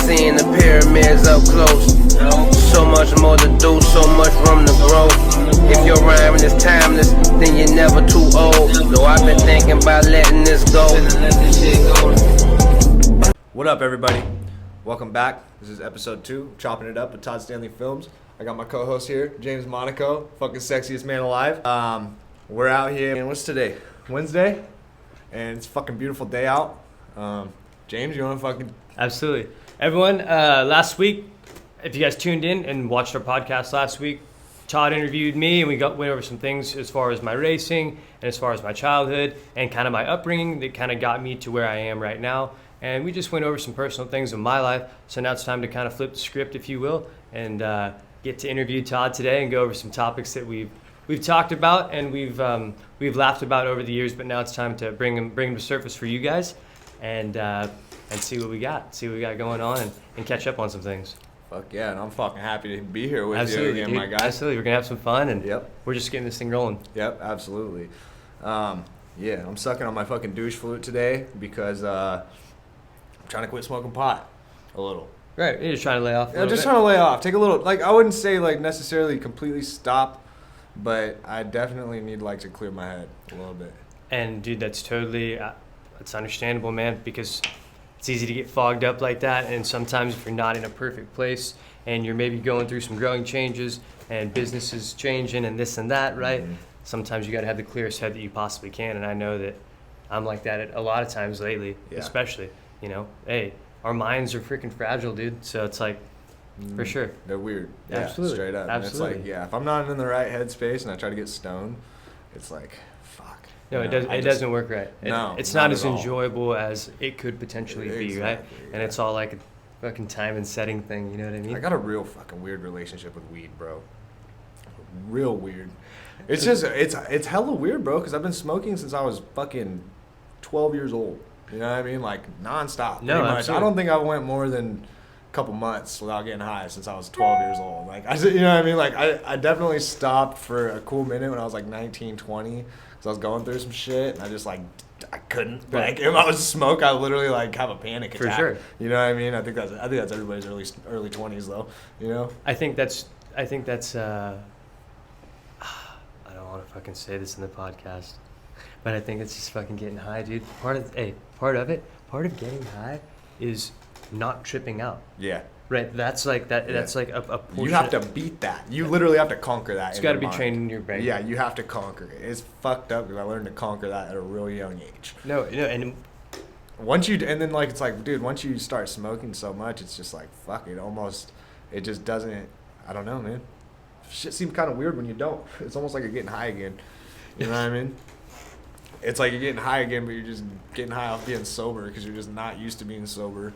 seeing the pyramids up close. So much more to do, so much room to grow. If your rhyming is timeless, then you're never too old. Though I've been thinking about letting this go. What up, everybody? Welcome back. This is episode 2, Chopping It Up with Todd Stanley Films. I got my co-host here, James Monaco, fucking sexiest man alive. We're out here, and what's today? Wednesday? And it's a fucking beautiful day out. James, you want to fucking... Absolutely. Everyone, last week, if you guys tuned in and watched our podcast last week, Todd interviewed me, and we went over some things as far as my racing and as far as my childhood and kind of my upbringing that kind of got me to where I am right now. And we just went over some personal things in my life. So now it's time to kind of flip the script, if you will, and get to interview Todd today and go over some topics that we've talked about and we've laughed about over the years. But now it's time to bring them to surface for you guys and see what we got going on and catch up on some things. Fuck yeah, and I'm fucking happy to be here with Absolutely, you again, dude. my guy. Absolutely, we're gonna have some fun, and Yep. we're just getting this thing rolling. Yep, absolutely. Yeah, I'm sucking on my fucking douche flute today because I'm trying to quit smoking pot a little. Right, you're just trying to lay off. Yeah, just trying to lay off. Take a little, like, I wouldn't say like necessarily completely stop, but I definitely need like to clear my head a little bit. And dude, that's totally, it's understandable, man, because it's easy to get fogged up like that. And sometimes if you're not in a perfect place and you're maybe going through some growing changes and business is changing and this and that, right? Mm-hmm. Sometimes you got to have the clearest head that you possibly can. And I know that I'm like that a lot of times lately, especially, you know, hey, our minds are freaking fragile, dude. So it's like, for sure. They're weird. Yeah, absolutely. Straight up. Absolutely. And it's like, yeah, if I'm not in the right headspace and I try to get stoned, it's like, fuck. No, it doesn't work right. It's not as enjoyable as it could potentially be, right? Yeah. And it's all like a fucking time and setting thing, you know what I mean? I got a real fucking weird relationship with weed, bro. Real weird. It's just, it's hella weird, bro, because I've been smoking since I was fucking 12 years old. You know what I mean? Like, nonstop. No, much. absolutely. I don't think I went more than a couple months without getting high since I was 12 years old. Like, you know what I mean? Like, I definitely stopped for a cool minute when I was like 19, 20. Because I was going through some shit, and I just, like, I couldn't. Right. Like, if I was smoke, I would literally, like, have a panic attack. For sure. You know what I mean? I think that's everybody's early 20s, though. You know? I think that's I don't want to fucking say this in the podcast, but I think it's just fucking getting high, dude. Part of getting high is not tripping out. Yeah. Right, that's like that. Yeah. That's like a portion. You have to beat that. You literally have to conquer that. It's got to be trained in your brain. Yeah, you have to conquer it. It's fucked up because I learned to conquer that at a real young age. No, and then like it's like, dude, once you start smoking so much, it's just like fuck it. It just doesn't. I don't know, man. Shit seems kind of weird when you don't. It's almost like you're getting high again. You know what I mean? It's like you're getting high again, but you're just getting high off being sober because you're just not used to being sober.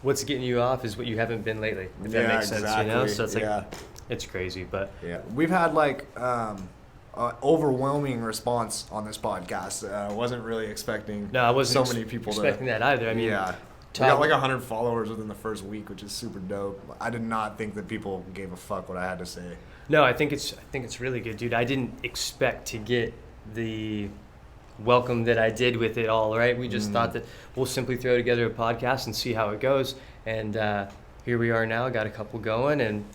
What's getting you off is what you haven't been lately, if that makes sense, exactly. you know? So it's like, it's crazy, but... Yeah, we've had like overwhelming response on this podcast. Wasn't really expecting I wasn't so many people expecting that either. I mean, yeah. We got like 100 followers within the first week, which is super dope. I did not think that people gave a fuck what I had to say. No, I think it's really good, dude. I didn't expect to get the welcome that I did with it all, right? We just thought that we'll simply throw together a podcast and see how it goes. And here we are now, got a couple going and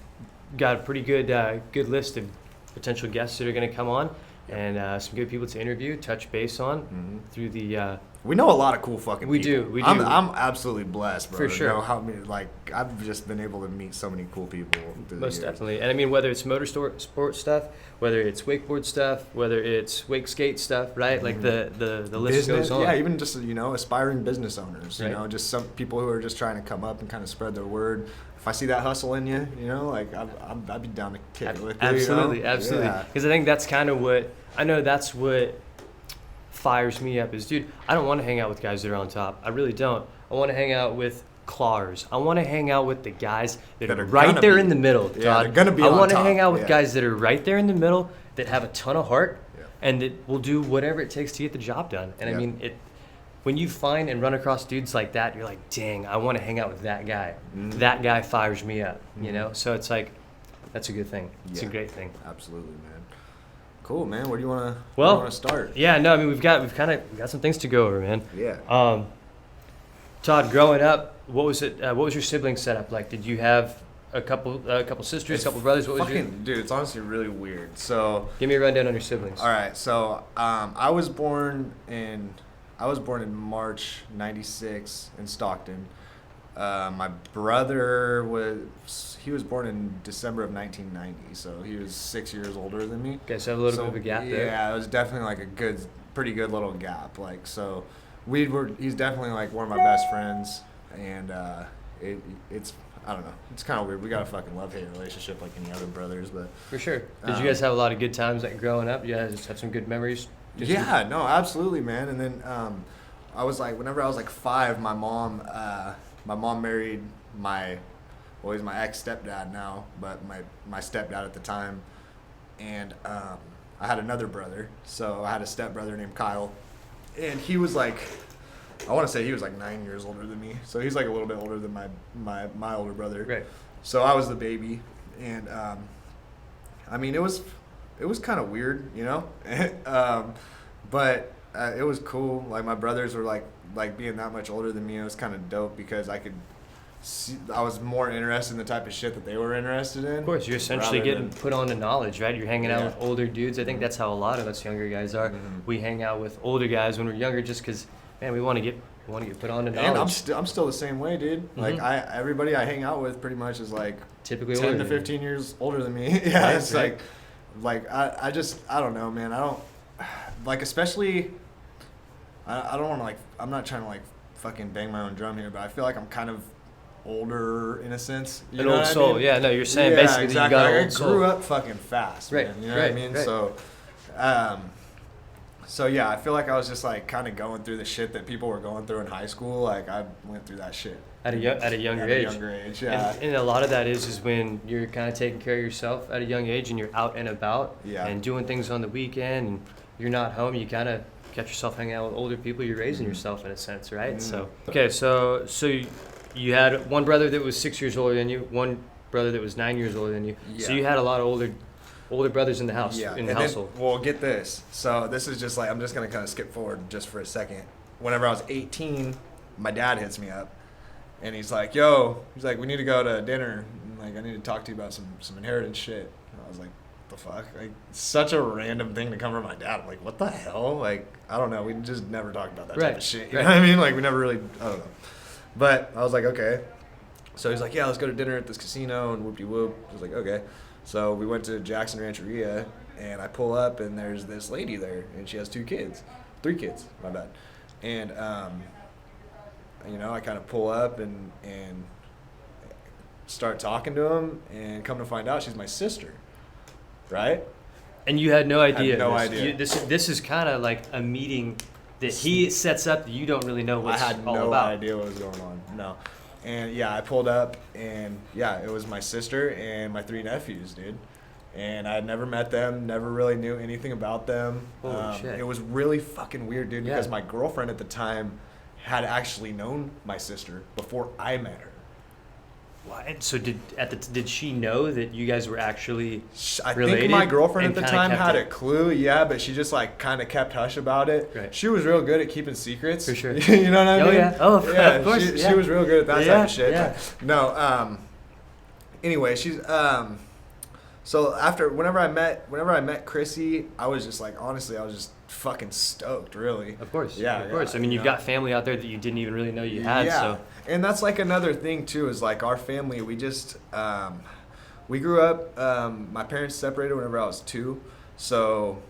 got a pretty good list of potential guests that are going to come on and some good people to interview, touch base on through the... we know a lot of cool fucking people. We do. I'm absolutely blessed, bro. For sure. You know how many, like, I've just been able to meet so many cool people. Most definitely. And I mean, whether it's sport stuff, whether it's wakeboard stuff, whether it's wake skate stuff, right? Like the list goes on. Yeah, even just, you know, aspiring business owners, right. You know, just some people who are just trying to come up and kind of spread their word. If I see that hustle in you, you know, like I'd be down to kick it with you. Absolutely, you know? absolutely. Because I think that's kind of what, I know that's what fires me up is, dude, I don't want to hang out with guys that are on top. I really don't. I want to hang out with clawers. I want to hang out with the guys that are right there in the middle, Todd. Yeah, they're gonna be on top. I want to hang out with guys that are right there in the middle, that have a ton of heart, and that will do whatever it takes to get the job done. And I mean, when you find and run across dudes like that, you're like, dang, I want to hang out with that guy. That guy fires me up, you know? So it's like, that's a good thing. It's a great thing. Absolutely, man. Cool, man. Where do you want to start? Yeah, no, I mean, we've got some things to go over, man. Yeah. Todd, growing up, what was it? What was your sibling setup like? Did you have a couple sisters, a couple brothers? What was your? Dude, it's honestly really weird. So Give me a rundown on your siblings. all right, so I was born in March '96 in Stockton. My brother was born in December of 1990, so he was 6 years older than me. Okay, so a little bit of a gap there. Yeah, it was definitely like pretty good little gap. Like, so he's definitely like one of my best friends, and it's I don't know, it's kind of weird. We got a fucking love-hate relationship like any other brothers, but For sure. Did you guys have a lot of good times like growing up? You guys have some good memories? yeah, no, absolutely, man. And then I was like, whenever I was like 5, my mom married he's my ex stepdad now, but my stepdad at the time, and I had another brother, so I had a stepbrother named Kyle, and he was like, I want to say he was like 9 years older than me, so he's like a little bit older than my older brother. Right. So I was the baby, and I mean it was kind of weird, you know, but it was cool. Like my brothers were like being that much older than me. It was kind of dope because I was more interested in the type of shit that they were interested in. Of course, you're essentially getting put on to knowledge, right? You're hanging out Yeah. with older dudes. I think that's how a lot of us younger guys are. Mhm. We hang out with older guys when we're younger, just because, man, we want to get put on to knowledge. And I'm still the same way, dude. Like Mhm. everybody I hang out with pretty much is like Typically 10 older to than you. 15 years older than me. Yeah, Right, it's right. like I don't know, man. I don't like, especially I don't want to like, I'm not trying to like fucking bang my own drum here, but I feel like I'm kind of older in a sense. You An know old what I soul. mean? Yeah, no, you're saying Yeah, basically exactly. that you got an I old soul. grew up fucking fast, Right, man. You know right, what I mean? right. So yeah, I feel like I was just like kind of going through the shit that people were going through in high school. Like I went through that shit At a younger at age. a younger age. Yeah. And a lot of that is when you're kind of taking care of yourself at a young age and you're out and about Yeah. and doing things on the weekend and you're not home. You kind of catch yourself hanging out with older people. You're raising yourself in a sense, right? Mhm. So okay, so you had one brother that was 6 years older than you, one brother that was 9 years older than you. So Yeah. you had a lot of older brothers in the house, Yeah, in the and household. then, well, get this. So this is just like, I'm just gonna kind of skip forward just for a second. Whenever I was 18, my dad hits me up, and he's like, he's like, we need to go to dinner. And like, I need to talk to you about some inheritance shit. And I was like, the fuck? Like, such a random thing to come from my dad. I'm like, what the hell? Like, I don't know. We just never talked about that type Right, of shit. You right. know what I mean? Like, we never really, I don't know. But I was like, okay. So he's like, yeah, let's go to dinner at this casino and whoop-de-whoop. I was like, okay. So we went to Jackson Rancheria, and I pull up, and there's this lady there, and she has 3 kids, my bad. And, you know, I kind of pull up and start talking to him, and come to find out she's my sister, right? And you had no idea. no this. idea. This is kind of like a meeting that he sets up that you don't really know what I it's had all no about. idea what was going on. No. And yeah, I pulled up, and yeah, it was my sister and my 3 nephews, dude. And I had never met them, never really knew anything about them. Holy shit. It was really fucking weird, dude, because Yeah. my girlfriend at the time had actually known my sister before I met her. Wow. And so did she know that you guys were actually I related think my girlfriend at and the kinda time kept had it? a clue, yeah, but she just like kind of kept hush about it. Right. She was real good at keeping secrets. For sure. You know what I Oh, mean? yeah. Oh, of course, She yeah. was real good at that Yeah, type of shit. yeah. No. Anyway, she's so whenever I met Chrissy, I was just like, honestly, I was just fucking stoked, really. Of course. Yeah, Of course. yeah, I mean, you you've know. got family out there that you didn't even really know you had. Yeah, So and that's like another thing too, is like our family, we just we grew up, my parents separated whenever I was 2, so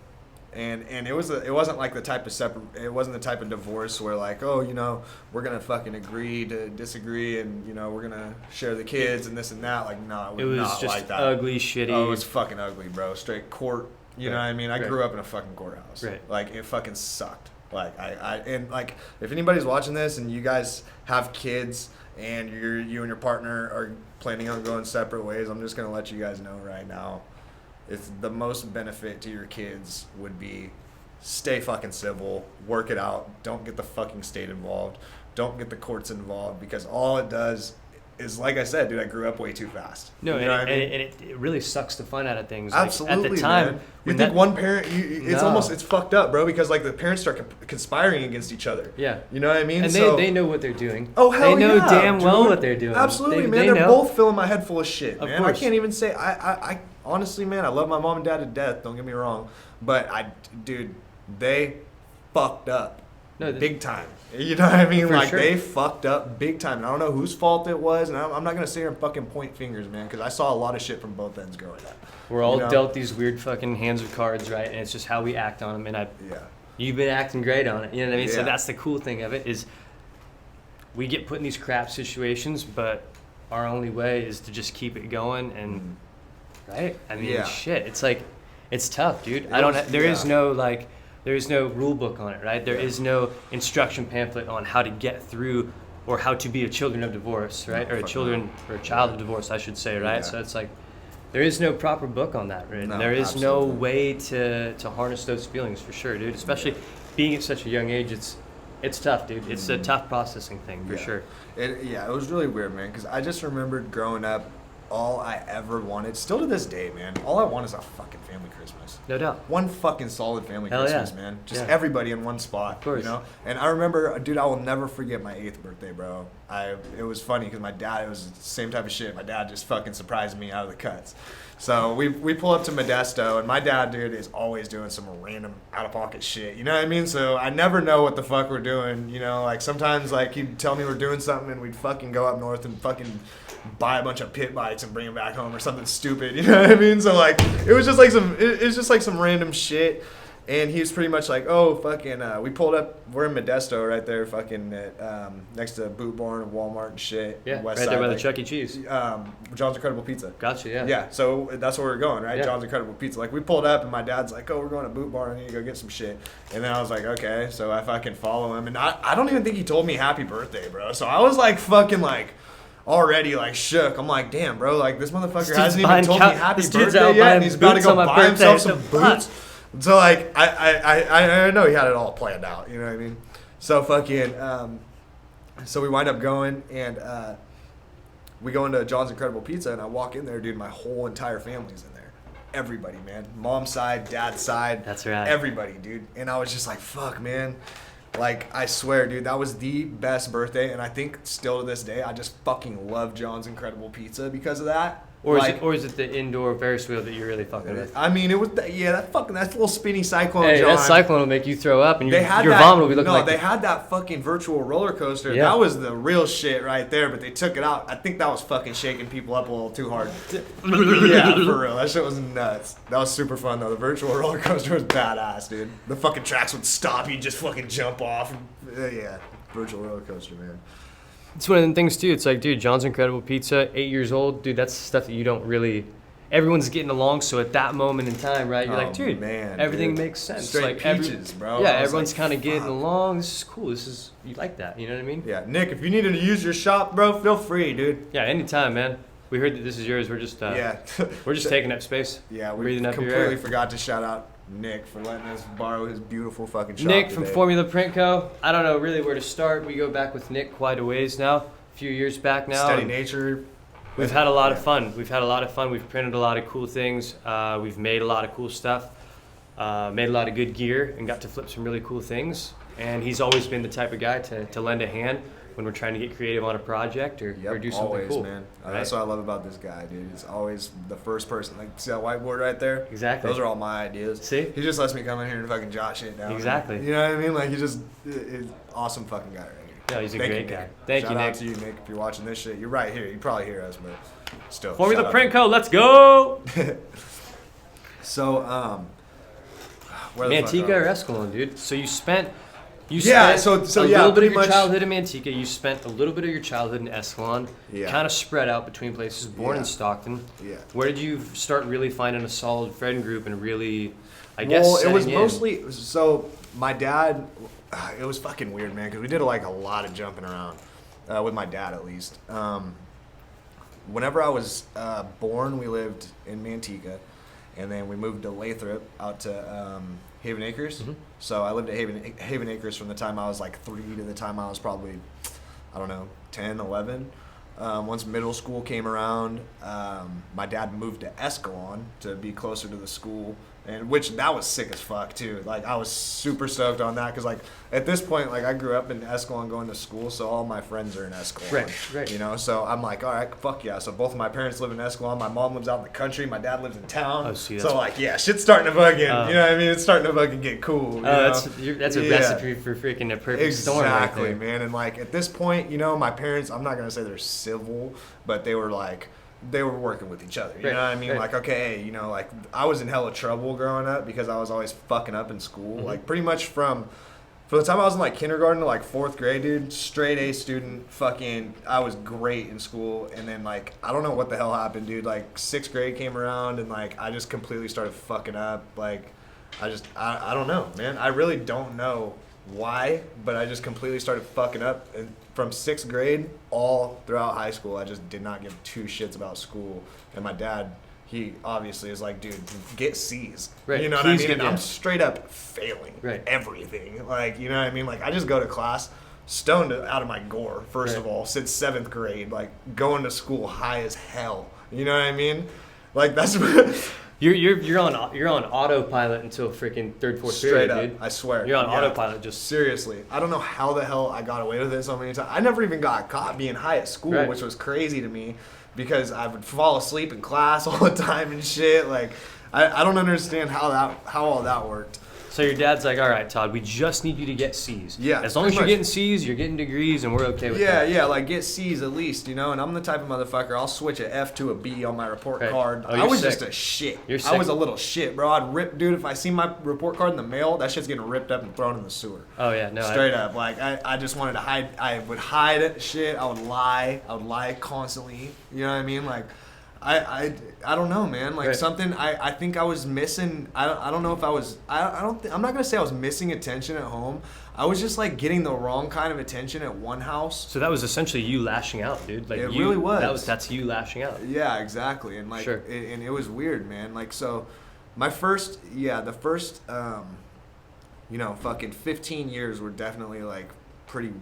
and it wasn't like the type of divorce where like, oh, you know, we're gonna fucking agree to disagree, and you know, we're gonna share the kids and this and that. Like, no, it was not just like that. ugly, shitty. Oh, it was fucking ugly, bro. Straight court. You know what I mean? I Right. grew up in a fucking courthouse. Right. Like, it fucking sucked. Like, and like, if anybody's watching this and you guys have kids and you and your partner are planning on going separate ways, I'm just gonna let you guys know right now, it's the most benefit to your kids would be stay fucking civil, work it out, don't get the fucking state involved, don't get the courts involved, because all it does is like I said, dude, I grew up way too fast. No, you know what I mean? and it really sucks the fun out of things. Like, Absolutely, at the time, man. You when think that- one parent, it's No. almost, it's fucked up, bro, because like the parents start conspiring against each other. Yeah. You know what I mean? And So- they know what they're doing. Oh, hell They know yeah, damn well dude. what they're doing. Absolutely, man. They They're know. both filling my head full of shit, Of man. I course. can't even say, I honestly, man, I love my mom and dad to death, don't get me wrong. But dude, they fucked up. No, big time. You know what I mean? For Like, sure. they fucked up big time. And I don't know whose fault it was, and I'm not going to sit here and fucking point fingers, man, because I saw a lot of shit from both ends growing up. We're all You know? dealt these weird fucking hands of cards, right? And it's just how we act on them. And Yeah. you've been acting great on it. You know what I mean? So Yeah. that's the cool thing of it is we get put in these crap situations, but our only way is to just keep it going and right? I mean, Yeah. shit. It's like it's tough, dude. It I don't. was- There is yeah. no like. There is no rule book on it, right? There Yeah. is no instruction pamphlet on how to get through or how to be a children of divorce, right? No, Or a fuck children or a child of divorce, I should say, right? Yeah. So it's like there is no proper book on that, right? No, There is no absolutely. way to harness those feelings for sure, dude. Especially being at such a young age, it's tough, dude. It's a tough processing thing for Yeah. sure. It was really weird, man, because I just remembered growing up, all I ever wanted, still to this day, man, all I want is a fucking family Christmas. No doubt. One fucking solid family Hell yeah. Christmas, man. Just Yeah. everybody in one spot, Of course. you know? And I remember, dude, I will never forget my 8th birthday, bro. It was funny because my dad, it was the same type of shit. My dad just fucking surprised me out of the cuts. So we pull up to Modesto, and my dad, dude, is always doing some random out-of-pocket shit. You know what I mean? So I never know what the fuck we're doing. You know, like sometimes like he'd tell me we're doing something, and we'd fucking go up north and fucking buy a bunch of pit bikes and bring them back home or something stupid. You know what I mean? So like it was just like some random shit. And he was pretty much like, oh, fucking, we pulled up, we're in Modesto right there, fucking, at, next to Boot Barn and Walmart and shit. Yeah, West right side, there by the like, Chuck E. Cheese. John's Incredible Pizza. Gotcha, yeah. Yeah, so that's where we're going, right? Yeah. John's Incredible Pizza. Like, we pulled up, and my dad's like, oh, we're going to Boot Barn. I need to go get some shit. And then I was like, okay. So I fucking follow him. And I don't even think he told me happy birthday, bro. So I was like fucking like already like shook. I'm like, damn, bro. Like, this motherfucker dude's hasn't even buying told me happy this dude's birthday out yet. buying And he's about to boots go on my buy himself birthday. some boots. So like I know he had it all planned out, you know what I mean? So fucking so we wind up going and we go into John's Incredible Pizza and I walk in there, dude, my whole entire family's in there. Everybody, man. Mom's side, dad's side. That's right. Everybody, dude. And I was just like, fuck, man. Like, I swear, dude, that was the best birthday, and I think still to this day, I just fucking love John's Incredible Pizza because of that. Or Like, is it the indoor Ferris wheel that you're really fucking with? I mean, it was that little spinny cyclone. Hey, John. that cyclone will make you throw up, and They your had your that, vomit will be looking no, like. they had that fucking virtual roller coaster. Yeah. That was the real shit right there, but they took it out. I think that was fucking shaking people up a little too hard. Yeah, for real. That shit was nuts. That was super fun, though. The virtual roller coaster was badass, dude. The fucking tracks would stop. You'd just fucking jump off. Yeah, virtual roller coaster, man. It's one of the things too. It's like, dude, John's Incredible Pizza, 8 years old, dude. That's stuff that you don't really. Everyone's getting along, so at that moment in time, right? You're Oh, like, dude, man, everything dude. makes sense. Straight like peaches, bro. Yeah, I was everyone's like, kind of getting fuck. along. This is cool. This is you like that. You know what I mean? Yeah, Nick, if you needed to use your shop, bro, feel free, dude. Yeah, anytime, man. We heard that this is yours. We're just Yeah. we're just taking up space. Yeah, we breathing up your completely air. forgot to shout out Nick for letting us borrow his beautiful fucking shop Nick from today. Formula Print Co. I don't know really where to start. We go back with Nick quite a ways now, a few years back now. Steady and Nature. We've had a lot of fun. We've had a lot of fun. We've printed a lot of cool things. We've made a lot of cool stuff. Made a lot of good gear and got to flip some really cool things. And he's always been the type of guy to lend a hand when we're trying to get creative on a project or do something always, cool. man. right? That's what I love about this guy, dude. He's always the first person. Like, see that whiteboard right there? Exactly. Those are all my ideas. See? He just lets me come in here and fucking jot shit down. Exactly. You know what I mean? Like, he's awesome fucking guy right here. Yeah, he's a Thank great you, guy. Nick. Thank Shout you, out Nick. to you, Nick, if you're watching this shit. You're right here. You probably hear us, but still. Formula shout out Print to Co. Let's go. you. So, where the fuck Manteca are or we? Escalon, dude. So you spent Yeah, spent so a yeah, little bit of pretty your much- childhood in Manteca. You spent a little bit of your childhood in Escalon. Yeah. Kind of spread out between places. Born in Yeah. Stockton. Yeah. Where did you start really finding a solid friend group and really, I guess, Well, it was setting in? mostly so my dad. It was fucking weird, man, because we did like a lot of jumping around with my dad, at least. Whenever I was born, we lived in Manteca, and then we moved to Lathrop out to Haven Acres. Mhm. So I lived at Haven Acres from the time I was like 3 to the time I was probably, I don't know, 10, 11. Once middle school came around, my dad moved to Escalon to be closer to the school, and which that was sick as fuck too. Like I was super stoked on that because like at this point, like I grew up in Escalon going to school, so all my friends are in Escalon. Right. You know, so I'm like, all right, fuck yeah. So both of my parents live in Escalon. My mom lives out in the country. My dad lives in town. Oh, see, so like, yeah, shit's starting to fucking, you know what I mean? It's starting to fucking get cool. You know? That's a recipe for freaking a perfect storm right there. Exactly, man. And like at this point, you know, my parents, I'm not gonna say they're civil, but they were like, they were working with each other. You know what I mean? Like, okay, you know, like I was in hella trouble growing up because I was always fucking up in school. Like pretty much from the time I was in like kindergarten to like 4th grade, dude, straight A student, fucking, I was great in school. And then like, I don't know what the hell happened, dude. Like 6th grade came around and like, I just completely started fucking up. Like, I don't know, man. I really don't know why, but I just completely started fucking up. And from 6th grade all throughout high school, I just did not give two shits about school. And my dad, he obviously is like, dude, get C's. Right. You know what I mean? And I'm straight up failing everything. Like, you know what I mean? Like, I just go to class stoned out of my gore, first of all, since 7th grade. Like, going to school high as hell. You know what I mean? Like, that's what... You're on autopilot until freaking 3rd, 4th Straight period, up, dude. I swear. You're on autopilot, just seriously. I don't know how the hell I got away with it so many times. I never even got caught being high at school, which was crazy to me because I would fall asleep in class all the time and shit. Like, I don't understand how all that worked. So your dad's like, all right, Todd, we just need you to get C's. Yeah. As long as you're getting C's, you're getting degrees, and we're okay with that. Yeah, like get C's at least, you know. And I'm the type of motherfucker, I'll switch an F to a B on my report card. Oh, I was sick. just a shit. You're sick. I was a little shit, bro. I'd rip, dude, if I see my report card in the mail, that shit's getting ripped up and thrown in the sewer. Oh, yeah, no. Straight up. Like, I just wanted to hide. I would hide shit. I would lie. Constantly. You know what I mean? Like, I don't know, man. Like something I think I was missing. I don't know if I was. I'm not gonna say I was missing attention at home. I was just like getting the wrong kind of attention at one house. So that was essentially you lashing out, dude. Like it really was. That's you lashing out. Yeah, exactly. And like, and it was weird, man. Like, so the first, fucking 15 years were definitely like pretty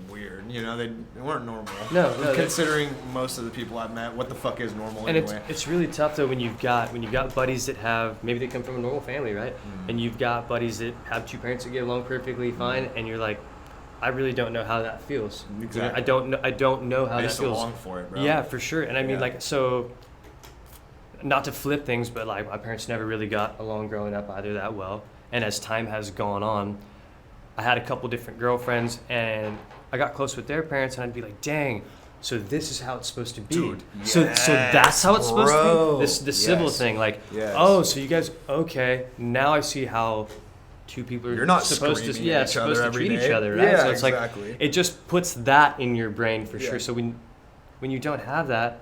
weird. You know, they weren't normal. No, considering most of the people I've met, what the fuck is normal and anyway? It's really tough though when you've got buddies that have, maybe they come from a normal family, right? And you've got buddies that have two parents that get along perfectly fine, and you're like, I really don't know how that feels. Exactly. I don't know how that feels. I used to long for it, bro. Yeah, for sure. And I mean, like, so not to flip things, but like my parents never really got along growing up either that well. And as time has gone on, I had a couple different girlfriends, and I got close with their parents, and I'd be like, dang, so this is how it's supposed to be. Dude, so that's how it's supposed to be? The civil thing, like, oh, so you guys, okay, now I see how two people are not supposed to treat each other, right? Yeah, so it's exactly. Like, it just puts that in your brain for sure. So when you don't have that,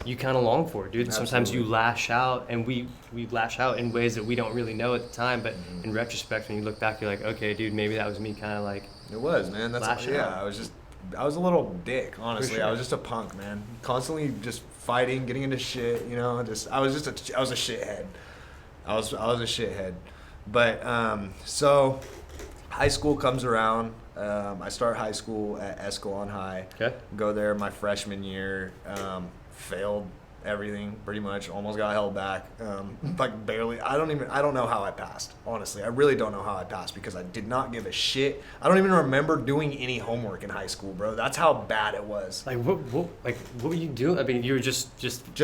you kind of long for it, dude. And sometimes you lash out, and we lash out in ways that we don't really know at the time, but in retrospect, when you look back, you're like, okay, dude, maybe that was me kind of like... It was, man. That's I was a little dick, honestly. Sure. I was just a punk, man. Constantly just fighting, getting into shit, you know. I was a shithead. I was a shithead. But so high school comes around. I start high school at Escalon High. Okay. Go there my freshman year. Failed everything pretty much. Almost got held back. Like barely. I don't know how I passed. Honestly, I really don't know how I passed because I did not give a shit. I don't even remember doing any homework in high school, bro. That's how bad it was. Like what were you doing? I mean, you were just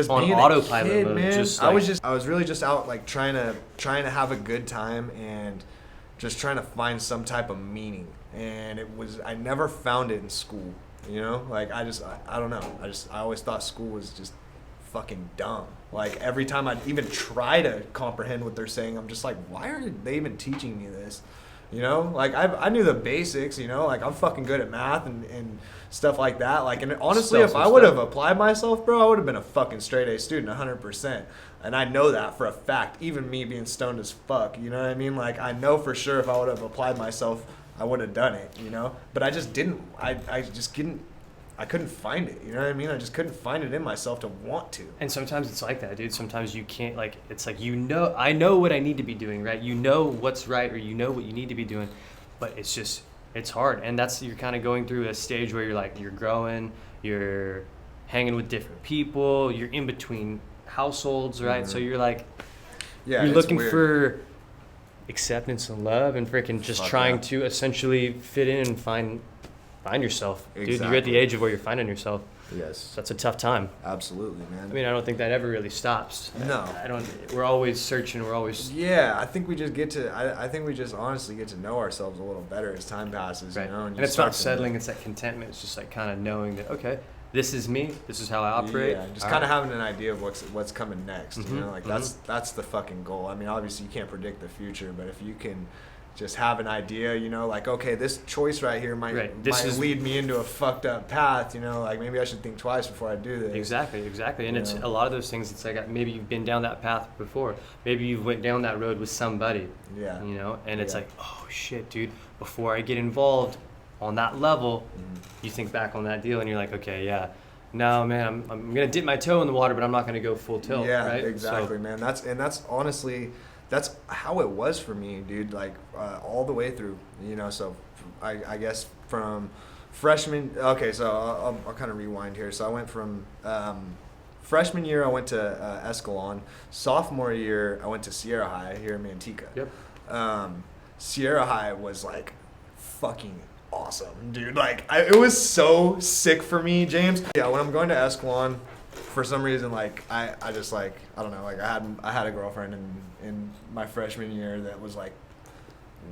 on being autopilot a kid, mode. man. Just like, I was really just out like trying to have a good time and just trying to find some type of meaning. And I never found it in school. You know, like I don't know. I always thought school was just fucking dumb. Like every time I'd even try to comprehend what they're saying, I'm just like, why are they even teaching me this? You know, like I knew the basics, you know, like I'm fucking good at math and stuff like that. Like, and honestly, if I would have applied myself, bro, I would have been a fucking straight A student, 100%. And I know that for a fact, even me being stoned as fuck, you know what I mean? Like I know for sure if I would have applied myself, I would have done it, you know? But I just didn't. I couldn't find it, you know what I mean? I just couldn't find it in myself to want to. And sometimes it's like that, dude. Sometimes you can't, like, it's like, you know, I know what I need to be doing, right? You know what's right, or you know what you need to be doing, but it's hard. And you're kind of going through a stage where you're like, you're growing, you're hanging with different people. You're in between households, right? So you're like, Yeah, you're it's looking weird. for acceptance and love, and freaking just Fuck trying yeah. to essentially fit in and find yourself. Dude, you're at the Exactly. age of where you're finding yourself. Yes, That's a tough time. absolutely, man. I mean, I don't think that ever really stops. No. I don't. We're always searching. We're always Yeah, I think we just get to. I think we just honestly get to know ourselves a little better as time passes. right. You know, And you it's start not to- settling. It's that contentment. It's just like kind of knowing that okay, this is me. This is how I operate. Yeah, just All kind of right. having an idea of what's coming next. You Mhm, know, like that's the fucking goal. I mean, obviously you can't predict the future, but if you can just have an idea, you know, like okay, this choice right here might Right, this is- lead me into a fucked up path. You know, like maybe I should think twice before I do this. Exactly. And it's Yeah. a lot of those things. It's like maybe you've been down that path before. Maybe you went down that road with somebody. Yeah. You know, and it's Yeah. like, oh shit, dude. Before I get involved on that level, Mm-hmm. you think back on that deal, and you're like, okay, yeah. No, man, I'm gonna dip my toe in the water, but I'm not gonna go full tilt. Yeah, right? exactly, So, man. That's honestly, that's how it was for me, dude. Like all the way through, you know. So I guess from freshman. Okay, so I'll kind of rewind here. So I went from freshman year, I went to Escalon. Sophomore year, I went to Sierra High here in Manteca. Yep. Sierra High was like fucking awesome, dude. Like it was so sick for me, James. Yeah, when I'm going to Escalon, for some reason, like I just like I don't know, like I had a girlfriend in my freshman year that was like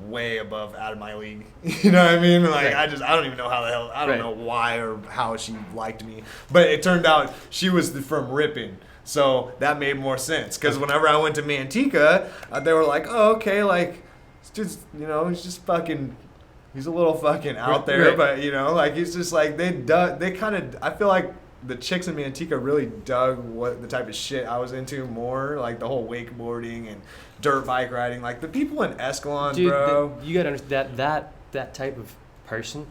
way above out of my league. You know what I mean? Like Right. I don't even know how the hell I don't Right. know why or how she liked me, but it turned out she was from Ripon. So that made more sense because whenever I went to Manteca, they were like, "Oh, okay, like, it's just you know, he's just fucking, he's a little fucking out there, Right. but you know, like he's just like they kind of. I feel like the chicks in Manteca really dug what the type of shit I was into more, like the whole wakeboarding and dirt bike riding. Like the people in Escalon, Dude, bro. you gotta understand that type of person.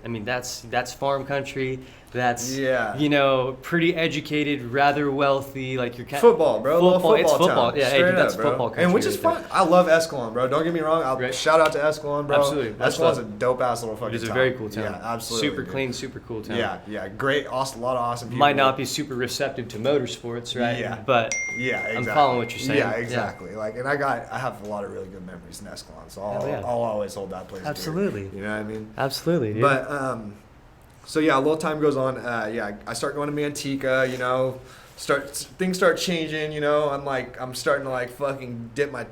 I mean, that's farm country. That's Yeah. you know, pretty educated, rather wealthy. Like you're Football, bro. Little Football. It's football football. town. Yeah, hey, Straight dude, that's up, bro. football country. And which is right there. fun. I love Escalon, bro. Don't get me wrong. I'll Right. shout out to Escalon, bro. Absolutely. That's Escalon's a love. dope ass little fucking It is a town. very cool town. Yeah, absolutely. Super dude. clean, super cool town. Yeah, great. Awesome, a lot of awesome people. Might not be super receptive to motorsports, right? Yeah. But Yeah, exactly. I'm following what you're saying. Yeah, Yeah. exactly. Like, and I have a lot of really good memories in Escalon, so Hell yeah. I'll always hold that place. dear. Absolutely. You know what I mean? absolutely, dude. But so yeah, a little time goes on. Yeah, I start going to Manteca. You know, things start changing. You know, I'm starting to like fucking dip my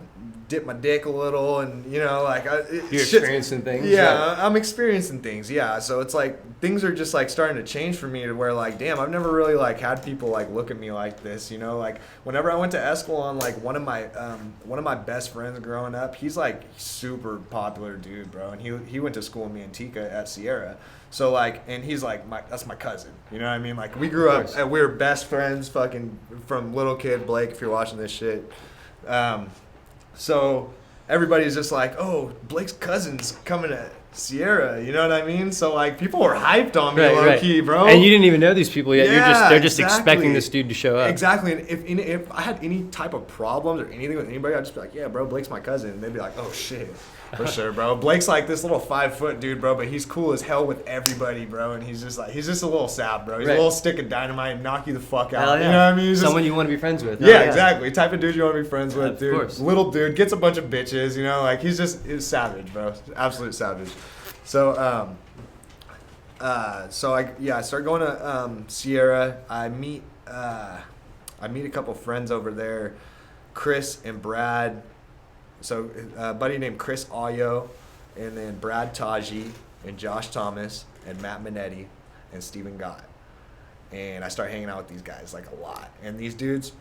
dick a little, and you know, like you're experiencing things. Yeah, right? I'm experiencing things. Yeah, so it's like things are just like starting to change for me to where like, damn, I've never really like had people like look at me like this. You know, like whenever I went to Escalon, like one of my best friends growing up, he's like super popular dude, bro, and he went to school in Manteca at Sierra. So like, and he's like that's my cousin. You know what I mean? Like we grew up, and we were best friends, fucking from little kid. Blake, if you're watching this shit. So everybody's just like, oh, Blake's cousin's coming to Sierra, you know what I mean? So like people were hyped on me low key, bro. And you didn't even know these people yet. Yeah, They're just exactly. expecting this dude to show up. Exactly. And if I had any type of problems or anything with anybody, I'd just be like, yeah, bro, Blake's my cousin. And they'd be like, oh shit. For sure, bro. Blake's like this little 5-foot dude, bro, but he's cool as hell with everybody, bro. And he's just a little sap, bro. He's Right. a little stick of dynamite, knock you the fuck out. Hell yeah. You know what I mean? He's just- Someone you want to be friends with. yeah, Hell exactly. Type of dude you want to be friends with, Of dude. course. Little dude, gets a bunch of bitches, you know, like he's savage, bro. Absolute savage. So, I start going to Sierra. I meet a couple friends over there, Chris and Brad. So, a buddy named Chris Ayo, and then Brad Taji, and Josh Thomas, and Matt Minetti, and Stephen Gott. And I start hanging out with these guys like a lot. And these dudes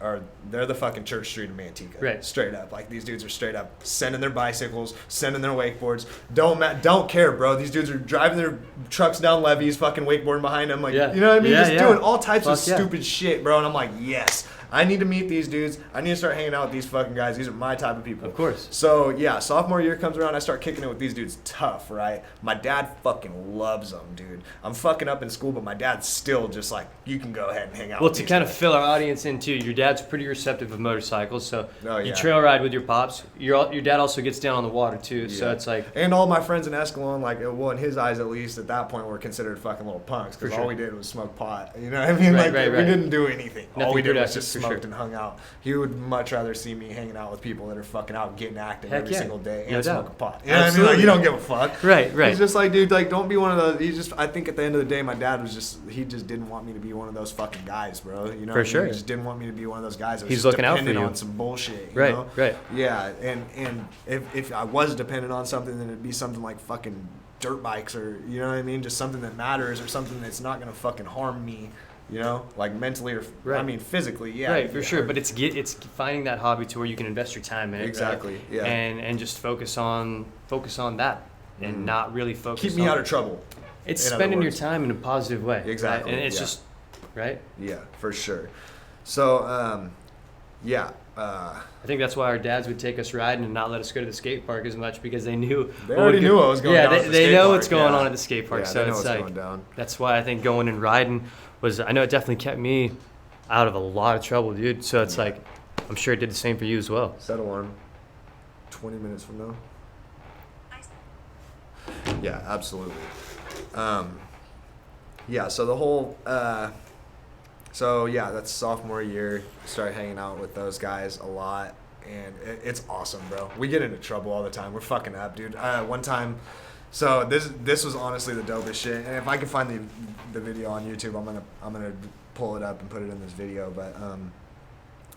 they're the fucking Church Street of Manteca. Right. Straight up. Like these dudes are straight up sending their bicycles, sending their wakeboards. Don't care, bro. These dudes are driving their trucks down levees, fucking wakeboarding behind them. Like, Yeah. you know what I mean? Yeah, Just yeah. doing all types of Fuck yeah. stupid shit, bro. And I'm like, yes. I need to meet these dudes. I need to start hanging out with these fucking guys. These are my type of people. Of course. So, yeah, sophomore year comes around. I start kicking it with these dudes tough, right? My dad fucking loves them, dude. I'm fucking up in school, but my dad's still just like, you can go ahead and hang out Well, with to these kind of guys. fill our audience in too, your dad's pretty receptive of motorcycles, so Oh, you yeah. trail ride with your pops. Your dad also gets down on the water too, so Yeah. it's like And all my friends in Escalon, like, well, in his eyes at least, at that point, were considered fucking little punks because For sure. all we did was smoke pot. You know what I mean? Right, Like, right, we right. didn't do anything. All Nothing we did was productive, just for smoked sure. and hung out. He would much rather see me hanging out with people that are fucking out getting active Heck every yeah. single day No and doubt. smoking pot. You know what I mean? Like, Absolutely. you don't give a fuck. Right, right. He's just like, dude, like, don't be one of those. I think at the end of the day, my dad was just, he just didn't want me to be one of those fucking guys, bro. You know For what I mean? sure. He just didn't want me to be one of those guys that was He's just looking out for dependent you. on some bullshit. You Right, know? right. Yeah, and if I was dependent on something, then it'd be something like fucking dirt bikes or, you know what I mean? Just something that matters or something that's not going to fucking harm me, you know? Like mentally or, Right. I mean, physically, yeah. right, for it sure. hurt. But it's finding that hobby to where you can invest your time in it. Exactly, right? yeah. And just focus on that and Mhm. not really focus Keep me on out of trouble. It's in other spending your words. time in a positive way. right? Exactly, And it's yeah. just right? Yeah, for sure. So, yeah. I think that's why our dads would take us riding and not let us go to the skate park as much because they knew They what already would knew what was going yeah, on. at the they skate know park, what's going yeah. on at the skate park. Yeah, So they know it's what's like going down. that's why I think going and riding was I know it definitely kept me out of a lot of trouble, dude. So it's like I'm sure it did the same for you as well. Set alarm. 20 minutes from now. Yeah, absolutely. Yeah, so the whole, so yeah, that's sophomore year. Started hanging out with those guys a lot, and it's awesome, bro. We get into trouble all the time. We're fucking up, dude. One time, so this was honestly the dopest shit. And if I can find the video on YouTube, I'm gonna pull it up and put it in this video. But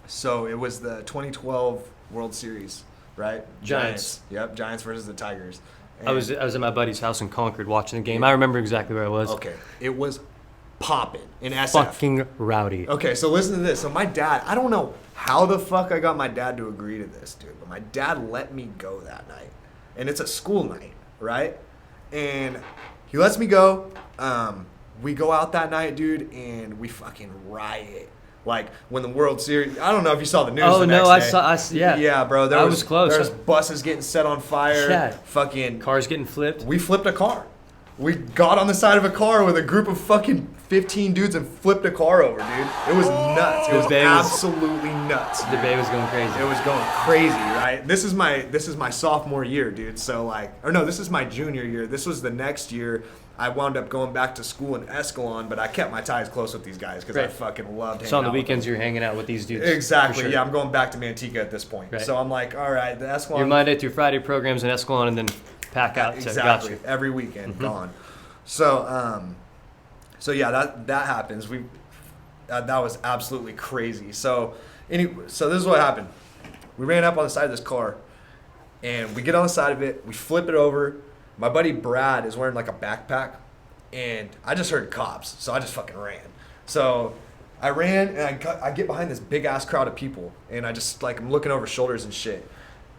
so it was the 2012 World Series, right? Giants. Yep, Giants versus the Tigers. I was And- at my buddy's house in Concord watching the game. I remember exactly where I was. Okay, it was popping in SF. Fucking rowdy. Okay, so listen to this. So my dad, I don't know how the fuck I got my dad to agree to this, dude, but my dad let me go that night. And it's a school night, right? And he lets me go. We go out that night, dude, and we fucking riot. Like when the World Series, I don't know if you saw the news. Oh, the no, next day. I saw, yeah. Yeah, bro. I was close. There's buses getting set on fire. Yeah. Fucking Cars getting flipped. we flipped a car. We got on the side of a car with a group of fucking 15 dudes and flipped a car over, dude. It was nuts. It was Bay was- absolutely nuts. The bay was going crazy. It was going crazy, right? This is my sophomore year, dude. So like, or no, this is my junior year. This was the next year. I wound up going back to school in Escalon, but I kept my ties close with these guys because I Right. fucking loved hanging So on the out with weekends them. you're hanging out with these dudes. Exactly. for sure. Yeah, I'm going back to Manteca at this point. Right. So I'm like, all right, the Escalon. Your Monday through Friday programs in Escalon and then pack out to Exactly. gotcha. Every weekend, gone. So, so yeah, that happens. That was absolutely crazy. So, so this is what happened. We ran up on the side of this car, and we get on the side of it. We flip it over. My buddy Brad is wearing like a backpack, and I just heard cops, so I just fucking ran. So I ran, and I get behind this big ass crowd of people, and I just like I'm looking over shoulders and shit,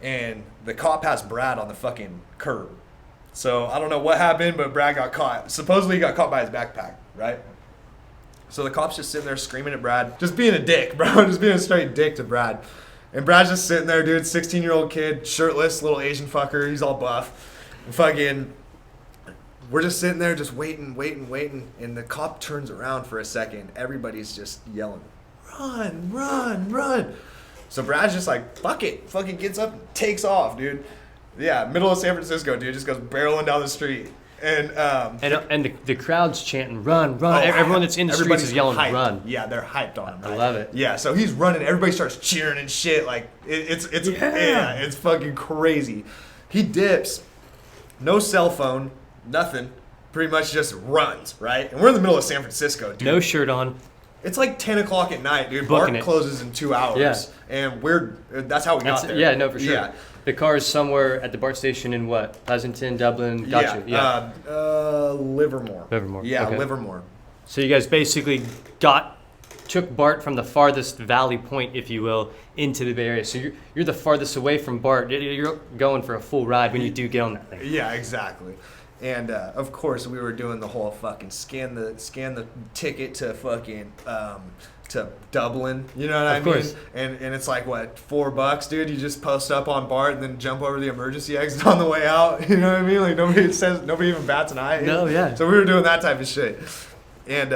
and the cop has Brad on the fucking curb. So I don't know what happened, but Brad got caught. Supposedly he got caught by his backpack, right? So the cop's just sitting there screaming at Brad, just being a dick, bro, just being a straight dick to Brad. And Brad's just sitting there, dude, 16-year-old kid, shirtless, little Asian fucker, he's all buff. And fucking, we're just sitting there just waiting, and the cop turns around for a second. Everybody's just yelling, run, run, run. So Brad's just like, fuck it, fucking gets up and takes off, dude. Yeah, middle of San Francisco, dude, just goes barreling down the street. And the crowd's chanting, run, run. Everyone that's in the streets everybody's is yelling, hyped. run. Yeah, they're hyped on him. I right? love it. Yeah, so he's running. Everybody starts cheering and shit. Like it's Yeah. it's fucking crazy. He dips, no cell phone, nothing. Pretty much just runs, right? And we're in the middle of San Francisco, dude. No shirt on. It's like 10 o'clock at night, dude. Booking BART it. closes in 2 hours. Yeah. And that's how we got there. Yeah, no, for sure. Yeah. The car is somewhere at the BART station in what? Pleasanton, Dublin? Gotcha. Yeah. Livermore. Livermore, Yeah, okay. Livermore. So you guys basically took BART from the farthest valley point, if you will, into the Bay Area. So you're the farthest away from BART. You're going for a full ride when you do get on that thing. Yeah, exactly. And of course, we were doing the whole fucking scan the ticket to fucking to Dublin, you know what I Of course. mean? And it's like, what, $4, dude? You just post up on BART and then jump over the emergency exit on the way out. You know what I mean? Like, nobody even bats an eye. No, yeah. So we were doing that type of shit. And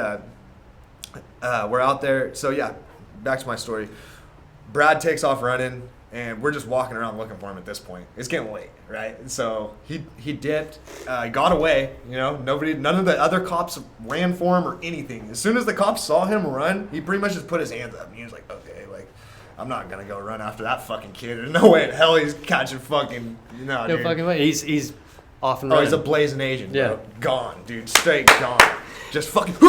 we're out there. So, yeah, back to my story. Brad takes off running, and we're just walking around looking for him at this point. It's getting late, right? And so he dipped, got away. You know, none of the other cops ran for him or anything. As soon as the cops saw him run, he pretty much just put his hands up. And he was like, okay, like, I'm not gonna go run after that fucking kid. There's no way in hell he's catching fucking, No dude. fucking way. He's off and Oh, running. he's a blazing agent, Yeah. bro. Gone, dude. Straight gone. Just fucking like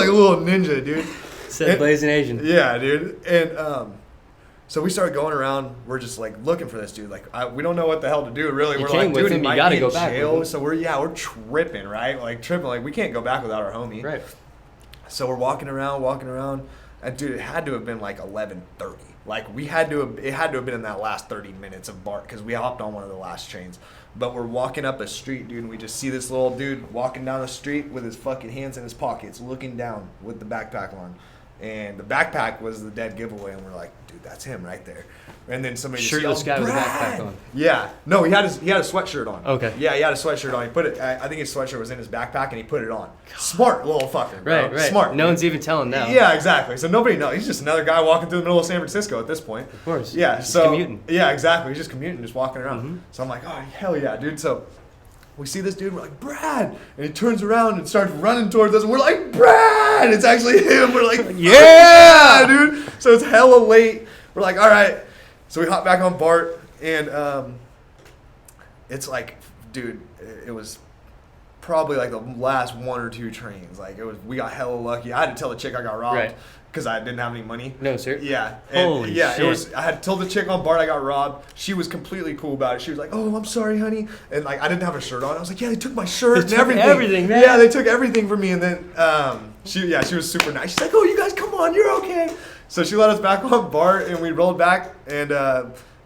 a little ninja, dude. Said blazing Asian. Yeah, dude. And so we started going around. We're just like looking for this dude. Like we don't know what the hell to do. Really, You we're came like, with dude, him, he you might gotta be in go back with jail. him. So we're tripping, right? Like tripping. Like we can't go back without our homie. Right. So we're walking around, and dude, it had to have been like 11:30. Like it had to have been in that last 30 minutes of BART because we hopped on one of the last trains. But we're walking up a street, dude, and we just see this little dude walking down the street with his fucking hands in his pockets, looking down with the backpack on. And the backpack was the dead giveaway, and we're like, dude, that's him right there. And then somebody just Shirtless yelled, guy with a "Brad!" backpack on. Yeah, no, he had a sweatshirt on. Okay. Yeah, he had a sweatshirt on. He put it. I think his sweatshirt was in his backpack, and he put it on. Smart little fucker, bro. Right. Smart. No one's even telling now. Yeah, exactly. So nobody knows. He's just another guy walking through the middle of San Francisco at this point. Of course. Yeah. Just So commuting. yeah, exactly. He's just commuting, just walking around. Mm-hmm. So I'm like, oh hell yeah, dude. So we see this dude. We're like, Brad, and he turns around and starts running towards us. And we're like, Brad, it's actually him. We're like, yeah, dude. So it's hella late. We're like, all right. So we hop back on BART, and it's like, dude, it was probably like the last one or two trains. Like we got hella lucky. I had to tell the chick I got robbed Right. because I didn't have any money. No, sir. Yeah. And Holy yeah, shit. it was. I had told the chick on BART I got robbed. She was completely cool about it. She was like, "Oh, I'm sorry, honey." And like I didn't have a shirt on. I was like, "Yeah, they took my shirt They and took everything." everything, man. Yeah, they took everything from me. And then she was super nice. She's like, "Oh, you guys, come on, you're okay." So she let us back on BART, and we rolled back, and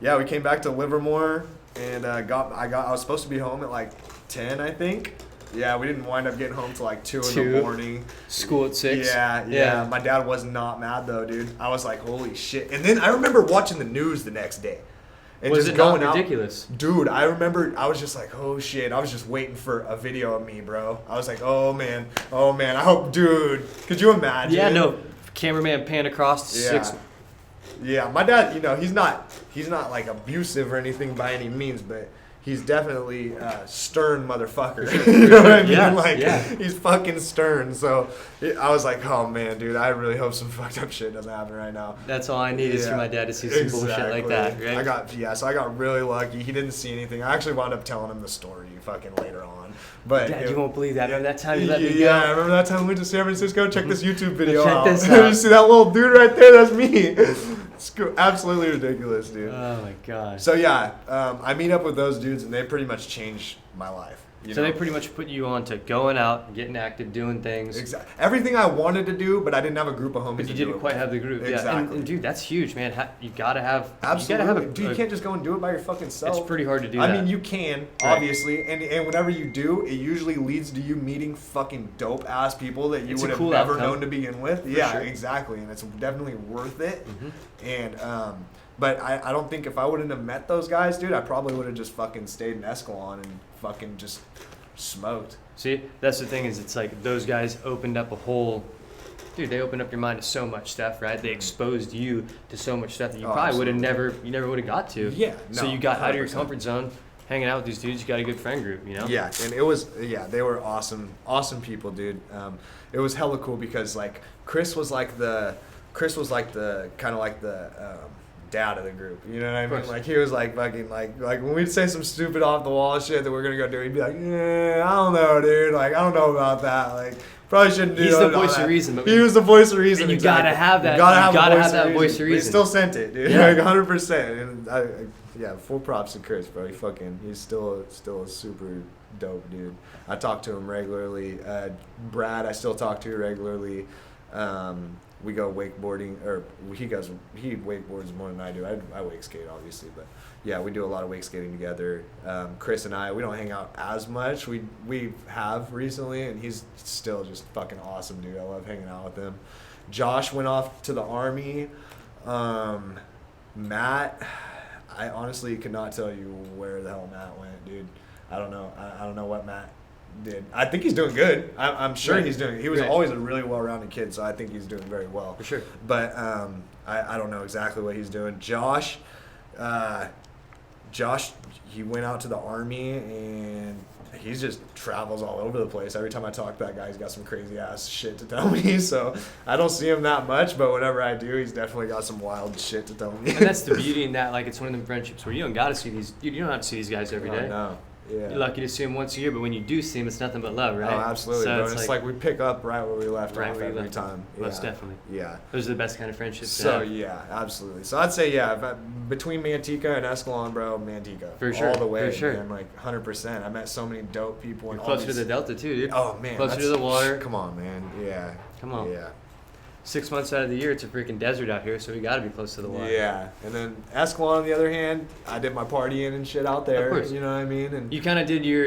yeah, we came back to Livermore, and I was supposed to be home at like 10, I think. Yeah, we didn't wind up getting home till like 2 in the morning. School at 6. Yeah. My dad was not mad though, dude. I was like, holy shit. And then I remember watching the news the next day. And Was just it not going out. ridiculous? Dude, I remember I was just like, oh shit. I was just waiting for a video of me, bro. I was like, oh man. I hope, dude. Could you imagine? Yeah, no. Cameraman panned across Yeah. 6. Yeah, my dad, he's not like abusive or anything by any means, but he's definitely a stern motherfucker. You know what I mean? Yeah, He's fucking stern. So I was like, oh man, dude, I really hope some fucked up shit doesn't happen right now. That's all I need is for my dad to see some bullshit like that, right? So I got really lucky. He didn't see anything. I actually wound up telling him the story fucking later on. But Dad, you won't believe that. Remember that time you let me go? Yeah, I remember that time we went to San Francisco. Check this YouTube video Check out. this out. You see that little dude right there? That's me. It's absolutely ridiculous, dude. Oh my god. So yeah, I meet up with those dudes, and they pretty much changed my life. So they pretty much put you on to going out, getting active, doing things. Exactly. Everything I wanted to do, but I didn't have a group of homies. But you to didn't do it quite with. have the group. Exactly. Yeah. And dude, that's huge, man. You gotta have. Absolutely. You gotta have Dude, you can't just go and do it by your fucking self. It's pretty hard to do I that. mean, you can, Right. obviously, and whenever you do, it usually leads to you meeting fucking dope ass people that you It's a would have cool never outcome. known to begin with. Yeah, sure. exactly, and it's definitely worth it. Mm-hmm. And but I don't think if I wouldn't have met those guys, dude, I probably would have just fucking stayed in Escalon and fucking just smoked. See, that's the thing is, it's like those guys opened up a whole. Dude, they opened up your mind to so much stuff, right? They exposed you to so much stuff that you probably would have absolutely. never would have got to. Yeah, So no, you got out of your 100%. comfort zone, hanging out with these dudes. You got a good friend group, you know? Yeah, and it was they were awesome people, dude. It was hella cool because like Chris was like the kind of like the dad of the group. You know what I mean? course. Like he was like fucking like when we'd say some stupid off the wall shit that we're gonna go do, he'd be like, I don't know, dude. Like I don't know about that. Like probably shouldn't do. He's the all voice of that. reason, but he was the voice of reason. and you exactly. gotta have that. You gotta You have that voice of But reason. he still sent it, dude. Yeah. Like 100%. And yeah, full props to Chris, bro. He's still a super dope dude. I talk to him regularly. Brad, I still talk to regularly. We go wakeboarding, or he wakeboards more than I do. I wake skate, obviously, but yeah, we do a lot of wake skating together. Chris and I, we don't hang out as much. We have recently, and he's still just fucking awesome, dude. I love hanging out with him. Josh went off to the Army. Matt, I honestly could not tell you where the hell Matt went, dude. I don't know. I don't know what Matt did. I think he's doing good. I'm sure he's doing. He was always a really well-rounded kid, so I think he's doing very well. For sure. But I don't know exactly what he's doing. Josh, he went out to the Army, and he just travels all over the place. Every time I talk to that guy, he's got some crazy ass shit to tell me. So I don't see him that much, but whenever I do, he's definitely got some wild shit to tell me. And that's the beauty in that. Like, it's one of them friendships where you don't got to see these. You don't have to see these guys every day. No. Yeah. You're lucky to see them once a year, but when you do see them, it's nothing but love, right? Oh, absolutely, so bro. It's like we pick up right where we left right off where you every left time. Most definitely. Yeah. Those are the best kind of friendships. So yeah, absolutely. So I'd say between Manteca and Escalon, bro, Manteca. For sure. All the way, For sure. man. Like 100%. I met so many dope people. You're and closer to the Delta too, dude. Oh man. Closer to the water. Come on, man. Yeah. Come on. Yeah. 6 months out of the year, it's a freaking desert out here, so we got to be close to the water. Yeah. And then Escalon, on the other hand, I did my partying and shit out there. Of course. You know what I mean? And You kind of did your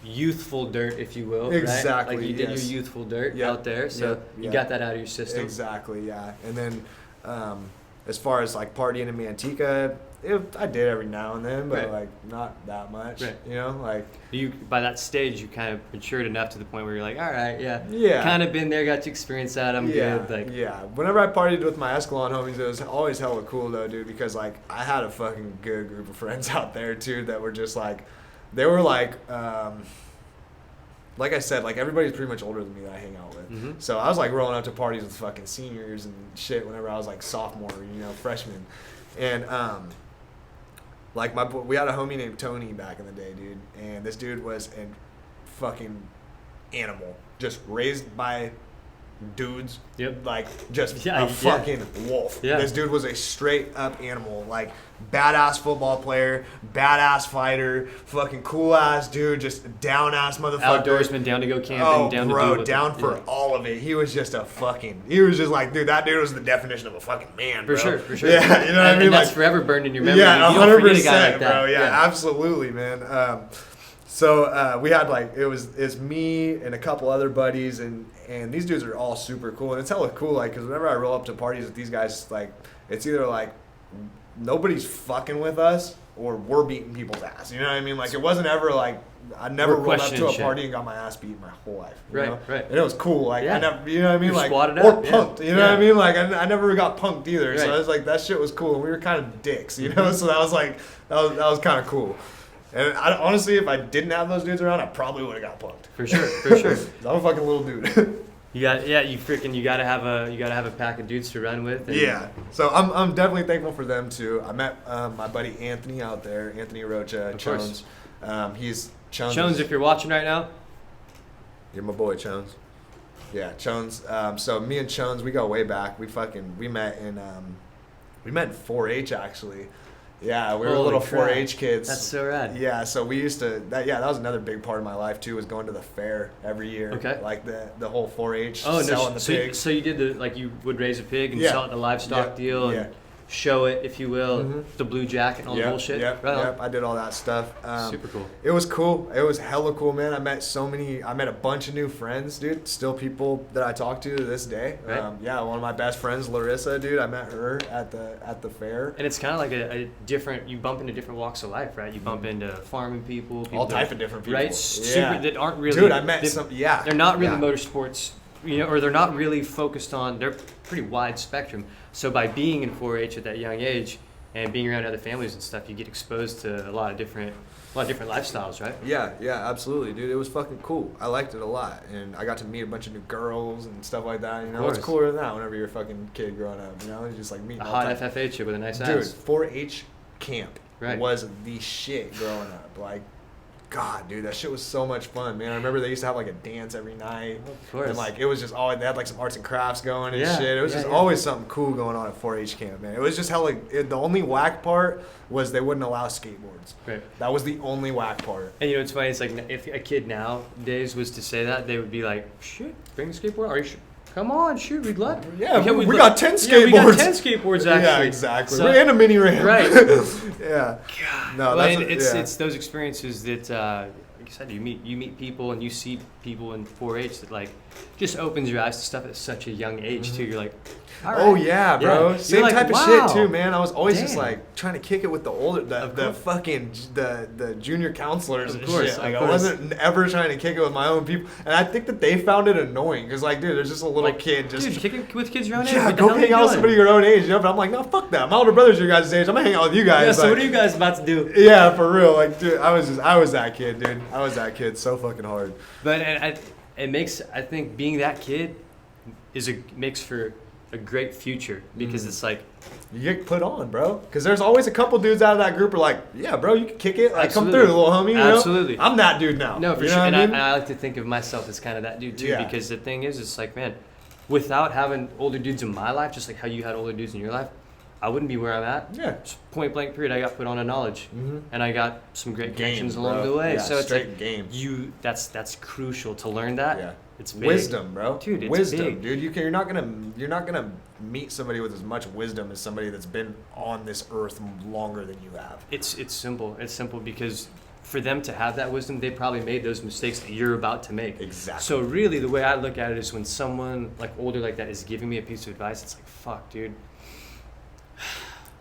youthful dirt, if you will. Exactly, Right? Like you did yes. your youthful dirt Yep, out there, so yep, you yep. got that out of your system. Exactly, yeah. And then as far as like partying in Manteca, I did every now and then, but Right. like not that much. Right. You know, like You by that stage, you kind of matured enough to the point where you're like, all right, Yeah. kind of been there, got to experience that. I'm good. Like, yeah. Whenever I partied with my Escalon homies, it was always hella cool though, dude, because like I had a fucking good group of friends out there too that were just like, they were like I said, like everybody's pretty much older than me that I hang out with. Mm-hmm. So I was like rolling up to parties with fucking seniors and shit whenever I was like sophomore, freshman. And like we had a homie named Tony back in the day, dude, and this dude was a fucking animal, just raised by dudes. Yep. Like just Yeah, a fucking wolf. Yeah. This dude was a straight up animal, like badass football player, badass fighter, fucking cool ass dude, just down ass motherfucker. Outdoorsman, down to go camping, Oh, down bro, to do down for all of it. He was just he was just like, dude, that dude was the definition of a fucking man, bro. For sure. Yeah, you know what I mean? And that's Like, forever burned in your memory. yeah, You don't forget a 100%, guy like that. bro. Yeah, absolutely, man. So we had like it's me and a couple other buddies, and these dudes are all super cool, and it's hella cool, like, because whenever I roll up to parties with these guys, like, it's either like nobody's fucking with us or we're beating people's ass. You know what I mean? Like, it wasn't ever like I never We're rolled up to a questioning party shit. and got my ass beat my whole life. You Right, know? right. And it was cool. Like, Yeah. I never, you know what I mean? You Like, squatted or up, yeah. punked. You know Yeah. what I mean? Like, I never got punked either. So Right. I was like, that shit was cool. And we were kind of dicks, you know? So that was like, that was kind of cool. And honestly, if I didn't have those dudes around, I probably would have got punked. For sure. I'm a fucking little dude. You gotta have a pack of dudes to run with. And Yeah. So I'm definitely thankful for them too. I met my buddy Anthony out there, Anthony Rocha, Of course. Chones. He's Chones. Jones, if you're watching right now, You're my boy, Chones. Yeah, Chones. So me and Chones, we go way back. We met in 4-H actually. Yeah, we were Holy little crap. 4-H kids. that's so rad. Yeah, so we used to that was another big part of my life too, was going to the fair every year. Okay. Like the whole 4-H Oh selling no! the So pigs. you did you would raise a pig and Yeah. sell it in a livestock Yep. deal and Yeah. show it, if you will, Mhm. the blue jacket and all the bullshit. Yep, Right on. yep. I did all that stuff. Super cool. It was cool. It was hella cool, man. I met a bunch of new friends, dude. Still people that I talk to this day. Right. Yeah, one of my best friends, Larissa, dude. I met her at the fair. And it's kind of like a different. You bump into different walks of life, right? You bump into farming people, All that- type of different people. right? Yeah. Super that aren't really. Dude, I met they- some. Yeah. They're not really Yeah. motorsports, or they're not really focused on. They're pretty wide spectrum. So by being in 4-H at that young age and being around other families and stuff, you get exposed to a lot of different lifestyles, right? Yeah, absolutely, dude. It was fucking cool. I liked it a lot, and I got to meet a bunch of new girls and stuff like that. You know, what's course. cooler than that? Whenever you're a fucking kid growing up, you know, it's just like meeting A all hot types- FFA chick with a nice Dude, ass. 4-H camp Right. was the shit growing up. Like, God, dude, that shit was so much fun, man. I remember they used to have like a dance every night. Of course. And like, it was just always, they had like some arts and crafts going and Yeah, shit. It was yeah, just yeah. always something cool going on at 4-H camp, man. It was just hella, the only whack part was they wouldn't allow skateboards. Right. That was the only whack part. And you know, it's funny. It's like if a kid nowadays was to say that, they would be like, "Shit, bring the skateboard. Are you sure? Come on, shoot, we'd love." Yeah, we'd we love- got 10 Yeah, we got skateboards. 10 skateboards actually. Yeah, exactly. So- We're in a mini ramp. Right. Yeah. No, Well, that's and yeah. it's those experiences that, like I said, you meet people and you see people in 4-H that like just opens your eyes to stuff at such a young age too. You're like, all right. Oh yeah, bro. Yeah. Same You're like, type of wow. shit too, man. I was always just Damn. like trying to kick it with the older, the fucking the junior counselors Of and course, shit. Like of I course. wasn't ever trying to kick it with my own people, and I think that they found it annoying because like, dude, there's just a little Like, kid just. dude, kick it with kids your own age. Yeah, What the go hell are hang you out with doing? somebody your own age, you know. But I'm like, no, fuck that. My older brother's your guys' age. I'm gonna hang out with you guys. Yeah, so like, what are you guys about to do? Yeah, for real. Like, dude, I was that kid, dude. I was that kid so fucking hard. But it makes, I think, being that kid makes for a great future because it's like, You get put on, bro. Because there's always a couple dudes out of that group who are like, yeah, bro, you can kick it. Like, Absolutely. come through, little homie. You know? Absolutely. I'm that dude now. no, for You sure. know And what I mean? I like to think of myself as kind of that dude too Yeah. because the thing is, it's like, man, without having older dudes in my life, just like how you had older dudes in your life, I wouldn't be where I'm at. Yeah. Just point blank period, I got put on a knowledge, and I got some great connections along bro. the way. Yeah, so it's straight like game. that's crucial to learn that. Yeah. It's big. Wisdom, bro. Dude, it's wisdom, big. dude. You're not gonna meet somebody with as much wisdom as somebody that's been on this earth longer than you have. It's simple. It's simple because for them to have that wisdom, they probably made those mistakes that you're about to make. Exactly. So really, the way I look at it is when someone like older like that is giving me a piece of advice, it's like, fuck, dude.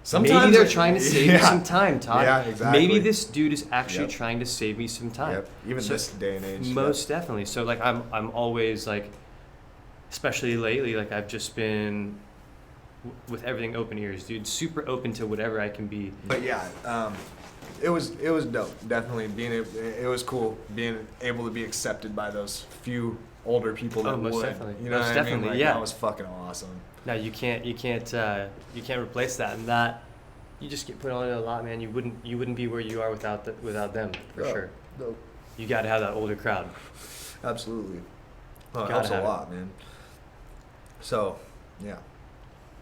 Sometimes Maybe they're trying to save you some time, Todd. Yeah, exactly. Maybe this dude is actually Yep. trying to save me some time. Yep. Even So- this day and age. Most definitely. So like I'm always like, especially lately, like I've just been with everything open ears, dude. Super open to whatever I can be. But yeah, it was dope. Definitely it was cool being able to be accepted by those few older people that Oh, most would. definitely. You know Most what I mean? definitely, Like, yeah. That was fucking awesome. No, you can't replace that, and that you just get put on it a lot, man. You wouldn't be where you are without them for Yeah. sure. Dope. You got to have that older crowd. Absolutely. Oh, it Gotta helps a have it. lot, man. So, yeah.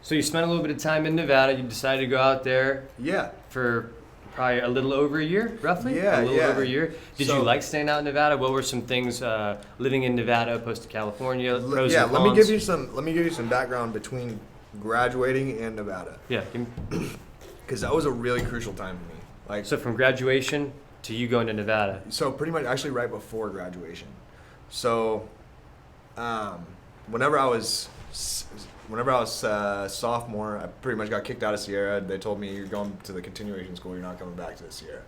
So you spent a little bit of time in Nevada. You decided to go out there Yeah. for probably a little over a year, roughly. Yeah, a little yeah. over a year. Did So- you like staying out in Nevada? What were some things living in Nevada opposed to California? Pros Yeah, and let me cons? give you some background between graduating and Nevada, Yeah. because that was a really crucial time for me. Like, So from graduation to you going to Nevada. so pretty much actually right before graduation. So, whenever I was sophomore, I pretty much got kicked out of Sierra. They told me, you're going to the continuation school. You're not coming back to the Sierra.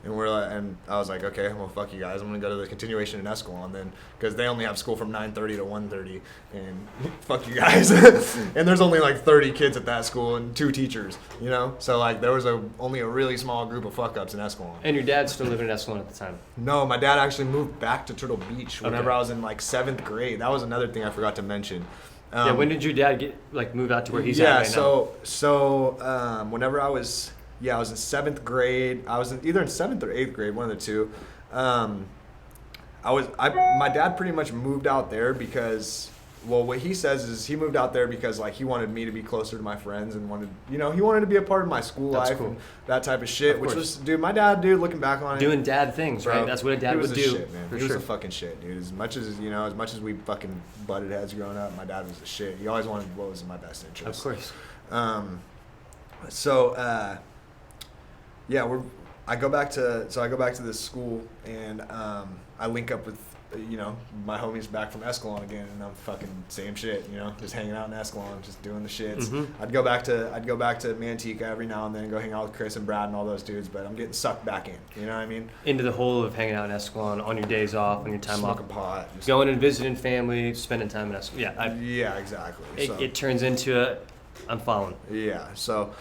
And I was like, okay, well, fuck you guys. I'm gonna go to the continuation in Escalon then, because they only have school from 9:30 to 1:30, and fuck you guys. And there's only like 30 kids at that school and 2 teachers, you know. So like there was only a really small group of fuck ups in Escalon. And your dad's still living in Escalon at the time. No, my dad actually moved back to Turtle Beach whenever Okay. I was in like 7th grade. That was another thing I forgot to mention. Yeah, when did your dad move out to where he's at right now? So whenever I was in 7th grade. I was either in 7th or 8th grade, one of the two. My dad pretty much moved out there because, well, what he says is he moved out there because like he wanted me to be closer to my friends and he wanted to be a part of my school That's life cool. and that type of shit. Of Which course. was, dude, my dad, dude, looking back on it, Doing dad things, bro, right? That's what a dad he was would the do. shit, man. For He was sure. the fucking shit, dude. As much as we fucking butted heads growing up, my dad was the shit. He always wanted what was in my best interest. Of course. Yeah, I go back to this school and I link up with my homies back from Escalon again, and I'm fucking same shit, just hanging out in Escalon, just doing the shits. Mm-hmm. I'd go back to Manteca every now and then, go hang out with Chris and Brad and all those dudes, but I'm getting sucked back in. You know what I mean? Into the whole of hanging out in Escalon on your days off, on your time off. Smoking pot. Just, Going and visiting family, spending time in Escalon. Yeah, yeah, exactly. it turns into I'm following. Yeah, so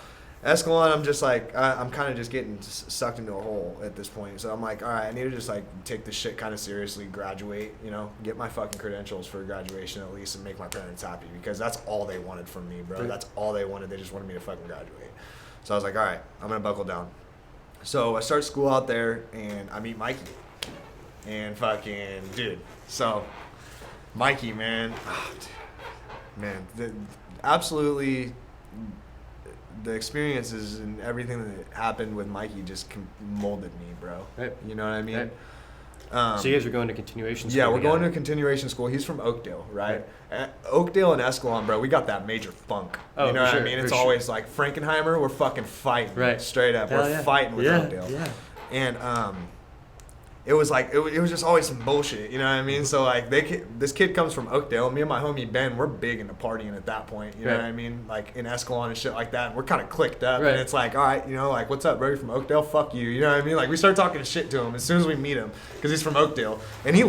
Escalon, I'm just like, I'm kind of just getting sucked into a hole at this point. So I'm like, all right, I need to just like take this shit kind of seriously, graduate, get my fucking credentials for graduation at least and make my parents happy, because that's all they wanted from me, bro. Right. That's all they wanted. They just wanted me to fucking graduate. So I was like, all right, I'm going to buckle down. So I start school out there and I meet Mikey. And fucking, dude. So Mikey, man, absolutely. The experiences and everything that happened with Mikey just molded me, bro. Right. You know what I mean? Right. So you guys are going to continuation school? Yeah, we're going to together. a continuation school. He's from Oakdale, right? Oakdale and Escalon, bro, we got that major funk. Oh, you know for what sure, I mean? for It's sure. always like Frankenheimer, we're fucking fighting. Right. Straight up. Hell We're yeah. fighting with Yeah, Oakdale. yeah. And it was like it was just always some bullshit, you know what I mean? So like this kid comes from Oakdale. Me and my homie Ben, we're big into partying at that point, you know what I mean? Like in Escalon and shit like that. And we're kind of clicked up, and it's like, all right, you know, like what's up, bro? You from Oakdale? Fuck you, you know what I mean? Like we start talking shit to him as soon as we meet him because he's from Oakdale, and he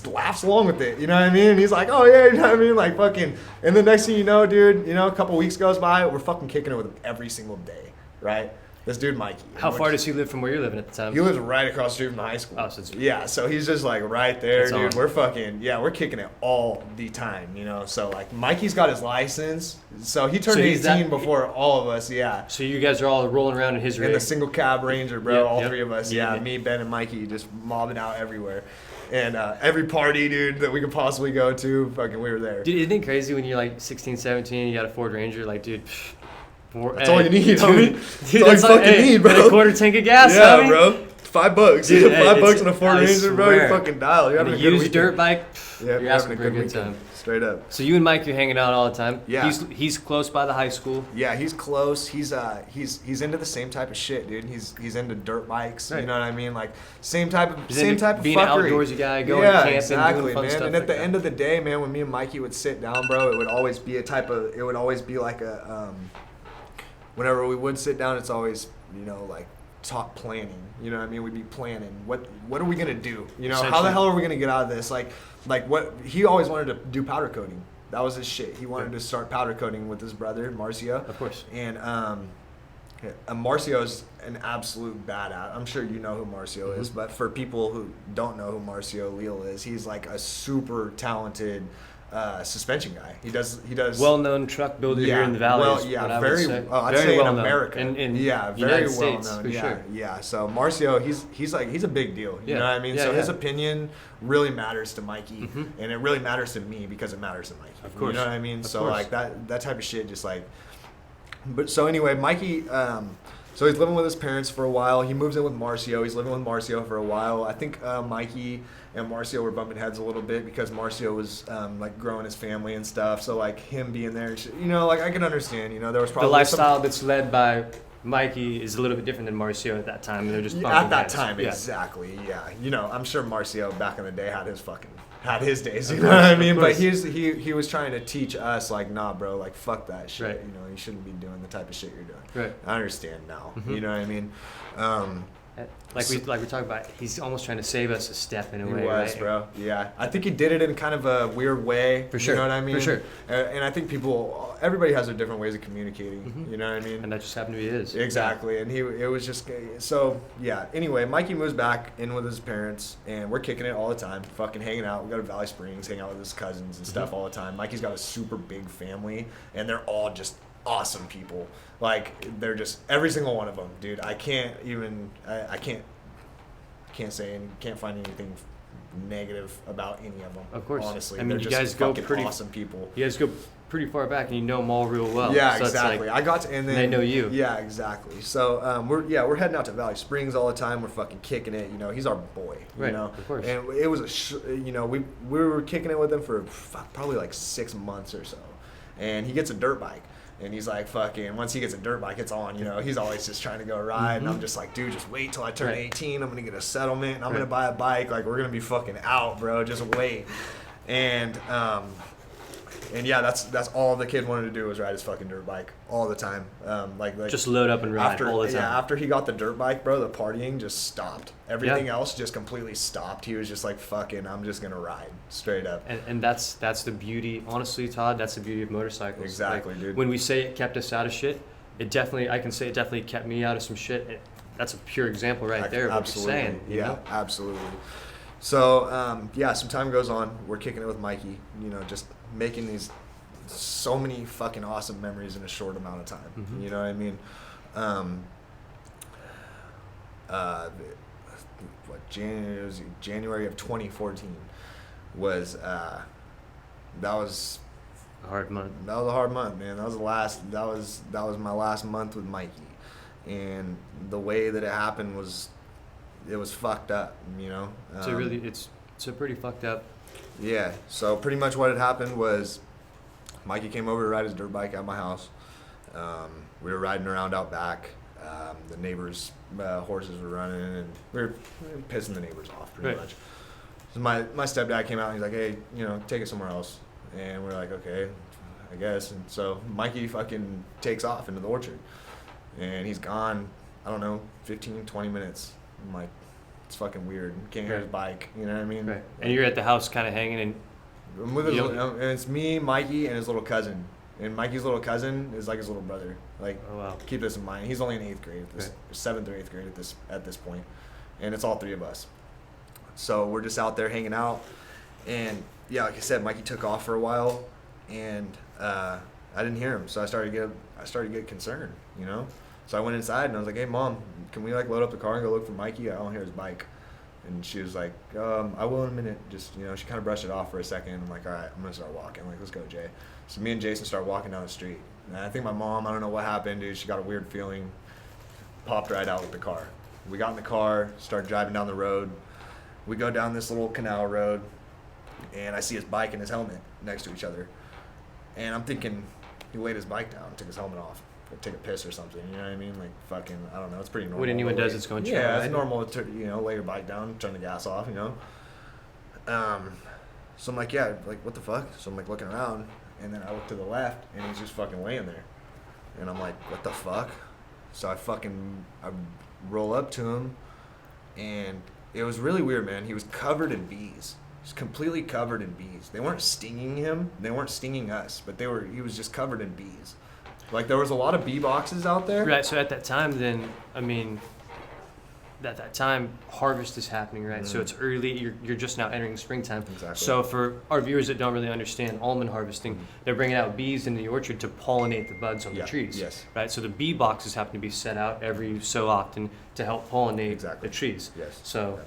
laughs along with it, you know what I mean? And he's like, oh yeah, you know what I mean? Like fucking, and the next thing you know, dude, you know, a couple weeks goes by, we're fucking kicking it with him every single day, right? This dude, Mikey. How far does he live from where you're living at the time? He lives right across the street from the high school. Oh, so yeah, so he's just like right there, dude. On. We're fucking, we're kicking it all the time, you know. So like Mikey's got his license, so he turned 18 before all of us, yeah. So you guys are all rolling around in his rig? In the single cab Ranger, bro. All three of us, yeah. Me, Ben, and Mikey just mobbing out everywhere. And every party, dude, that we could possibly go to, fucking we were there. Dude, isn't it crazy when you're like 16, 17, you got a Ford Ranger, like, dude... That's all you need, homie. Dude, that's all you fucking need, bro. And a quarter tank of gas, yeah, homie. bro. $5. Dude, $5 on a Ford Ranger, swear. bro. You fucking dial. You're having a good used weekend. dirt bike. Yeah, you're asking for a good time. Straight up. So you and Mike, you're hanging out all the time. Yeah. He's close by the high school. Yeah, he's close. He's into the same type of shit, dude. He's into dirt bikes. Right. You know what I mean? Like same type of being an fuckery. outdoorsy guy, going camping, exactly, doing fun man. stuff. And at like the that. end of the day, man, when me and Mikey would sit down, bro, it would always be like a whenever we would sit down, it's always, you know, like talk planning. You know what I mean? We'd be planning. What are we gonna do? You know, how the hell are we gonna get out of this? Like what he always wanted to do powder coating. That was his shit. He wanted to start powder coating with his brother, Marcio. Of course. And Marcio's an absolute badass. I'm sure you know who Marcio is, but for people who don't know who Marcio Leal is, he's like a super talented suspension guy. He does well-known truck builder here in the valley. Well, very I'd very say well in known. America. In very United well States, known. for sure. Yeah. So Marcio, he's a big deal. You know what I mean? So his opinion really matters to Mikey, and it really matters to me because it matters to Mikey. Of course. You know what I mean? Of So course. like that type of shit, just like. But so anyway, Mikey. So he's living with his parents for a while. He moves in with Marcio. He's living with Marcio for a while. I think Mikey and Marcio were bumping heads a little bit because Marcio was like growing his family and stuff. So like him being there, and shit, you know, like I can understand. You know, there was probably the lifestyle that's led by Mikey is a little bit different than Marcio at that time. They're just bumping at that heads. time, exactly. Yeah, you know, I'm sure Marcio back in the day had his days, you know what I mean? But he was trying to teach us, like, nah, bro, like, fuck that shit. Right. You know, you shouldn't be doing the type of shit you're doing. Right. I understand now. You know what I mean? Like we talked about, he's almost trying to save us a step in a way, He was, right? bro. Yeah. I think he did it in kind of a weird way. For sure. You know what I mean? For sure. And I think everybody has their different ways of communicating. You know what I mean? And that just happened to be his. Exactly. And it was just, so yeah. Anyway, Mikey moves back in with his parents, and we're kicking it all the time, fucking hanging out. We go to Valley Springs, hang out with his cousins and stuff all the time. Mikey's got a super big family, and they're all just awesome people. Like, they're just, every single one of them, dude. I can't say and can't find anything negative about any of them. Of course. Honestly, I mean, they're you just guys go fucking pretty awesome people. You guys go pretty far back, and you know them all real well. Yeah, so exactly. It's like, I got to, and then they know you. Yeah, exactly. So we're heading out to Valley Springs all the time. We're fucking kicking it. You know, he's our boy. Right, You know, of course. And it was you know, we were kicking it with him for probably like 6 months or so, and he gets a dirt bike. And he's like, fucking, once he gets a dirt bike, it's on, you know. He's always just trying to go ride. And I'm just like, dude, just wait till I turn 18. I'm going to get a settlement. And I'm going to buy a bike. Like, we're going to be fucking out, bro. Just wait. And yeah, that's all the kid wanted to do was ride his fucking dirt bike all the time. Like just load up and ride all the time. Yeah, after he got the dirt bike, bro, the partying just stopped. Everything else just completely stopped. He was just like, fucking, I'm just going to ride straight up. And that's the beauty, honestly, Todd, that's the beauty of motorcycles. Exactly, like, dude. When we say it kept us out of shit, I can say it definitely kept me out of some shit. That's a pure example right there of what you're saying. You know? Absolutely. So, some time goes on. We're kicking it with Mikey, you know, just making so many fucking awesome memories in a short amount of time. You know what I mean? January of 2014 was that was A hard month. That was a hard month, man. That was my last month with Mikey, and the way that it happened was fucked up, you know. So it's pretty fucked up. Yeah. So pretty much what had happened was Mikey came over to ride his dirt bike at my house. We were riding around out back. The neighbors' horses were running, and we were pissing the neighbors off pretty much. So my stepdad came out and he's like, hey, take it somewhere else. And we're like, okay, I guess. And so Mikey fucking takes off into the orchard. And he's gone, I don't know, 15, 20 minutes. I'm like, it's fucking weird. Can't hear his bike, you know what I mean? Right. And you're at the house kind of hanging and... and it's me, Mikey, and his little cousin. And Mikey's little cousin is like his little brother. Like, oh, wow. Keep this in mind. He's only in 8th grade, 7th or 8th grade at this point. And it's all 3 of us. So we're just out there hanging out. And, yeah, like I said, Mikey took off for a while. And I didn't hear him. So I started to get concerned, So I went inside and I was like, hey, Mom, can we load up the car and go look for Mikey? I don't hear his bike. And she was like, I will in a minute. Just, she kind of brushed it off for a second. I'm like, all right, I'm going to start walking. I'm like, let's go, Jay. So me and Jason start walking down the street. And I think my mom, I don't know what happened, dude. She got a weird feeling. Popped right out with the car. We got in the car, started driving down the road. We go down this little canal road. And I see his bike and his helmet next to each other. And I'm thinking he laid his bike down, took his helmet off. Take a piss or something, you know what I mean? Like, fucking, I don't know, it's pretty normal. What anyone does, it's going to Yeah, it's normal to, lay your bike down, turn the gas off, So I'm like, yeah, what the fuck? So I'm looking around, and then I look to the left, and he's just fucking laying there. And I'm like, what the fuck? So I roll up to him, and it was really weird, man. He was covered in bees. He was completely covered in bees. They weren't stinging him, they weren't stinging us, but he was just covered in bees. There was a lot of bee boxes out there. Right, so at that time then, at that time, harvest is happening, right? Mm-hmm. So it's early, you're just now entering springtime. Exactly. So for our viewers that don't really understand almond harvesting, they're bringing out bees into the orchard to pollinate the buds on the trees. Yes. Right, so the bee boxes happen to be set out every so often to help pollinate the trees. Yes. So...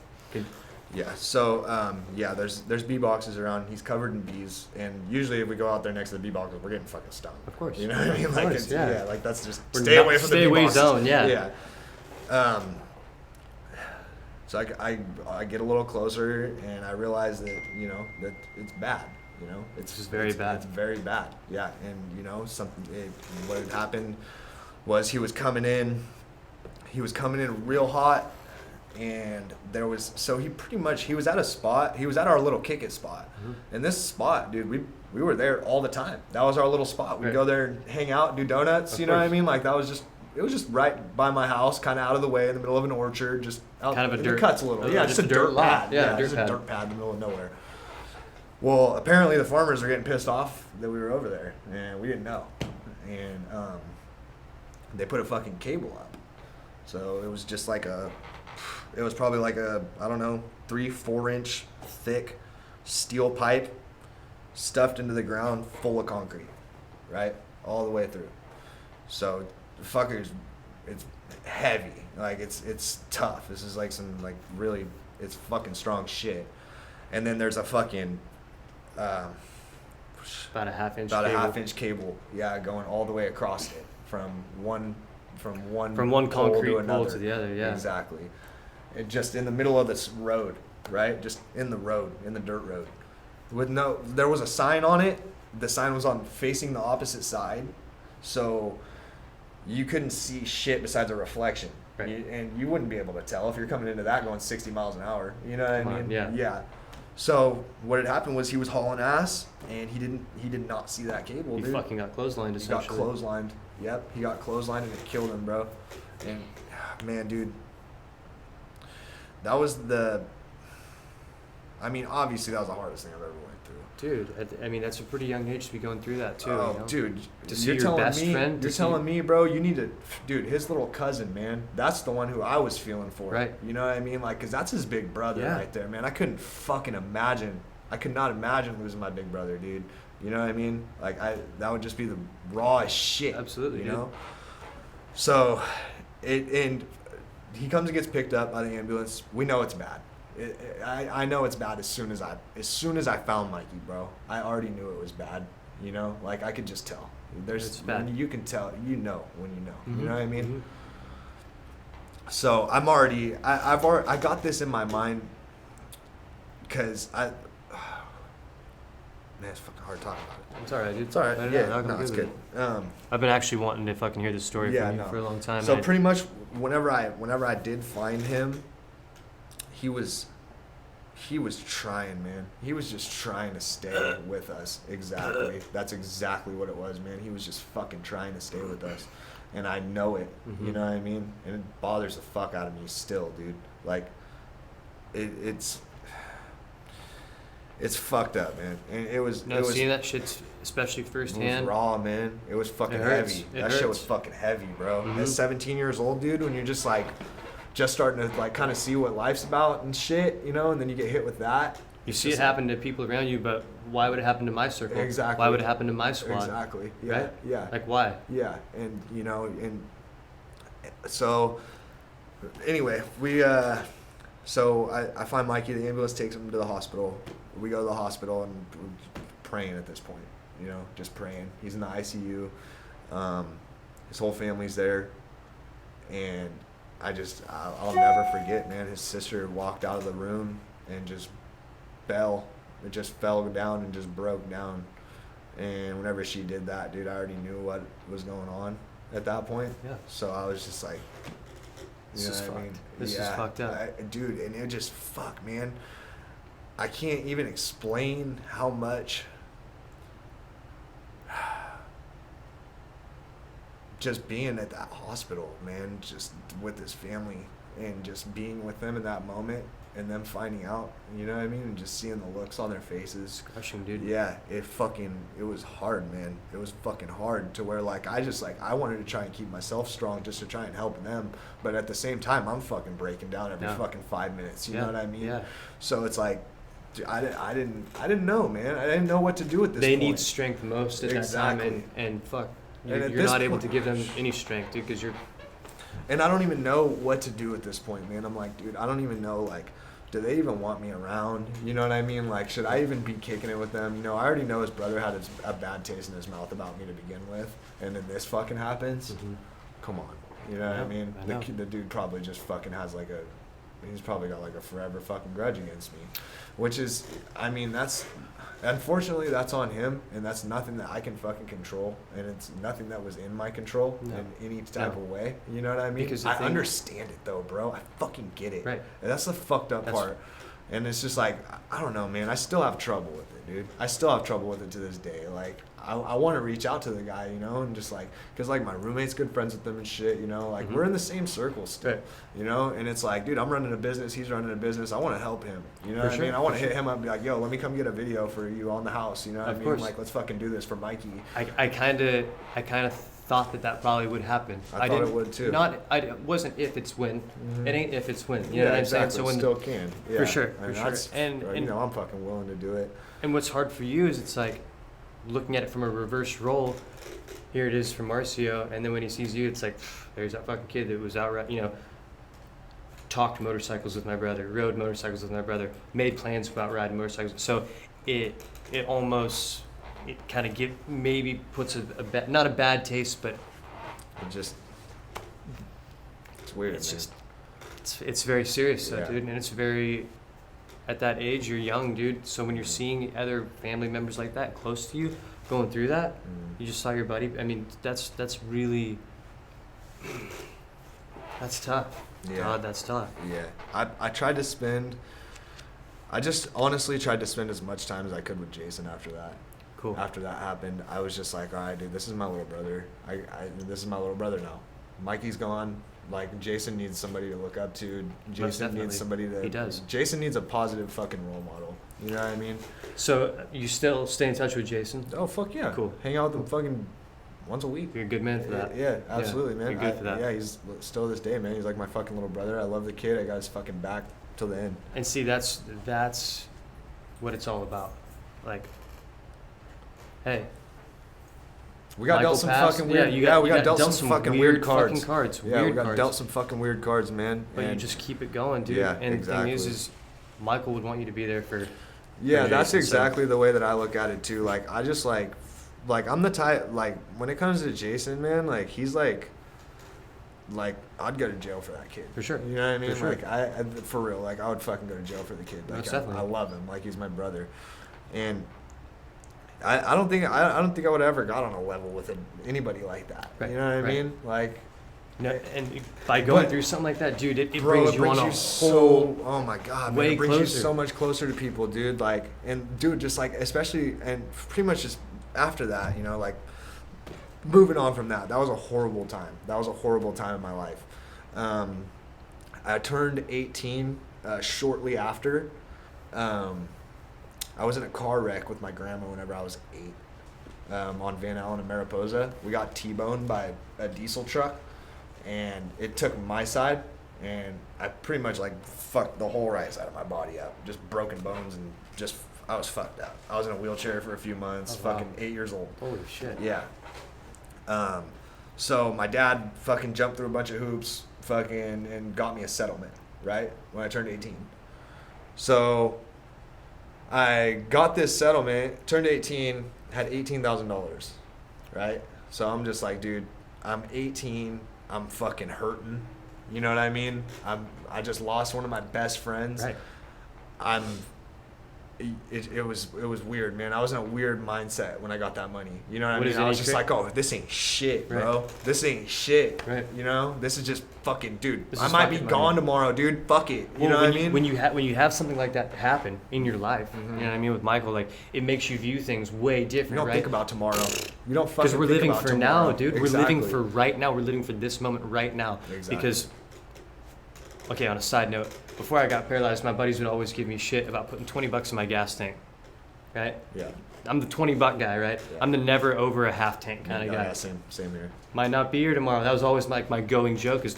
Yeah, so, there's bee boxes around. He's covered in bees, and usually if we go out there next to the bee boxes, we're getting fucking stung. Of course. You know what I mean? Of course, that's just, we're stay away from the bee boxes. Stay away zone, yeah. Yeah. So I get a little closer, and I realize that, that it's bad, It's just very bad. It's very bad, yeah. And, what had happened was he was coming in real hot. And he was at our little kick it spot. Mm-hmm. And this spot, dude, we were there all the time. That was our little spot. We'd go there and hang out, do donuts, you know what I mean? It was just right by my house, kind of out of the way in the middle of an orchard, just out kind of a dirt. The cuts a little. Yeah, just a dirt pad. Just a dirt pad in the middle of nowhere. Well, apparently the farmers are getting pissed off that we were over there, and we didn't know. And they put a fucking cable up. So it was just it was probably I don't know, 3-4 inch thick steel pipe stuffed into the ground full of concrete, right? All the way through. So the fuckers, it's heavy. It's tough. This is really, it's fucking strong shit. And then there's a fucking, about a half-inch cable, yeah, going all the way across it from one concrete pole to the other, yeah. Exactly. It just in the middle of this road, right? Just in the dirt road. There was a sign on it. The sign was facing the opposite side, so you couldn't see shit besides a reflection. Right. And you wouldn't be able to tell if you're coming into that going 60 miles an hour. You know what I mean? Yeah. Yeah. So what had happened was he was hauling ass, and he did not see that cable. He fucking got clotheslined, essentially. He got clotheslined. Yep, he got clotheslined, and it killed him, bro. And man, dude. That was obviously that was the hardest thing I've ever went through. Dude, that's a pretty young age to be going through that too. Oh, dude. To see your best friend. You're telling me, bro, you need to, dude, his little cousin, man, that's the one who I was feeling for. Right. You know what I mean? Because that's his big brother right there, man. I couldn't fucking imagine. I could not imagine losing my big brother, dude. You know what I mean? That would just be the rawest shit. Absolutely, you know? So, and he comes and gets picked up by the ambulance. We know it's bad. I know it's bad as soon as I found Mikey, bro. I already knew it was bad. I could just tell. It's bad. When you can tell, when you know. Mm-hmm. You know what I mean? Mm-hmm. So I got this in my mind because Man, it's fucking hard talking about it. It's all right, dude. It's all right. No, Yeah, I'm no, good it's with good. it. I've been actually wanting to fucking hear this story from you for a long time. So pretty much, whenever I did find him, he was trying, man. He was just trying to stay with us. Exactly. That's exactly what it was, man. He was just fucking trying to stay with us. And I know it. Mm-hmm. You know what I mean? And it bothers the fuck out of me still, dude. Like, it's fucked up, man. And it was seeing that shit, especially firsthand. It was raw, man. It was fucking heavy. That shit was fucking heavy, bro. Mm-hmm. At 17 years old, dude, when you're just like, just starting to like kind of see what life's about and shit, you know, and then you get hit with that. You see it happen to people around you, but why would it happen to my circle? Exactly. Why would it happen to my squad? Exactly. Yeah. Right? Yeah. Like, why? Yeah. And, you know, and so anyway, so I find Mikey, the ambulance takes him to the hospital. We go to the hospital and we're praying at this point, you know, just praying. He's in the ICU. His whole family's there. And I'll never forget, man. His sister walked out of the room and just fell. It just fell down and just broke down. And whenever she did that, dude, I already knew what was going on at that point. Yeah. So I was just like, This is what I fucked. mean? This is fucked up. Dude, and it just, fuck, man. I can't even explain how much just being at that hospital, man, just with his family and just being with them in that moment and them finding out, you know what I mean? And just seeing the looks on their faces. It's crushing, dude. Yeah, it was hard, man. It was fucking hard to where like I wanted to try and keep myself strong just to try and help them, but at the same time I'm fucking breaking down every fucking 5 minutes, you know what I mean? Yeah. So it's like, dude, I didn't know, man. I didn't know what to do at this They point. need strength most at that time, and fuck, you're not able to give them any strength, dude, because you're. And I don't even know what to do at this point, man. I'm like, dude, I don't even know, like, do they even want me around? You know what I mean? Like, should I even be kicking it with them? You know, I already know his brother had a bad taste in his mouth about me to begin with, and then this fucking happens. Mm-hmm. Come on, you know what I mean? I know. The dude probably just fucking has like he's probably got like a forever fucking grudge against me, which is, I mean, unfortunately that's on him, and that's nothing that I can fucking control, and it's nothing that was in my control in any type of way. You know what I mean? Because I understand it though, bro. I fucking get it. Right. And that's the fucked up part. And it's just like, I don't know, man. I still have trouble with it, dude. I still have trouble with it to this day. Like, I want to reach out to the guy, you know, and just like, because like my roommate's good friends with them and shit, you know, like we're in the same circle still, you know, and it's like, dude, I'm running a business, he's running a business, I want to help him, you know what I mean? I want to hit him up and be like, yo, let me come get a video for you on the house, you know what I mean? Like, let's fucking do this for Mikey. I kind of thought that probably would happen. I thought it would too. It wasn't if, it's when. It ain't if, it's when. You know what I'm saying? So when still can. Yeah. For sure. And you know, I'm fucking willing to do it. And what's hard for you is it's like looking at it from a reverse role. Here it is for Marcio, and then when he sees you, it's like, there's that fucking kid that was out, you know, talked motorcycles with my brother, rode motorcycles with my brother, made plans about riding motorcycles. So it almost, it kind of maybe puts not a bad taste, but it's weird. It's man. just, it's very serious, Yeah. dude, and it's very. At that age, you're young, dude. So when you're seeing other family members like that close to you going through that, you just saw your buddy. I mean, that's really, that's tough. Yeah. God, that's tough. Yeah. I just honestly tried to spend as much time as I could with Jason after that. Cool. After that happened, I was just like, all right, dude, this is my little brother. This is my little brother now. Mikey's gone. Like, Jason needs somebody to look up to. Jason needs somebody to... He does. Jason needs a positive fucking role model. You know what I mean? So you still stay in touch with Jason? Oh, fuck yeah. Cool. Hang out with him fucking once a week. You're a good man for that. Yeah, absolutely, man. You're good for that. Yeah, he's still this day, man. He's like my fucking little brother. I love the kid. I got his fucking back till the end. And see, that's what it's all about. Like, hey... We got Michael dealt some passed. fucking weird. We got dealt some fucking weird cards. Yeah, we got dealt some fucking weird cards, man. But you just keep it going, dude. Yeah, and exactly. the thing is Michael would want you to be there for. Yeah, for that's Jason, exactly the way that I look at it too. Like, I just like I'm the type, like, when it comes to Jason, man, like, he's like I'd go to jail for that kid. For sure. You know what I mean? For sure. Like, I for real, like, I would fucking go to jail for the kid. Like, Most definitely. I love him. Like, he's my brother, and I don't think I would have ever got on a level with anybody like that. Right, You know what I right. mean? Like, And by going But- through something like that, dude, it bro, brings you on a whole so, oh my god, man, way it brings you closer. so much closer to people, dude. Like, and dude, just like, especially, and pretty much just after that, you know, like, moving on from that, that was a horrible time. That was a horrible time in my life. I turned 18 shortly after. I was in a car wreck with my grandma whenever I was 8 on Van Allen and Mariposa. We got T-boned by a diesel truck, and it took my side, and I pretty much like fucked the whole right side of my body up. Just broken bones, and just I was fucked up. I was in a wheelchair for a few months, Oh, wow. fucking 8 years old. Holy shit. Yeah. So my dad fucking jumped through a bunch of hoops, fucking, and got me a settlement, right? When I turned 18. So I got this settlement, turned 18, had $18,000, right? So I'm just like, dude, I'm 18, I'm fucking hurting. You know what I mean? I just lost one of my best friends. Right. It was weird, man. I was in a weird mindset when I got that money. You know what I What mean? is it, I was any just trick? like, oh, this ain't shit, bro. Right. This ain't shit. Right. You know? This is just fucking, dude. This I is might be fucking gone money. tomorrow, dude. Fuck it. You Well, know what I mean? When you have something like that happen in your life, you know what I mean, with Michael, like, it makes you view things way different, you don't right? think about tomorrow. You don't fucking Because we're think living about for tomorrow. now, dude. We're living Exactly. for right now. We're living for this moment right now. Exactly. Because, okay, on a side note, before I got paralyzed, my buddies would always give me shit about putting $20 in my gas tank, right? Yeah. I'm the $20 guy, right? Yeah. I'm the never over a half tank kind of Yeah, guy. same here. Might not be here tomorrow. That was always like my going joke is,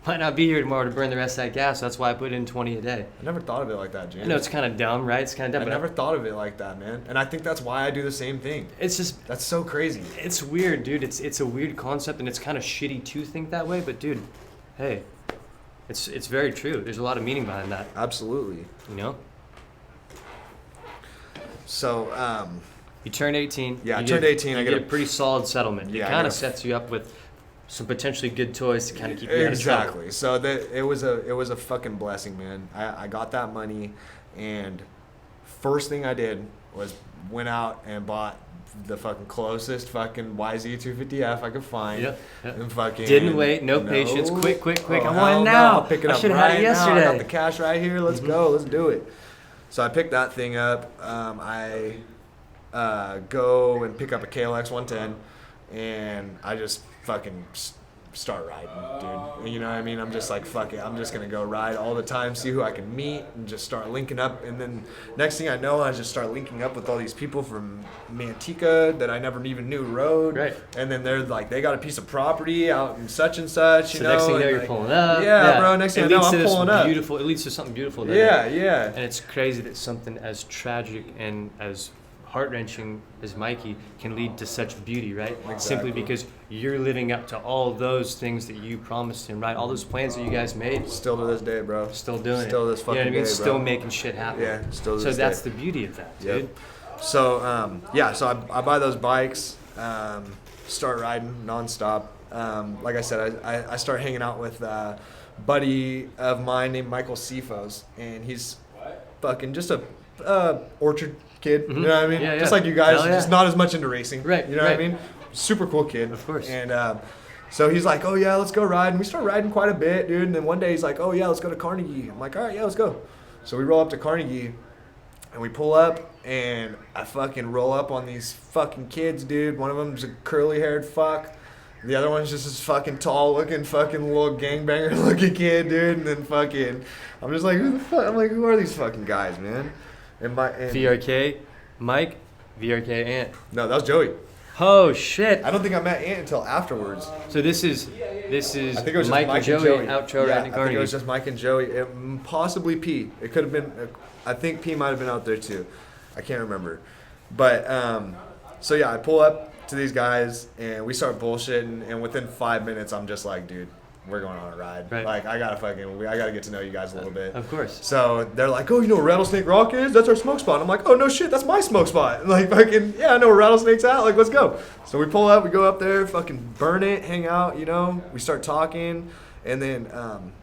might not be here tomorrow to burn the rest of that gas. That's why I put in 20 a day. I never thought of it like that, James. I know it's kind of dumb, right? It's kind of I dumb, but never thought of it like that, man. And I think that's why I do the same thing. it's just, That's so crazy. it's weird, dude. It's a weird concept, and it's kind of shitty to think that way. But dude, hey, it's very true. There's a lot of meaning behind that, Absolutely. you know. So, You turn 18. Yeah, I you turned 18, You I get get a pretty solid settlement. Yeah, it I kind get of a- sets you up with some potentially good toys to kind of keep you out of trouble. exactly. So that it was a fucking blessing, man. I got that money, and first thing I did was went out and bought the fucking closest fucking YZ250F I could find. Yep, yep. And fucking Didn't wait, no patience. Quick. I hell want it no. now. I'll pick it I up should've had it right now. I got yesterday. the cash right here. Let's go. Let's do it. So I picked that thing up. I go and pick up a KLX 110, and I just fucking start riding, dude. You know what I mean? I'm just like, fuck it. I'm just gonna go ride all the time, see who I can meet, and just start linking up. And then next thing I know, I just start linking up with all these people from Manteca that I never even knew rode. Right. And then they're like, they got a piece of property out in such and such. You So know. next thing you know, and you're like, pulling up. Yeah, bro. Next thing I know, leads to I'm this pulling up. beautiful. It leads to something beautiful. doesn't Yeah, it? yeah. And it's crazy that something as tragic and as heart-wrenching as Mikey can lead to such beauty, right? Exactly. Simply because you're living up to all those things that you promised him, right? All those plans that you guys made, Still to this day, bro. still doing it. Still this You know what fucking I mean? day, Still bro. making shit happen. Yeah, still to So this that's day. the beauty of that, Yep. dude. So so I buy those bikes, start riding nonstop. Like I said, I start hanging out with a buddy of mine named Michael Sifos, and he's fucking just a orchard kid. You know what I mean? Yeah, Just yeah. like you guys, Hell yeah. just not as much into racing. Right, You know what I right. mean? Super cool kid. Of course. And so he's like, oh yeah, let's go ride. And we start riding quite a bit, dude. And then one day he's like, oh yeah, let's go to Carnegie. I'm like, all right, yeah, let's go. So we roll up to Carnegie, and we pull up, and I fucking roll up on these fucking kids, dude. One of them's a curly-haired fuck. The other one's just this fucking tall-looking fucking little gangbanger-looking kid, dude. And then fucking, I'm just like, who the fuck? I'm like, who are these fucking guys, man? And VRK, Mike, VRK, Ant. no, that was Joey. Oh shit! I don't think I met Ant until afterwards. So this is I think it was just Mike Mike and and Joey Joey. outro Yeah, riding I think Carnegie. it was just Mike and Joey. Possibly P. It could have been. I think P might have been out there too. I can't remember. But so yeah, I pull up to these guys and we start bullshitting. And within 5 minutes, I'm just like, dude, we're going on a ride. Right. Like I gotta get to know you guys a little bit. Of course. So they're like, oh, you know where Rattlesnake Rock is? That's our smoke spot. I'm like, oh, no shit, that's my smoke spot. And like, fucking, yeah, I know where Rattlesnake's at. Like, let's go. So we pull up, we go up there, fucking burn it, hang out, you know. We start talking. And then,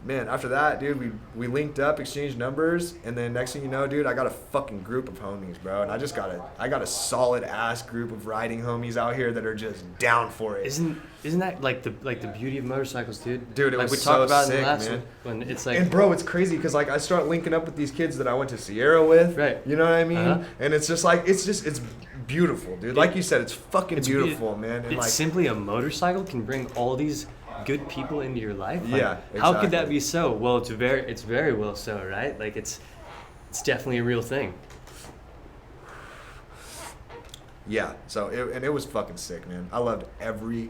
man, after that, dude, we linked up, exchanged numbers, and then next thing you know, dude, I got a fucking group of homies, bro. And I got a solid ass group of riding homies out here that are just down for it. Isn't that like the beauty of motorcycles, dude? Dude, it like was we talked so about sick, in the last man. one. When it's like, and bro, it's crazy because like I start linking up with these kids that I went to Sierra with, right? You know what I mean? Uh-huh. And it's just like it's beautiful, dude. Like you said, it's fucking beautiful, man. And it's like simply a motorcycle can bring all these good people into your life. Like, yeah, exactly. How could that be so? Well, it's very well so, right? Like it's definitely a real thing. Yeah. So it was fucking sick, man. I loved every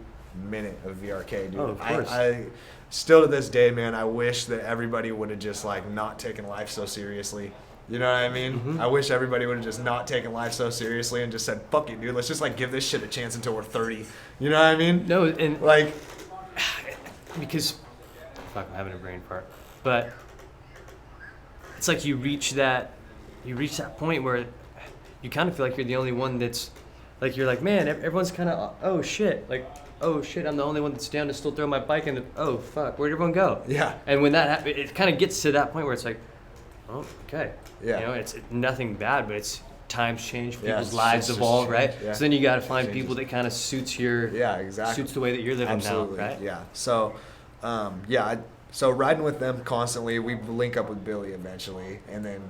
minute of VRK, dude. Oh, of course. I still to this day, man, I wish that everybody would have just like not taken life so seriously. You know what I mean? Mm-hmm. I wish everybody would have just not taken life so seriously and just said, fuck it, dude. Let's just like give this shit a chance until we're 30. You know what I mean? No, and like, because fuck, I'm having a brain fart. But it's like you reach that point where you kind of feel like you're the only one that's like, you're like, man, everyone's kind of, oh shit, I'm the only one that's down to still throw my bike in. Oh fuck, where'd everyone go? yeah. And when that happens, it kind of gets to that point where it's like, oh, okay. Yeah. You know, it's nothing bad, but it's times change, Yeah, people's it's lives just evolve, change, right? yeah. So then you got to find Changes. people that kind of suits your, Yeah, exactly. suits the way that you're living Absolutely. now, right? Yeah. So, so riding with them constantly, we link up with Billy eventually, and then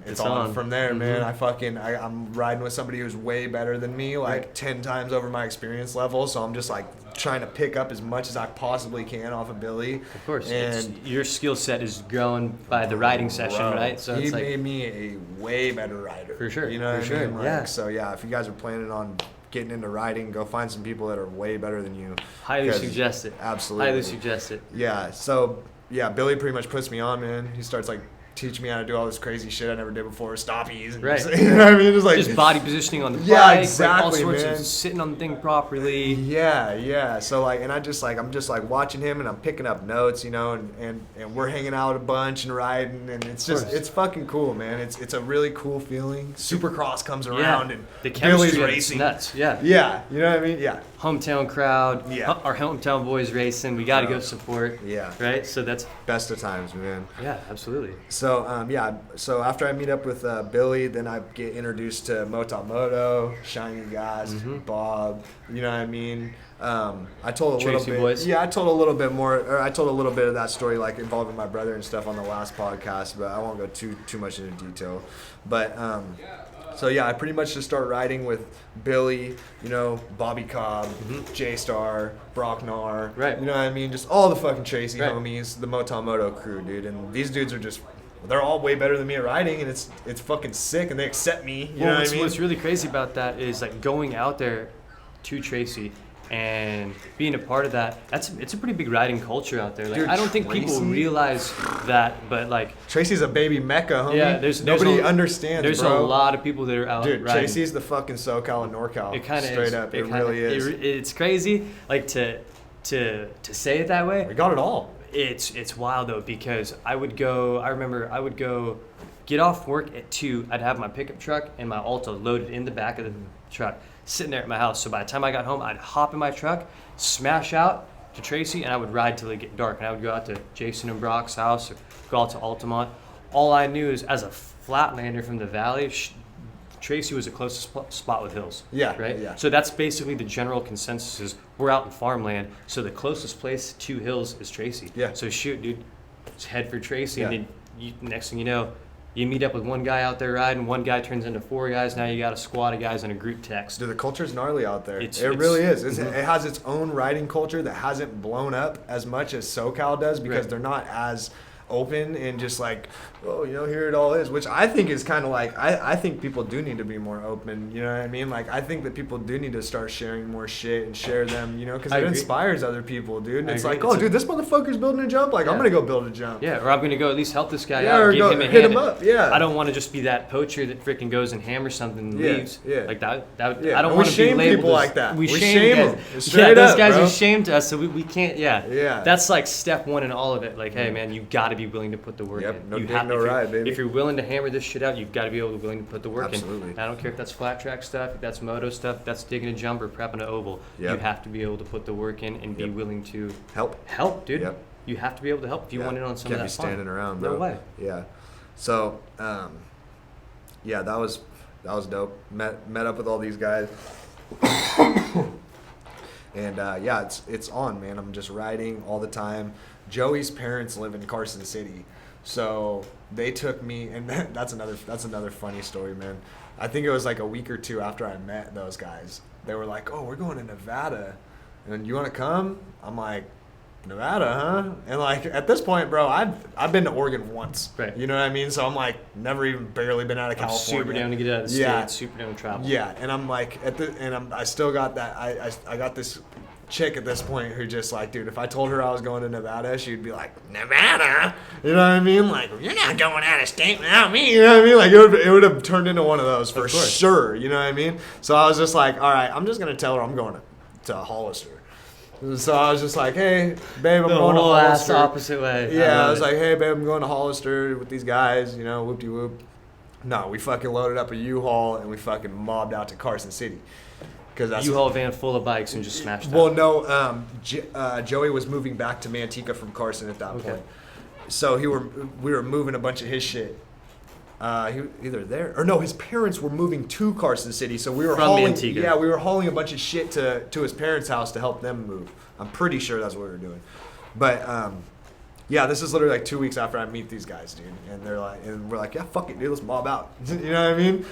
it's on from there, man. I'm riding with somebody who's way better than me, like Right. 10 times over my experience level. So I'm just like trying to pick up as much as I possibly can off of Billy. Of course. And Your skill set is grown by the riding session, bro, right? So he it's like, made me a way better rider. For sure, You know for what sure, I mean? Like, yeah. So yeah, if you guys are planning on getting into riding, go find some people that are way better than you. highly because- suggest it. Absolutely. Highly suggest it. Yeah, so yeah, Billy pretty much puts me on, man. He starts like teaching me how to do all this crazy shit I never did before, stoppies, and Right. just, you know what I mean? Just like Just body positioning on the Yeah, bike, like exactly, all sorts man. of sitting on the thing properly. Yeah. So like, and I'm just like watching him, and I'm picking up notes, and we're hanging out a bunch and riding, and it's just course. it's fucking cool, man. It's a really cool feeling. Supercross comes around, and the Billy's chemistry of it's racing. nuts. Yeah. Yeah, you know what I mean? Yeah. Hometown crowd. Yeah. Our hometown boys racing. We got to Yeah. go support. Yeah. Right. So that's Best of times, man. yeah, absolutely. So so after I meet up with Billy, then I get introduced to Moto, Shiny Guys, Bob. You know what I mean? I told a little Tracy bit. boys. Yeah, I told a little bit more. Or I told a little bit of that story, like involving my brother and stuff, on the last podcast. But I won't go too much into detail. But so yeah, I pretty much just start riding with Billy, Bobby Cobb, J-Star, Brocknar, Right. You know what I mean? Just all the fucking Tracy Right. homies, the Moto crew, dude. And these dudes are just, they're all way better than me at riding, and it's fucking sick, and they accept me. You know what I mean? What's really crazy about that is like going out there to Tracy and being a part of that. It's a pretty big riding culture out there. Like, Dude, I don't think people Tracy? realize that, but like Tracy's a baby mecca, homie. yeah, there's Nobody a, understands, There's bro. a lot of people that are out Dude, riding. Tracy's the fucking SoCal and NorCal. It kind of straight is. up. It kinda- really is. It's crazy, like to say it that way. We got it all. It's wild though, because I remember I would go get off work at 2. I'd have my pickup truck and my Alta loaded in the back of the truck, sitting there at my house. So by the time I got home, I'd hop in my truck, smash out to Tracy, and I would ride till it get dark. And I would go out to Jason and Brock's house, or go out to Altamont. All I knew is, as a flatlander from the valley, Tracy was the closest spot with hills. Yeah, Right? yeah. So that's basically the general consensus is we're out in farmland, so the closest place to hills is Tracy. Yeah. So shoot, dude, just head for Tracy, Yeah. and then next thing you know, you meet up with one guy out there riding, one guy turns into 4 guys, now you got a squad of guys in a group text. Dude, the culture's gnarly out there. It's- It really is. mhm. It has its own riding culture that hasn't blown up as much as SoCal does, because Right. they're not as open and just like, oh, here it all is, which I think is kind of like, I think people do need to be more open, you know what I mean? Like, I think that people do need to start sharing more shit and share them, because I it agree. inspires other people, dude. And I it's agree. like, oh, dude, this motherfucker's building a jump. Like, I'm Yeah. going to go build a jump. Yeah, or I'm gonna go at least help this guy Yeah, out, or give go him a hit hand. him up, yeah. I don't want to just be that poacher that freaking goes and hammers something and Yeah, leaves. yeah. Like that Yeah, I don't and we want to be shame labeled people as, like that. We We shame shame guys. them. Yeah, Straight those up, guys bro. are shamed to us, so we can't. Yeah. Yeah. That's like step one in all of it. Like, hey man, you got to be be willing to put the work Yep, in. no You dig, have, no if you're- ride, baby. If you're willing to hammer this shit out, you've got to be able to willing to put the work Absolutely. in. I don't care if that's flat track stuff, if that's moto stuff, if that's digging a jump or prepping an oval. You Yep. have to be able to put the work in and be Yep. willing to Help, dude. Yep. You have to be able to help if you Yeah. want in on some Can't of be that fun. standing around, bro. No way. Yeah. So, yeah, that was dope. Met up with all these guys. And yeah, it's on, man. I'm just riding all the time. Joey's parents live in Carson City, so they took me, and that's another funny story, man. I think it was like a week or two after I met those guys. They were like, "Oh, we're going to Nevada, and you want to come?" I'm like, "Nevada, huh?" And like at this point, bro, I've been to Oregon once. Right. You know what I mean? So I'm like never even barely been out of I'm California. super down to get out of the Yeah. States, super down to travel. Yeah, and I'm like I still got that. I got this chick at this point who just like, dude, if I told her I was going to Nevada, she'd be like, Nevada? You know what I mean? Like, you're not going out of state without me. You know what I mean? Like, it would have turned into one of those for sure. You know what I mean? So I was just like, all right, I'm just going to tell her I'm going to Hollister. So I was just like, hey, babe, I'm going to whole ass Hollister. opposite way. Yeah, I was like, hey, babe, I'm going to Hollister with these guys, you know, whoop-de-whoop. No, we fucking loaded up a U-Haul and we fucking mobbed out to Carson City. That's U-Haul van full of bikes and just smashed Well, out. no, Joey was moving back to Manteca from Carson at that point. So we were moving a bunch of his shit. Either there or no, his parents were moving to Carson City, so we were From hauling. Manteca. Yeah, we were hauling a bunch of shit to his parents' house to help them move. I'm pretty sure that's what we were doing. But yeah, this is literally like 2 weeks after I meet these guys, dude, and we're like, yeah, fuck it, dude, let's mob out. You know what I mean?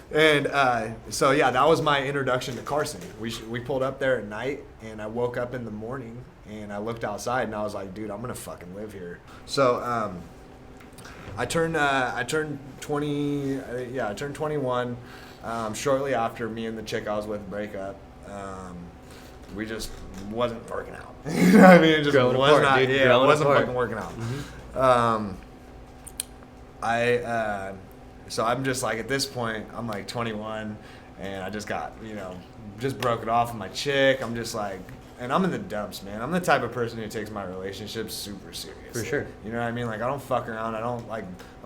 And so yeah, that was my introduction to Carson. We pulled up there at night, and I woke up in the morning and I looked outside and I was like, dude, I'm gonna fucking live here. So I turned 20. I turned 21 shortly after me and the chick I was with break up. We just wasn't working out. You know what I mean? It just Growing was apart, not. dude. Yeah, it Growing wasn't apart. fucking working out. So I'm just like at this point I'm like 21, and I just got just broke it off with my chick. I'm just like. And I'm in the dumps, man. I'm the type of person who takes my relationships super seriously. For sure. You know what I mean? Like, I don't fuck around. I'm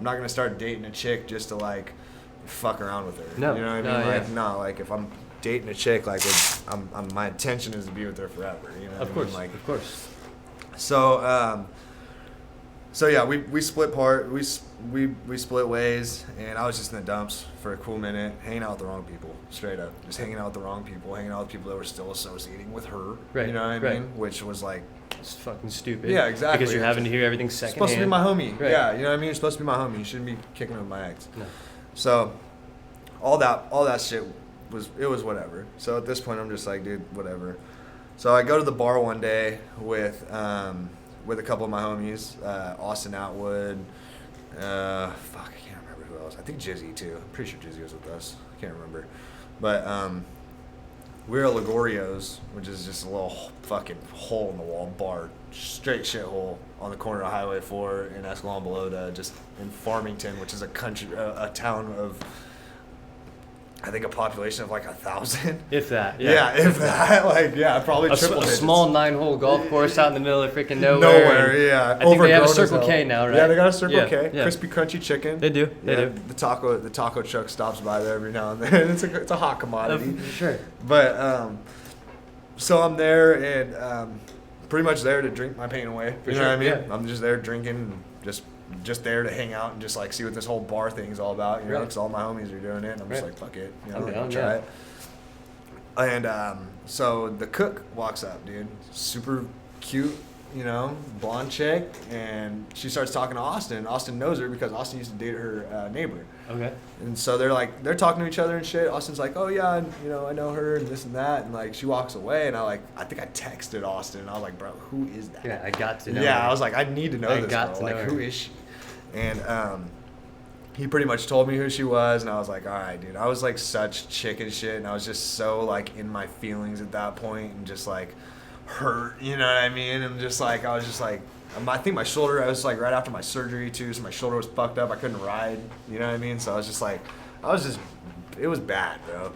not going to start dating a chick just to, like, fuck around with her. No. You know what I mean? Like, if I'm dating a chick, like, my intention is to be with her forever. You know what Of I course, mean? Like, of course. So yeah, we split we split ways, and I was just in the dumps for a cool minute, hanging out with the wrong people, straight up, just hanging out with the wrong people, hanging out with people that were still associating with her. Right, You know what I right. mean? Which was like, It's fucking stupid. Yeah, exactly. Because you're having to hear everything secondhand. supposed to be my homie. Right. Yeah, you know what I mean? You're supposed to be my homie. You shouldn't be kicking with my ex. No. So all that shit was whatever. So at this point, I'm just like, dude, whatever. So I go to the bar one day with a couple of my homies, Austin Atwood. I can't remember who else. I think Jizzy too. I'm pretty sure Jizzy was with us. I can't remember. But we were at Ligorio's, which is just a little fucking hole in the wall bar, straight shithole on the corner of Highway 4 in Escalon Below, just in Farmington, which is a town of, I think, a population of like 1,000. If that. Yeah, if that. Like, yeah, probably A triple digits. small 9-hole golf course out in the middle of freaking nowhere. Nowhere, yeah. I think they have a Overgrown as Circle hell. K now, right? Yeah, they got a Circle Yeah, K. yeah. Crispy, crunchy chicken. They do. They Yeah, do. The taco truck stops by there every now and then. It's a hot commodity. For sure. But so I'm there and pretty much there to drink my pain away. For You know sure, what I mean? yeah. I'm just there drinking, and just there to hang out and just like see what this whole bar thing's all about. You know, Right. because all my homies are doing it. And I'm just Right. like, fuck it. You I'm know, down, I'll try yeah. it. And so the cook walks up, dude. Super cute, blonde chick, and she starts talking to Austin. Austin knows her because Austin used to date her neighbor. Okay. And so they're talking to each other and shit. Austin's like, oh yeah, and, I know her and this and that, and like she walks away, and I think I texted Austin, and I was like, bro, who is that? Yeah, I got to know. Yeah, her. I was like, I need to know I this got girl. to know Like, her. who is she? And he pretty much told me who she was, and I was like, all right, dude. I was like such chicken shit, and I was just so like in my feelings at that point, and just like hurt, you know what I mean? And just like I was just like, I think my shoulder. I was like right after my surgery too, so my shoulder was fucked up. I couldn't ride, you know what I mean? So I was just like, it was bad, bro.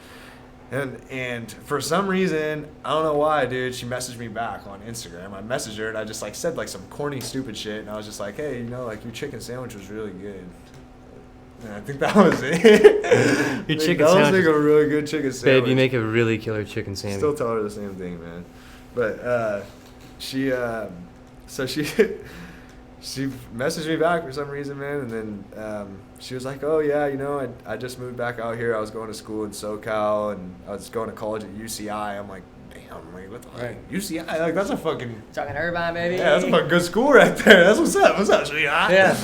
And for some reason, I don't know why, dude, she messaged me back on Instagram. I messaged her and I just like said like some corny stupid shit, and I was just like, hey, you know, like your chicken sandwich was really good. And I think that was it. Your chicken that sandwich. was like a really good chicken sandwich. Babe, you make a really killer chicken sandwich. Still tell her the same thing, man. But she she messaged me back for some reason, man, and then she was like, oh yeah, you know, I just moved back out here. I was going to school in SoCal, and I was going to college at UCI. I'm like, damn, like, what the fuck? UCI? Like, that's a fucking... Talking Irvine, baby. Yeah, that's a fucking good school right there. That's what's up. What's up, sweetheart? Yeah.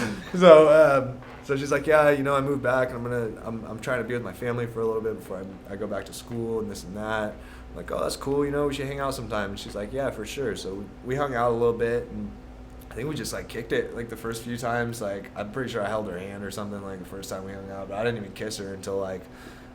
So she's like, yeah, you know, I moved back, and I'm trying to be with my family for a little bit before I go back to school and this and that. I'm like, oh, that's cool. You know, we should hang out sometime. And she's like, yeah, for sure. So we hung out a little bit, and I think we just like kicked it like the first few times. Like, I'm pretty sure I held her hand or something like the first time we hung out, but I didn't even kiss her until like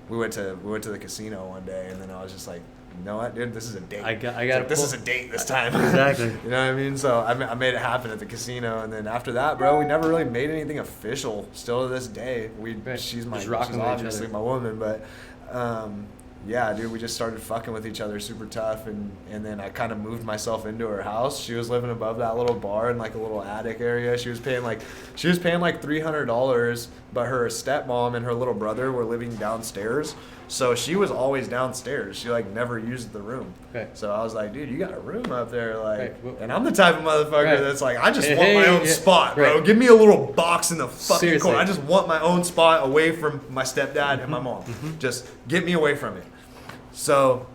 we went to the casino one day, and then I was just like, you know what, dude, this is a date. I got like, this is a date this time. Exactly. You know what I mean? So I made it happen at the casino, and then after that, bro, we never really made anything official. Still to this day, she's obviously my woman, but yeah, dude, we just started fucking with each other super tough, and then I kind of moved myself into her house. She was living above that little bar in like a little attic area. She was paying like $300, but her stepmom and her little brother were living downstairs. So she was always downstairs. She like never used the room. Okay. So I was like, dude, you got a room up there, like. Right. And I'm the type of motherfucker that's like, I just want my own spot, bro. Right. Give me a little box in the fucking Seriously. corner. I just want my own spot away from my stepdad and my mom. Just get me away from it. So,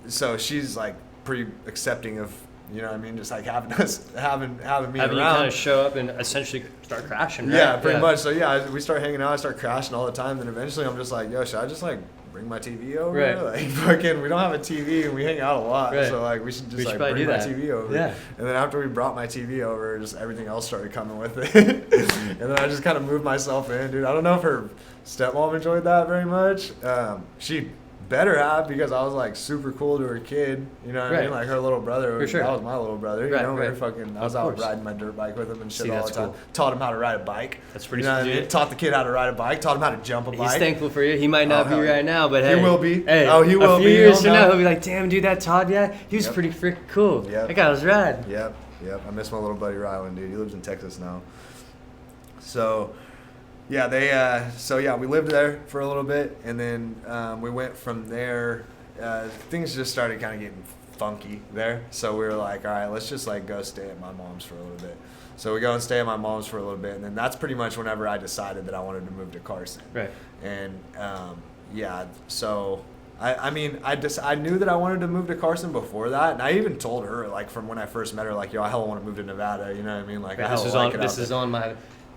so she's like pretty accepting of, you know what I mean, just like having me Having around. you kind of show up and essentially start crashing, right? Yeah, pretty much. So yeah, we start hanging out, I start crashing all the time. Then eventually I'm just like, yo, should I just like bring my TV over? Right. Like fucking, we don't have a TV and we hang out a lot, Right. so like we should just like probably bring do my that. TV over. Yeah. And then after we brought my TV over, just everything else started coming with it. And then I just kind of moved myself in, dude. I don't know if her stepmom enjoyed that very much. She better have, because I was like super cool to her kid, you know what I mean? Like her little brother, For sure. that was my little brother, you Right, know, we were right. fucking, I was Of out course. riding my dirt bike with him and shit See, all the that's time. cool. Taught him how to ride a bike. That's pretty You know what I sweet. mean? Taught the kid how to ride a bike, taught him how to jump a He's bike. thankful for you. He might not Oh, be hell right yeah. now, but He hey. will be. Hey, Oh, he will a few be. years He'll from now, know. he'll be like, damn, dude, that Todd, yeah, he was Yep. pretty freaking cool. Yep. That guy was rad. Yep. I miss my little buddy Ryland, dude. He lives in Texas now. So, yeah, we lived there for a little bit, and then we went from there. Things just started kind of getting funky there. So we were like, all right, let's just like go stay at my mom's for a little bit. So we go and stay at my mom's for a little bit, and then that's pretty much whenever I decided that I wanted to move to Carson. Right. And so I knew that I wanted to move to Carson before that, and I even told her like from when I first met her, like, yo, I hella want to move to Nevada. You know what I mean? Like, I This hella like it out this there. is on my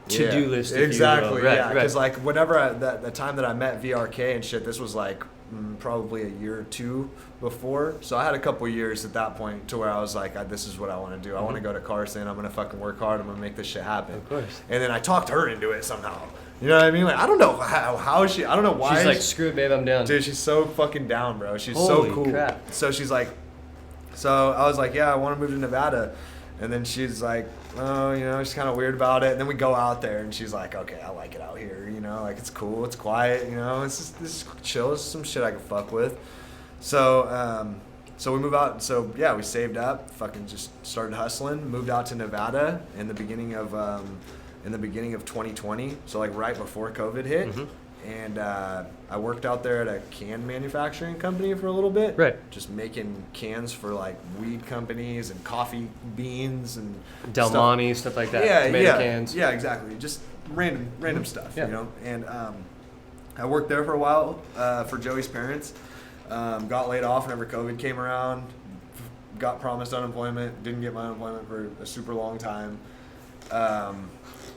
to-do list. If Exactly. You will. Right, yeah. right. Because like whenever the time that I met VRK and shit, this was like probably a year or two before. So I had a couple years at that point to where I was like, this is what I want to do. I want to go to Carson. I'm gonna fucking work hard. I'm gonna make this shit happen. Of course. And then I talked her into it somehow. You know what I mean? Like, I don't know how she. I don't know why. She's like, screw it, babe, I'm down. Dude, she's so fucking down, bro. She's Holy so cool. crap. So she's like, so I was like, yeah, I want to move to Nevada. And then she's like, oh, you know, she's kind of weird about it. And then we go out there, and she's like, okay, I like it out here. You know, like, it's cool, it's quiet. You know, this is chill. This is some shit I can fuck with. So, so we move out. So yeah, we saved up, fucking just started hustling. Moved out to Nevada in the beginning of 2020. So like right before COVID hit. Mm-hmm. And I worked out there at a can manufacturing company for a little bit. Right. Just making cans for like weed companies and coffee beans and Del stuff. Monte, stuff like that. Yeah, Tomato yeah, cans. yeah, exactly. Just random stuff, Yeah. you know. And I worked there for a while for Joey's parents. Got laid off whenever COVID came around. Got promised unemployment. Didn't get my unemployment for a super long time.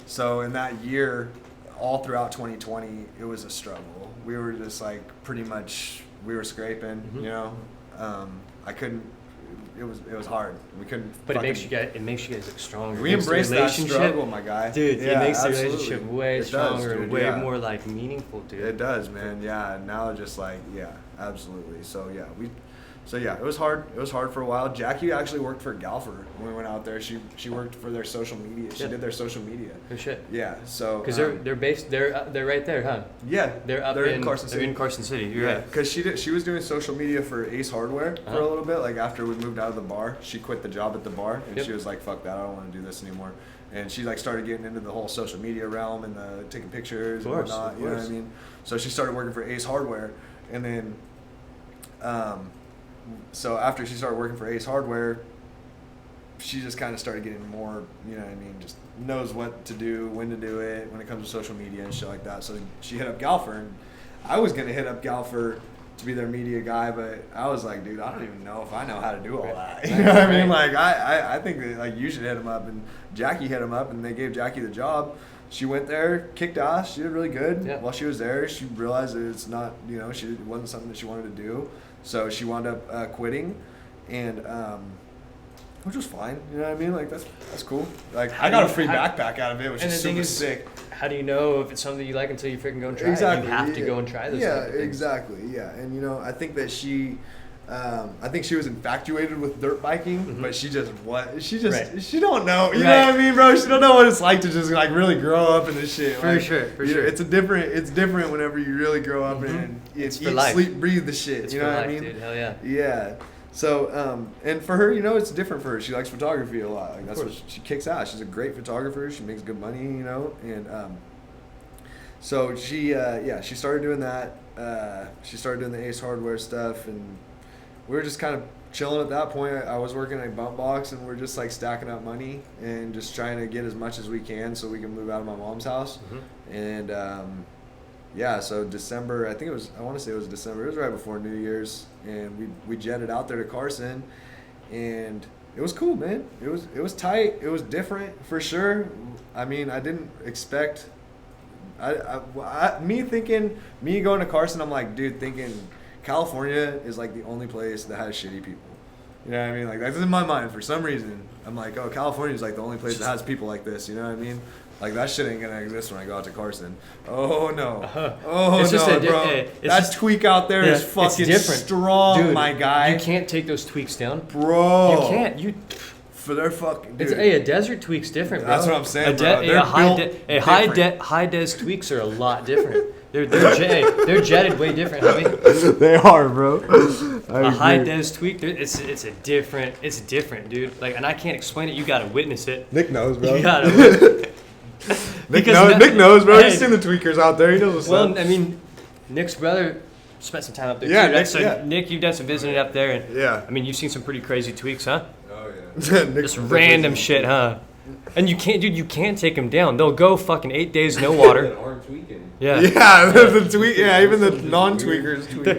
So in that year, all throughout 2020, it was a struggle. We were just like pretty much, we were scraping, Mm-hmm. you know. I couldn't. It was hard. We couldn't. But it fucking- makes you guys look stronger. We It makes the embrace that relationship- struggle, my guy. Dude, Yeah, it makes the absolutely. relationship way It does, stronger and dude, way yeah. more like meaningful, dude. It does, man. Yeah. Now just like, yeah, absolutely. So yeah, we So yeah, it was hard. It was hard for a while. Jackie actually worked for Galfer when we went out there. She worked for their social media. She did their social media. Oh shit. Yeah. So because they're based they're right there, huh? Yeah. They're in Carson City. They're in Carson City. You're right. Because she was doing social media for Ace Hardware for a little bit. Like after we moved out of the bar, she quit the job at the bar and she was like, "Fuck that! I don't want to do this anymore." And she like started getting into the whole social media realm and taking pictures and whatnot. You know what I mean? So she started working for Ace Hardware, and then. So after she started working for Ace Hardware, she just kind of started getting more, you know what I mean, just knows what to do, when to do it, when it comes to social media and shit like that. So she hit up Galfer, and I was going to hit up Galfer to be their media guy, but I was like, dude, I don't even know if I know how to do all that. You know what I mean? Like, I think that, like, you should hit him up, and Jackie hit him up, and they gave Jackie the job. She went there, kicked ass, she did really good. Yeah. While she was there, she realized that it's not, you know, it wasn't something that she wanted to do. So she wound up quitting, and which was fine. You know what I mean? Like that's cool. Like I got a free backpack out of it, which is super sick. How do you know if it's something you like until you freaking go and try it? You have to go and try this. Yeah, exactly. Yeah, and you know, I think that she. I think she was infatuated with dirt biking, but she just she don't know. You know what I mean, bro? She don't know what it's like to just like really grow up in this shit. For sure. It's different whenever you really grow up and eat, sleep, breathe the shit. It's you know what I mean? Dude. Hell yeah. Yeah. So, and for her, you know, it's different for her. She likes photography a lot. Like that's what she kicks out. She's a great photographer. She makes good money, you know, and so she started doing that. She started doing the Ace Hardware stuff, and we were just kind of chilling at that point. I was working at Bump Box, and we're just like stacking up money and just trying to get as much as we can so we can move out of my mom's house. And so December, I want to say it was December. It was right before New Year's, and we jetted out there to Carson, and it was cool, man. It was tight. It was different for sure. I mean, I didn't expect. Me going to Carson, I'm like, dude, thinking California is like the only place that has shitty people. You know what I mean? Like that's in my mind for some reason. I'm like, oh, California is like the only place that has people like this. You know what I mean? Like that shit ain't gonna exist when I go out to Carson. Oh no, bro. That tweak out there is fucking strong, dude, my guy. You can't take those tweaks down, bro. You can't. For their fucking. Dude. A desert tweak's different, bro. That's what I'm saying, bro. High des tweaks are a lot different. They're jetted way different, hubby. They are, bro. A high des tweak, it's different, dude. Like, and I can't explain it. You gotta witness it. Nick knows, bro. You gotta. Nick knows, bro. He's seen the tweakers out there. He knows what's up. Well, I mean, Nick's brother spent some time up there. Yeah, too. Nick, you've done some visiting up there, and I mean, you've seen some pretty crazy tweaks, huh? Oh yeah. Just random shit, huh? And you can't take them down. They'll go fucking 8 days no water. Aren't tweaking. Yeah. Yeah, the tweak. Yeah, even the non-tweakers tweak.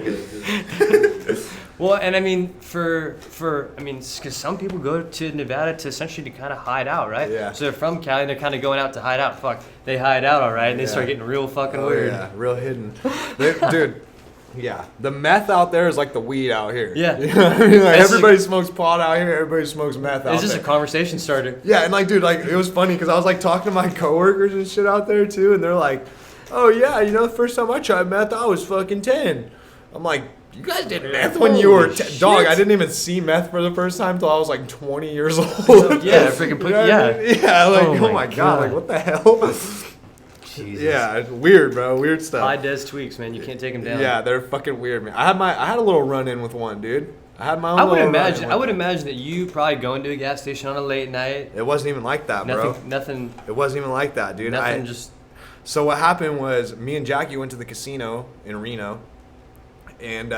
Well, and I mean, because some people go to Nevada to essentially to kind of hide out, right? Yeah. So they're from Cali, and they're kind of going out to hide out. Fuck, they hide out, all right, and they start getting real fucking weird. Yeah, real hidden. Dude. Yeah, the meth out there is like the weed out here. Yeah, you know what I mean? Like everybody smokes pot out here. Everybody smokes meth out there. It's just a conversation starter. Yeah, and like, dude, like it was funny because I was like talking to my coworkers and shit out there too, and they're like, "Oh yeah, you know, the first time I tried meth, I was fucking 10." I'm like, "You guys did meth when you were 10?" Dog, I didn't even see meth for the first time till I was like 20 years old. Yeah, freaking put. Yeah, like oh my god, like what the hell? Jesus. Yeah, it's weird, bro. Weird stuff. High des tweaks, man. You can't take them down. Yeah, they're fucking weird, man. I had a little run-in with one, dude. I had my own. I would imagine that you probably going to a gas station on a late night. It wasn't even like that, bro. Nothing. It wasn't even like that, dude. So what happened was me and Jackie went to the casino in Reno, and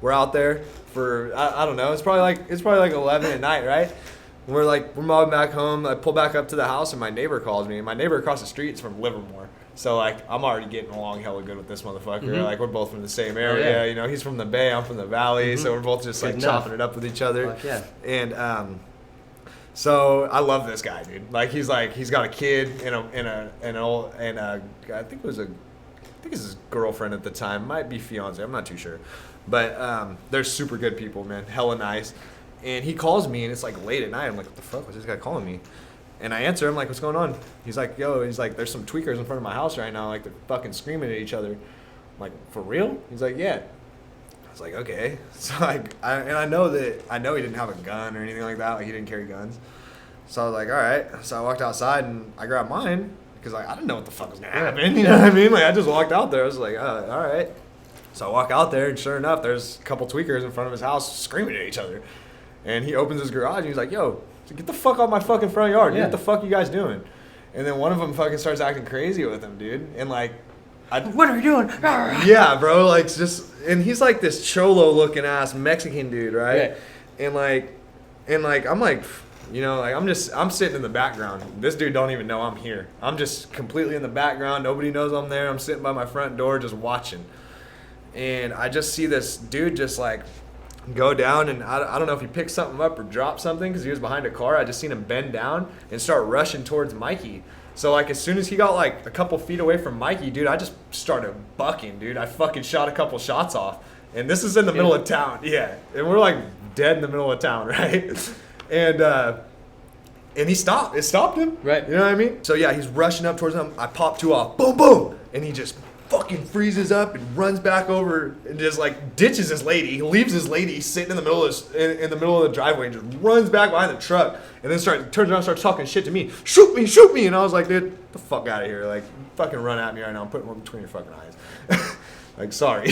we're out there for I don't know. It's probably like 11 at night, right? We're mobbing back home. I pull back up to the house, and my neighbor calls me. And my neighbor across the street is from Livermore. So, like, I'm already getting along hella good with this motherfucker. Mm-hmm. Like, we're both from the same area. Oh, yeah. You know, he's from the Bay. I'm from the Valley. Mm-hmm. So, we're both just, like, chopping it up with each other. Fuck yeah. And so, I love this guy, dude. Like, he's got a kid I think it's his girlfriend at the time. Might be fiance. I'm not too sure. But they're super good people, man. Hella nice. And he calls me, and it's, like, late at night. I'm like, what the fuck? What's this guy calling me? And I answer him like, what's going on? He's like, there's some tweakers in front of my house right now. Like, they're fucking screaming at each other. I'm like, for real? He's like, yeah. was like, okay. So I know he didn't have a gun or anything like that. Like he didn't carry guns. So I was like, all right. So I walked outside and I grabbed mine because like I didn't know what the fuck was gonna happen. You know what I mean? Like I just walked out there. I was like, all right. So I walk out there and sure enough, there's a couple tweakers in front of his house screaming at each other. And he opens his garage and he's like, yo, get the fuck off my fucking front yard. What the fuck you guys doing? And then one of them fucking starts acting crazy with him, dude. And like, what are you doing? Yeah, bro. Like and he's like this cholo looking ass Mexican dude, right? And like, I'm like, you know, like I'm sitting in the background. This dude don't even know I'm here. I'm just completely in the background. Nobody knows I'm there. I'm sitting by my front door just watching. And I just see this dude just like go down, and I don't know if he picked something up or dropped something because he was behind a car. I just seen him bend down and start rushing towards Mikey. So like as soon as he got like a couple feet away from Mikey, dude, I just started bucking, dude. I fucking shot a couple shots off. And this is in the middle of town. Yeah. And we're like dead in the middle of town, right? And he stopped. It stopped him. Right. You know what I mean? So yeah, he's rushing up towards him. I pop two off. Boom, boom. And he just fucking freezes up and runs back over and just like ditches his lady. He leaves his lady sitting in the middle of in the middle of the driveway and just runs back behind the truck and then turns around and starts talking shit to me. Shoot me. And I was like, dude, get the fuck out of here. Like, fucking run at me right now. I'm putting one between your fucking eyes. Like, sorry.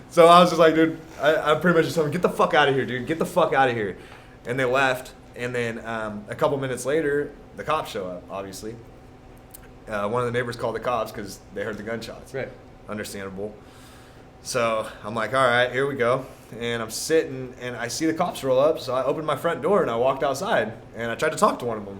So I was just like, dude, I pretty much just told him, get the fuck out of here, dude. Get the fuck out of here. And they left. And then a couple minutes later, the cops show up, obviously. One of the neighbors called the cops because they heard the gunshots. Right. Understandable. So I'm like, all right, here we go. And I'm sitting, and I see the cops roll up. So I opened my front door, and I walked outside. And I tried to talk to one of them.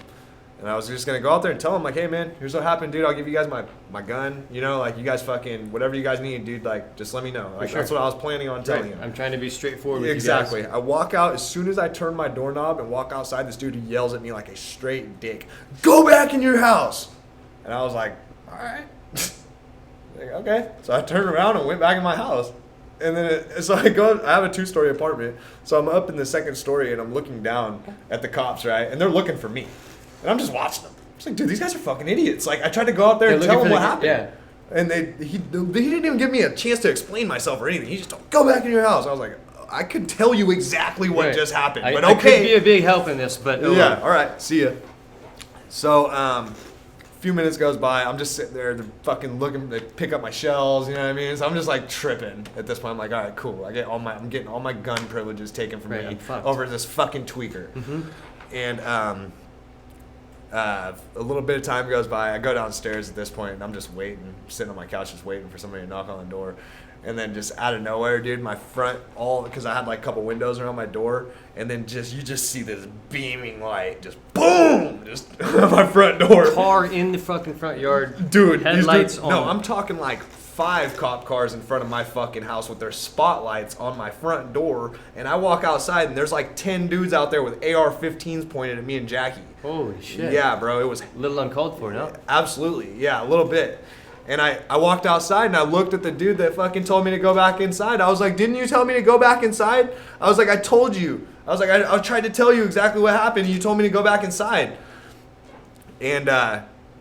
And I was just going to go out there and tell them, like, hey, man, here's what happened, dude. I'll give you guys my gun. You know, like, you guys fucking, whatever you guys need, dude, like, just let me know. Like, that's what I was planning on telling you. I'm trying to be straightforward with you guys. Exactly. I walk out. As soon as I turn my doorknob and walk outside, this dude yells at me like a straight dick. Go back in your house. And I was like, all right. Like, okay. So I turned around and went back in my house. And then so I have a 2-story apartment. So I'm up in the second story and I'm looking down at the cops, right? And they're looking for me. And I'm just watching them. I'm just like, dude, these guys are fucking idiots. Like, I tried to go out there and tell them what happened. Yeah. And he didn't even give me a chance to explain myself or anything. He just told, go back in your house. I was like, I could tell you exactly what just happened. But okay. I could be a big help in this, but yeah. All right. See ya. So, a few minutes goes by. I'm just sitting there. They're fucking looking. They pick up my shells. You know what I mean? So I'm just like tripping at this point. I'm like, all right, cool. I'm getting all my gun privileges taken from me over this fucking tweaker. Mm-hmm. And a little bit of time goes by. I go downstairs at this point, and I'm just waiting, sitting on my couch, just waiting for somebody to knock on the door. And then just out of nowhere, dude, my front, because I had like a couple windows around my door, and then you just see this beaming light, just boom, just on my front door. Car in the fucking front yard. Dude, headlights on. No, I'm talking like 5 cop cars in front of my fucking house with their spotlights on my front door, and I walk outside and there's like 10 dudes out there with AR-15s pointed at me and Jackie. Holy shit. Yeah, bro, it was a little uncalled for, no? Absolutely, yeah, a little bit. And I walked outside and I looked at the dude that fucking told me to go back inside. I was like, didn't you tell me to go back inside? I was like, I told you. I was like, I tried to tell you exactly what happened, and you told me to go back inside. And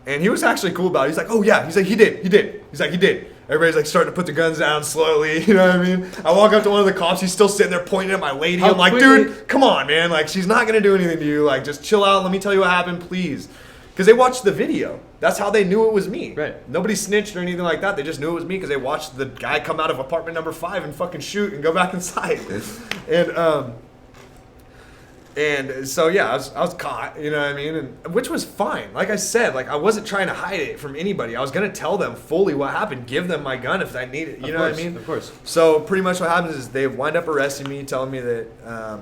he was actually cool about it. He's like, oh yeah. He's like, he did. He's like, he did. Everybody's like starting to put their guns down slowly. You know what I mean? I walk up to one of the cops. He's still sitting there pointing at my lady. I'm like, dude, come on, man. Like, she's not going to do anything to you. Like, just chill out. Let me tell you what happened, please. Because they watched the video. That's how they knew it was me. Right. Nobody snitched or anything like that. They just knew it was me because they watched the guy come out of apartment number 5 and fucking shoot and go back inside. And so yeah, I was caught. You know what I mean? And which was fine. Like I said, like I wasn't trying to hide it from anybody. I was gonna tell them fully what happened. Give them my gun if I need it. You know what I mean? Of course. So pretty much what happens is they wind up arresting me, telling me that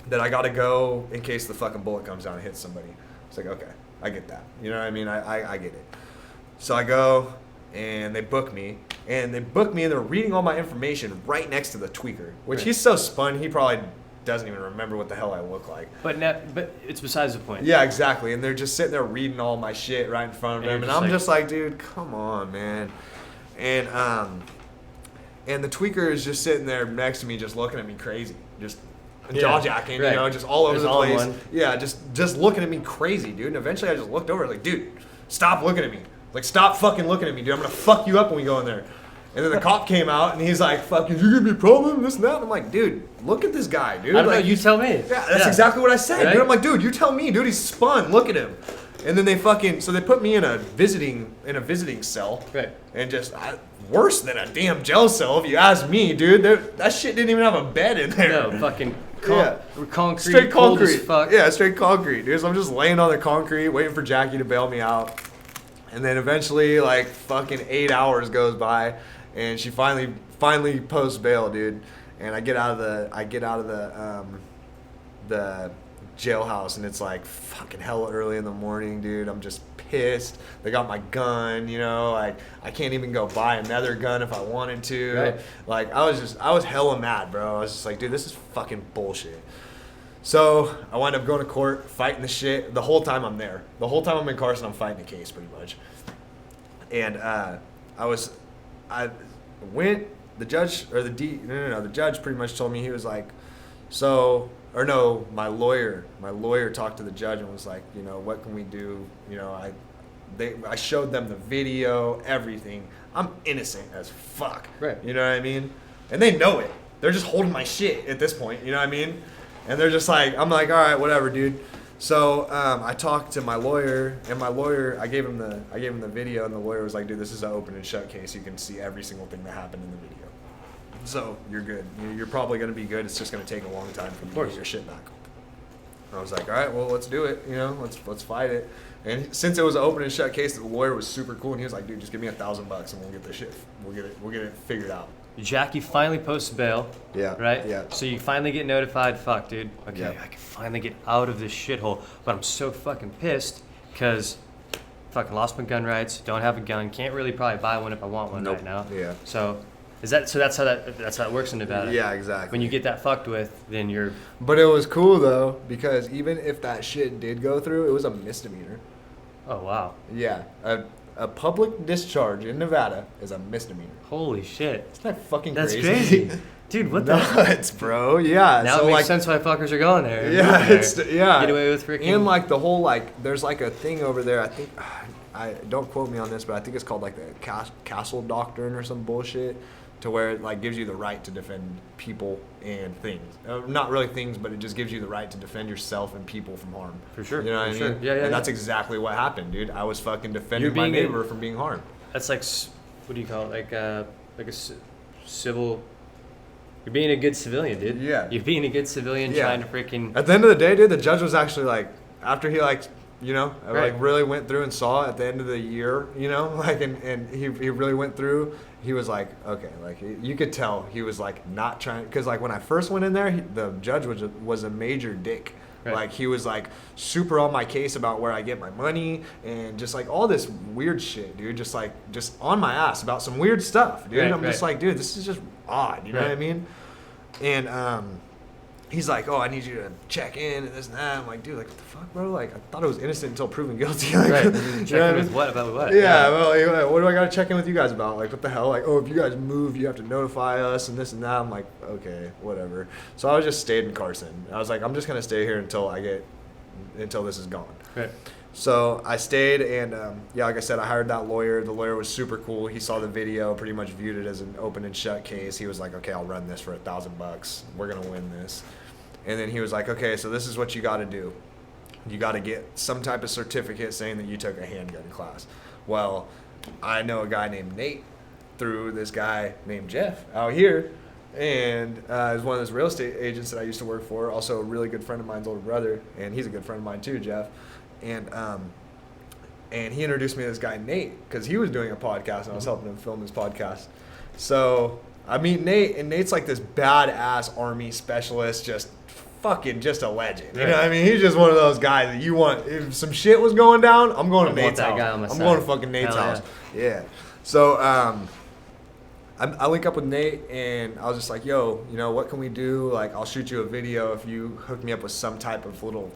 that I gotta go in case the fucking bullet comes down and hits somebody. It's like, okay, I get that. You know what I mean? I get it. So I go and they book me. And they're reading all my information right next to the tweaker. Which he's so spun, he probably doesn't even remember what the hell I look like. But it's besides the point. Yeah, exactly. And they're just sitting there reading all my shit right in front of them. And I'm just like, dude, come on, man. And the tweaker is just sitting there next to me just looking at me crazy. Just jaw-jacking, you know, just all over the place. Yeah, just looking at me crazy, dude. And eventually I just looked over like, dude, stop looking at me. Like, stop fucking looking at me, dude. I'm going to fuck you up when we go in there. And then the cop came out and he's like, fucking, you give me a problem, this and that. And I'm like, dude, look at this guy, dude. I don't know, like, you tell me. Yeah, that's exactly what I said, Right? dude. I'm like, dude, you tell me, dude, he's spun, look at him. And then so they put me in a visiting cell. Right. And just, worse than a damn jail cell, if you ask me, dude. That shit didn't even have a bed in there. No, fucking concrete, straight cold concrete. as fuck. Yeah, straight concrete, dude. So I'm just laying on the concrete, waiting for Jackie to bail me out. And then eventually, like, fucking 8 hours goes by, and she finally posts bail, dude. And I get out of the jailhouse, and it's like fucking hella early in the morning, dude. I'm just pissed. They got my gun, you know, like I can't even go buy another gun if I wanted to. Right. Like I was hella mad, bro. I was just like, dude, this is fucking bullshit. So I wind up going to court, fighting the shit. The whole time I'm there. The whole time I'm in Carson, I'm fighting the case pretty much. And the judge pretty much told me, he was like, my lawyer talked to the judge and was like, you know, what can we do? You know, I showed them the video, everything. I'm innocent as fuck. Right. You know what I mean? And they know it. They're just holding my shit at this point, you know what I mean? And they're just like, I'm like, all right, whatever, dude. So I talked to my lawyer, and I gave him the video, and the lawyer was like, dude, this is an open and shut case. You can see every single thing that happened in the video. So you're good. You're probably going to be good. It's just going to take a long time for you to get your shit back. And I was like, all right, well, let's do it. You know, let's fight it. And since it was an open and shut case, the lawyer was super cool, and he was like, dude, just give me $1,000 and we'll get this shit. We'll get it figured out. Jackie finally posts bail. Yeah. Right? Yeah. So you finally get notified, fuck, dude. Okay, Yeah. I can finally get out of this shithole. But I'm so fucking pissed because fucking lost my gun rights, don't have a gun, can't really probably buy one if I want one right now. Yeah. So that's how it works in Nevada. Yeah, exactly. When you get that fucked with, then you're But it was cool though, because even if that shit did go through, it was a misdemeanor. oh wow. Yeah. A public discharge in Nevada is a misdemeanor. Holy shit. Isn't that fucking That's crazy? crazy. Dude, what the Nuts, bro. Yeah. Now so it makes like, sense why fuckers are going there. Yeah, Get away with freaking And like the whole like, there's like a thing over there. I think, I don't quote me on this, but I think it's called like the Castle Doctrine or some bullshit, to where it like gives you the right to defend people and things. Not really things, but it just gives you the right to defend yourself and people from harm. For sure. You know what I mean? Sure. Yeah, yeah. And that's exactly what happened, dude. I was fucking defending You're my being neighbor from being harmed. That's like, what do you call it? Like a civil. You're being a good civilian, dude. Yeah. You're being a good civilian Yeah. trying to freaking. At the end of the day, dude, the judge was actually like, after he like, you know, Right. like really went through and saw at the end of the year, you know, like, and he really went through, he was like, okay, like you could tell he was like not trying, because like when I first went in there, the judge was a major dick. Right. Like he was like super on my case about where I get my money and just like all this weird shit, dude. Just on my ass about some weird stuff, dude. Right, I'm just like, dude, this is just odd. You know what I mean? And he's like, oh, I need you to check in and this and that. I'm like, dude, like what the fuck, bro? Like I thought I was innocent until proven guilty. Like, Right. you Checking know what I with mean? what about what? Yeah, well, what do I got to check in with you guys about? Like, what the hell? Like, oh, if you guys move, you have to notify us and this and that. I'm like, okay, whatever. So I just stayed in Carson. I was like, I'm just going to stay here until this is gone. Right. So I stayed, and yeah, like I said, I hired that lawyer. The lawyer was super cool. He saw the video, pretty much viewed it as an open and shut case. He was like, okay, I'll run this for $1,000. We're going to win this. And then he was like, okay, so this is what you got to do. You got to get some type of certificate saying that you took a handgun class. Well, I know a guy named Nate through this guy named Jeff out here, and is one of those real estate agents that I used to work for. Also a really good friend of mine's older brother, and he's a good friend of mine too, Jeff. And he introduced me to this guy Nate because he was doing a podcast, and I was helping him film his podcast. So I meet Nate, and Nate's like this badass Army specialist, just a legend. You know what I mean? He's just one of those guys that you want. If some shit was going down, I'm going to Nate's house. I'm going to fucking Nate's house. Yeah. So I link up with Nate, and I was just like, yo, you know, what can we do? Like, I'll shoot you a video if you hook me up with some type of little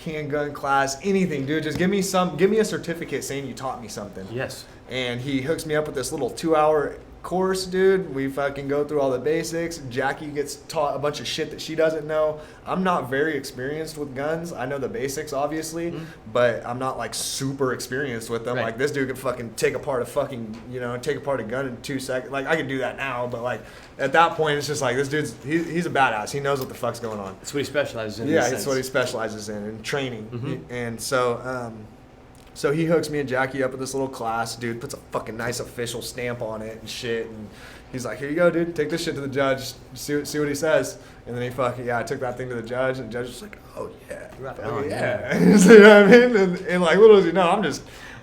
handgun class, anything, dude. Just give me a certificate saying you taught me something. Yes. And he hooks me up with this little 2-hour course, dude. We fucking go through all the basics. Jackie gets taught a bunch of shit that she doesn't know. I'm not very experienced with guns. I know the basics, obviously, but I'm not like super experienced with them. Right. Like this dude could fucking take apart a gun in 2 seconds. Like I could do that now, but like at that point, it's just like this dude's he's a badass. He knows what the fuck's going on. That's what he specializes in. Yeah, that's what he specializes in training. And so he hooks me and Jackie up with this little class. Dude puts a fucking nice official stamp on it and shit. And he's like, here you go, dude. Take this shit to the judge. See what he says. And then I took that thing to the judge. And the judge was like, oh, yeah. Yeah. So, you know what I mean? And like, little as you know,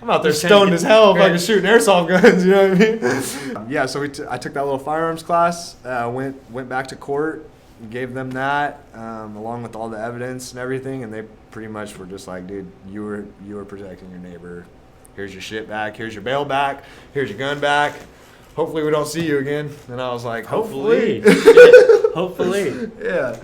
I'm out there stoned as hell fucking shooting airsoft guns. You know what I mean? Yeah, so I took that little firearms class. Went back to court. Gave them that along with all the evidence and everything, and they pretty much were just like, dude, you were protecting your neighbor. Here's your shit back. Here's your bail back. Here's your gun back. Hopefully we don't see you again. And I was like, hopefully. Hopefully. Yeah.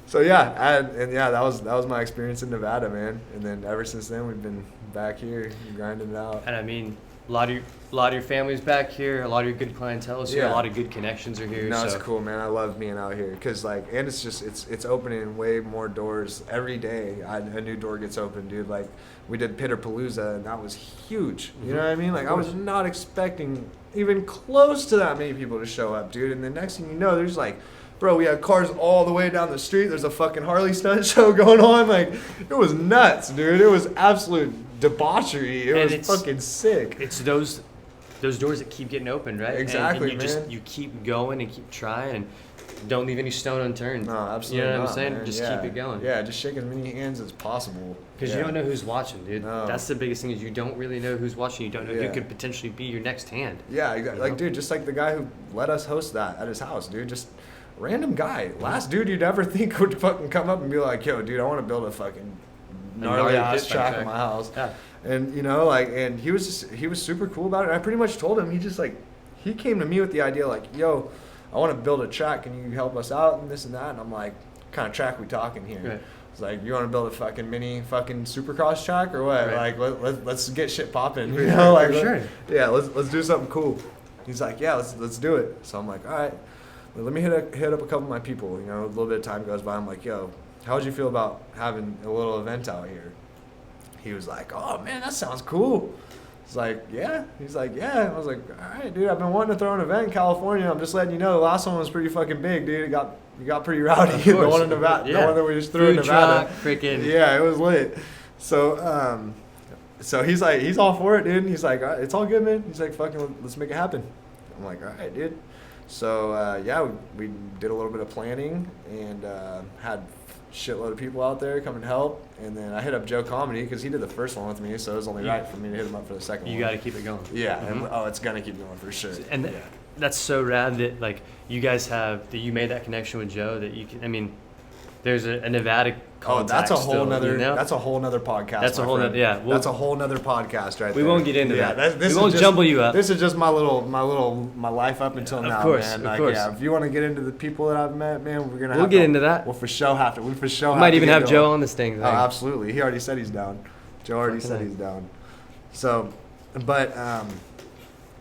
So yeah, that was my experience in Nevada, man. And then ever since then we've been back here grinding it out. And I mean, a lot of your family's back here. A lot of your good clientele is here. Yeah. A lot of good connections are here. No, it's cool, man. I love being out here because and it's opening way more doors every day. A new door gets opened, dude. Like we did Pitterpalooza, and that was huge. You know what I mean? Like I was not expecting even close to that many people to show up, dude. And the next thing you know, there's like, bro, we had cars all the way down the street. There's a fucking Harley stunt show going on. Like it was nuts, dude. It was absolute debauchery. It was fucking sick. It's those doors that keep getting opened, right? Exactly, and you keep going and keep trying and don't leave any stone unturned. No, absolutely. You know what not, I'm saying? man. Just keep it going. Yeah, just shake as many hands as possible. Because you don't know who's watching, dude. No. That's the biggest thing is you don't really know who's watching. You don't know who could potentially be your next hand. Yeah, exactly. Like, dude, just like the guy who let us host that at his house, dude. Just random guy. Last dude you'd ever think would fucking come up and be like, yo, dude, I want to build a fucking gnarly ass track in my house. Yeah. And, and he was super cool about it. And I pretty much told him, he came to me with the idea like, yo, I want to build a track. Can you help us out and this and that? And I'm like, what kind of track we talking here? Right. It's like, you want to build a fucking mini fucking supercross track or what? Right. Like, let's get shit popping. You know, like, sure. Yeah, let's do something cool. He's like, yeah, let's do it. So I'm like, all right, well, let me hit up a couple of my people. You know, a little bit of time goes by. I'm like, yo, how would you feel about having a little event out here? He was like, oh man, that sounds cool. It's like, yeah. He's like, yeah. I was like, all right, dude, I've been wanting to throw an event in California. I'm just letting you know, the last one was pretty fucking big, dude. It got pretty rowdy. The one in Nevada, the one that we just threw in Nevada. Freaking. Yeah, it was lit. So, so he's like, he's all for it, dude. And he's like, all right, it's all good, man. He's like, fucking, let's make it happen. I'm like, all right, dude. So, yeah, we did a little bit of planning and had shitload of people out there come and help. And then I hit up Joe Comedy because he did the first one with me, so it was only right for me to hit him up for the second one. You got to keep it going. Yeah, and, it's going to keep going for sure. And that's so rad that, like, you guys that you made that connection with Joe that you can, I mean, there's a Nevada contact that's a whole still, nother. You know? That's a whole nother podcast. That's a whole nother. Yeah, that's a whole nother podcast, right? We there. won't get into that. We won't jumble you up. This is just my life up until now, man. Of course. Yeah, if you want to get into the people that I've met, man, we'll get into that. We'll for sure have to. We might even have Joe on this thing. Oh, absolutely. He already said he's down. Joe already said he's down. So, but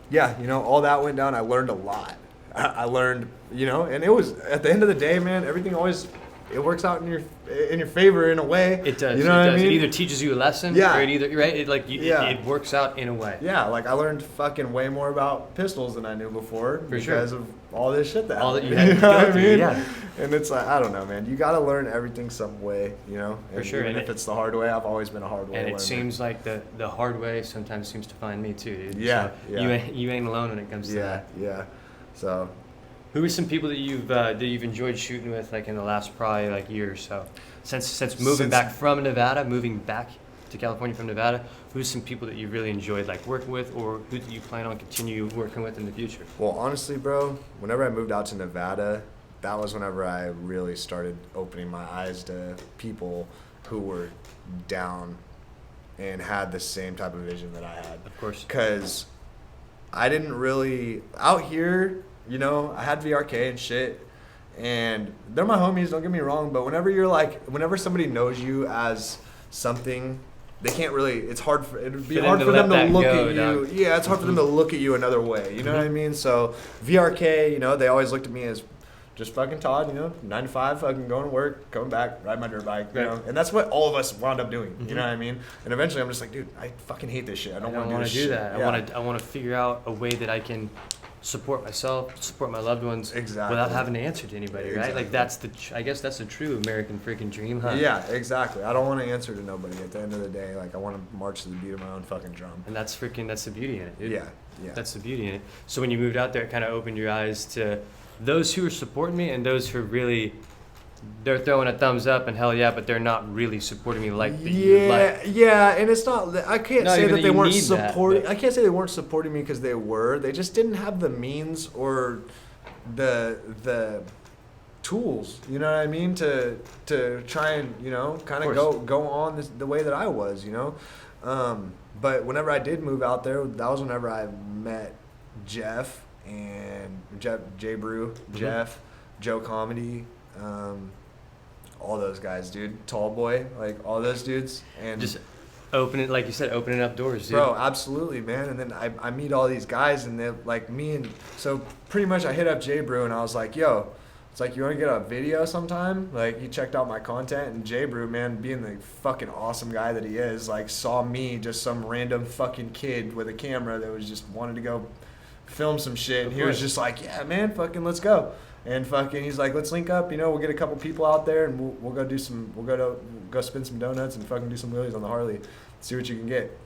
yeah, all that went down. I learned a lot. I learned, and it was at the end of the day, man. Everything always. It works out in your favor in a way. It does. You know what I mean? It either teaches you a lesson, or it either it works out in a way. Yeah, like I learned fucking way more about pistols than I knew before because of all this shit that all that happened. you had to go through. mean? Yeah. And it's like I don't know, man. You got to learn everything some way, And for sure. Even if it's the hard way, I've always been a hard way. And learner. it seems like the hard way sometimes seems to find me too, dude. Yeah. So you ain't alone when it comes to that. Yeah. So. Who are some people that you've enjoyed shooting with, like in the last probably like year or so, since moving back to California from Nevada? Who's some people that you really enjoyed like working with, or who do you plan on continue working with in the future? Well, honestly, bro, whenever I moved out to Nevada, that was whenever I really started opening my eyes to people who were down and had the same type of vision that I had. Of course. Because I didn't really out here. I had VRK and shit, and they're my homies, don't get me wrong, but whenever somebody knows you as something they can't really. It's hard for it would be For them hard to for them let to that look go, at you. dog. Yeah, it's hard for them to look at you another way. You know what I mean? So VRK, you know, they always looked at me as just fucking Todd, you know, 9 to 5, fucking going to work, coming back, ride my dirt bike, you Right. know, and that's what all of us wound up doing. You know what I mean? And eventually, I'm just like, dude, I fucking hate this shit. I don't want to do this do shit. that. Yeah. I want to figure out a way that I can support myself, support my loved ones, Exactly. without having to answer to anybody, right? Exactly. Like that's I guess that's the true American freaking dream, huh? Yeah, exactly. I don't want to answer to nobody at the end of the day. Like, I want to march to the beat of my own fucking drum. And that's the beauty in it, dude. Yeah, yeah. That's the beauty in it. So when you moved out there, it kind of opened your eyes to those who are supporting me and those who are really, they're throwing a thumbs up and hell yeah, but they're not really supporting me like the you like. Yeah, and it's not. I can't Not say even that that they you weren't need that, supporting. but- I can't say they weren't supporting me because they were. They just didn't have the means or the tools. You know what I mean? To try and, you know, kind of go on the way that I was. You know, but whenever I did move out there, that was whenever I met Jeff and J Brew, Jeff, Joe Comedy. All those guys, dude. Tall boy, like all those dudes, and Just opening, like you said, opening up doors, dude. bro, absolutely, man. And then I meet all these guys, and they're like me, and so pretty much I hit up J Brew, and I was like, yo, it's like, you want to get a video sometime? Like, he checked out my content, and J Brew, man, being the fucking awesome guy that he is, like, saw me, just some random fucking kid with a camera that was just wanted to go film some shit, and he was just like, yeah, man, fucking let's go. And fucking, he's like, let's link up, you know, we'll get a couple people out there, and we'll go do some, we'll go spin some donuts and fucking do some wheelies on the Harley, see what you can get.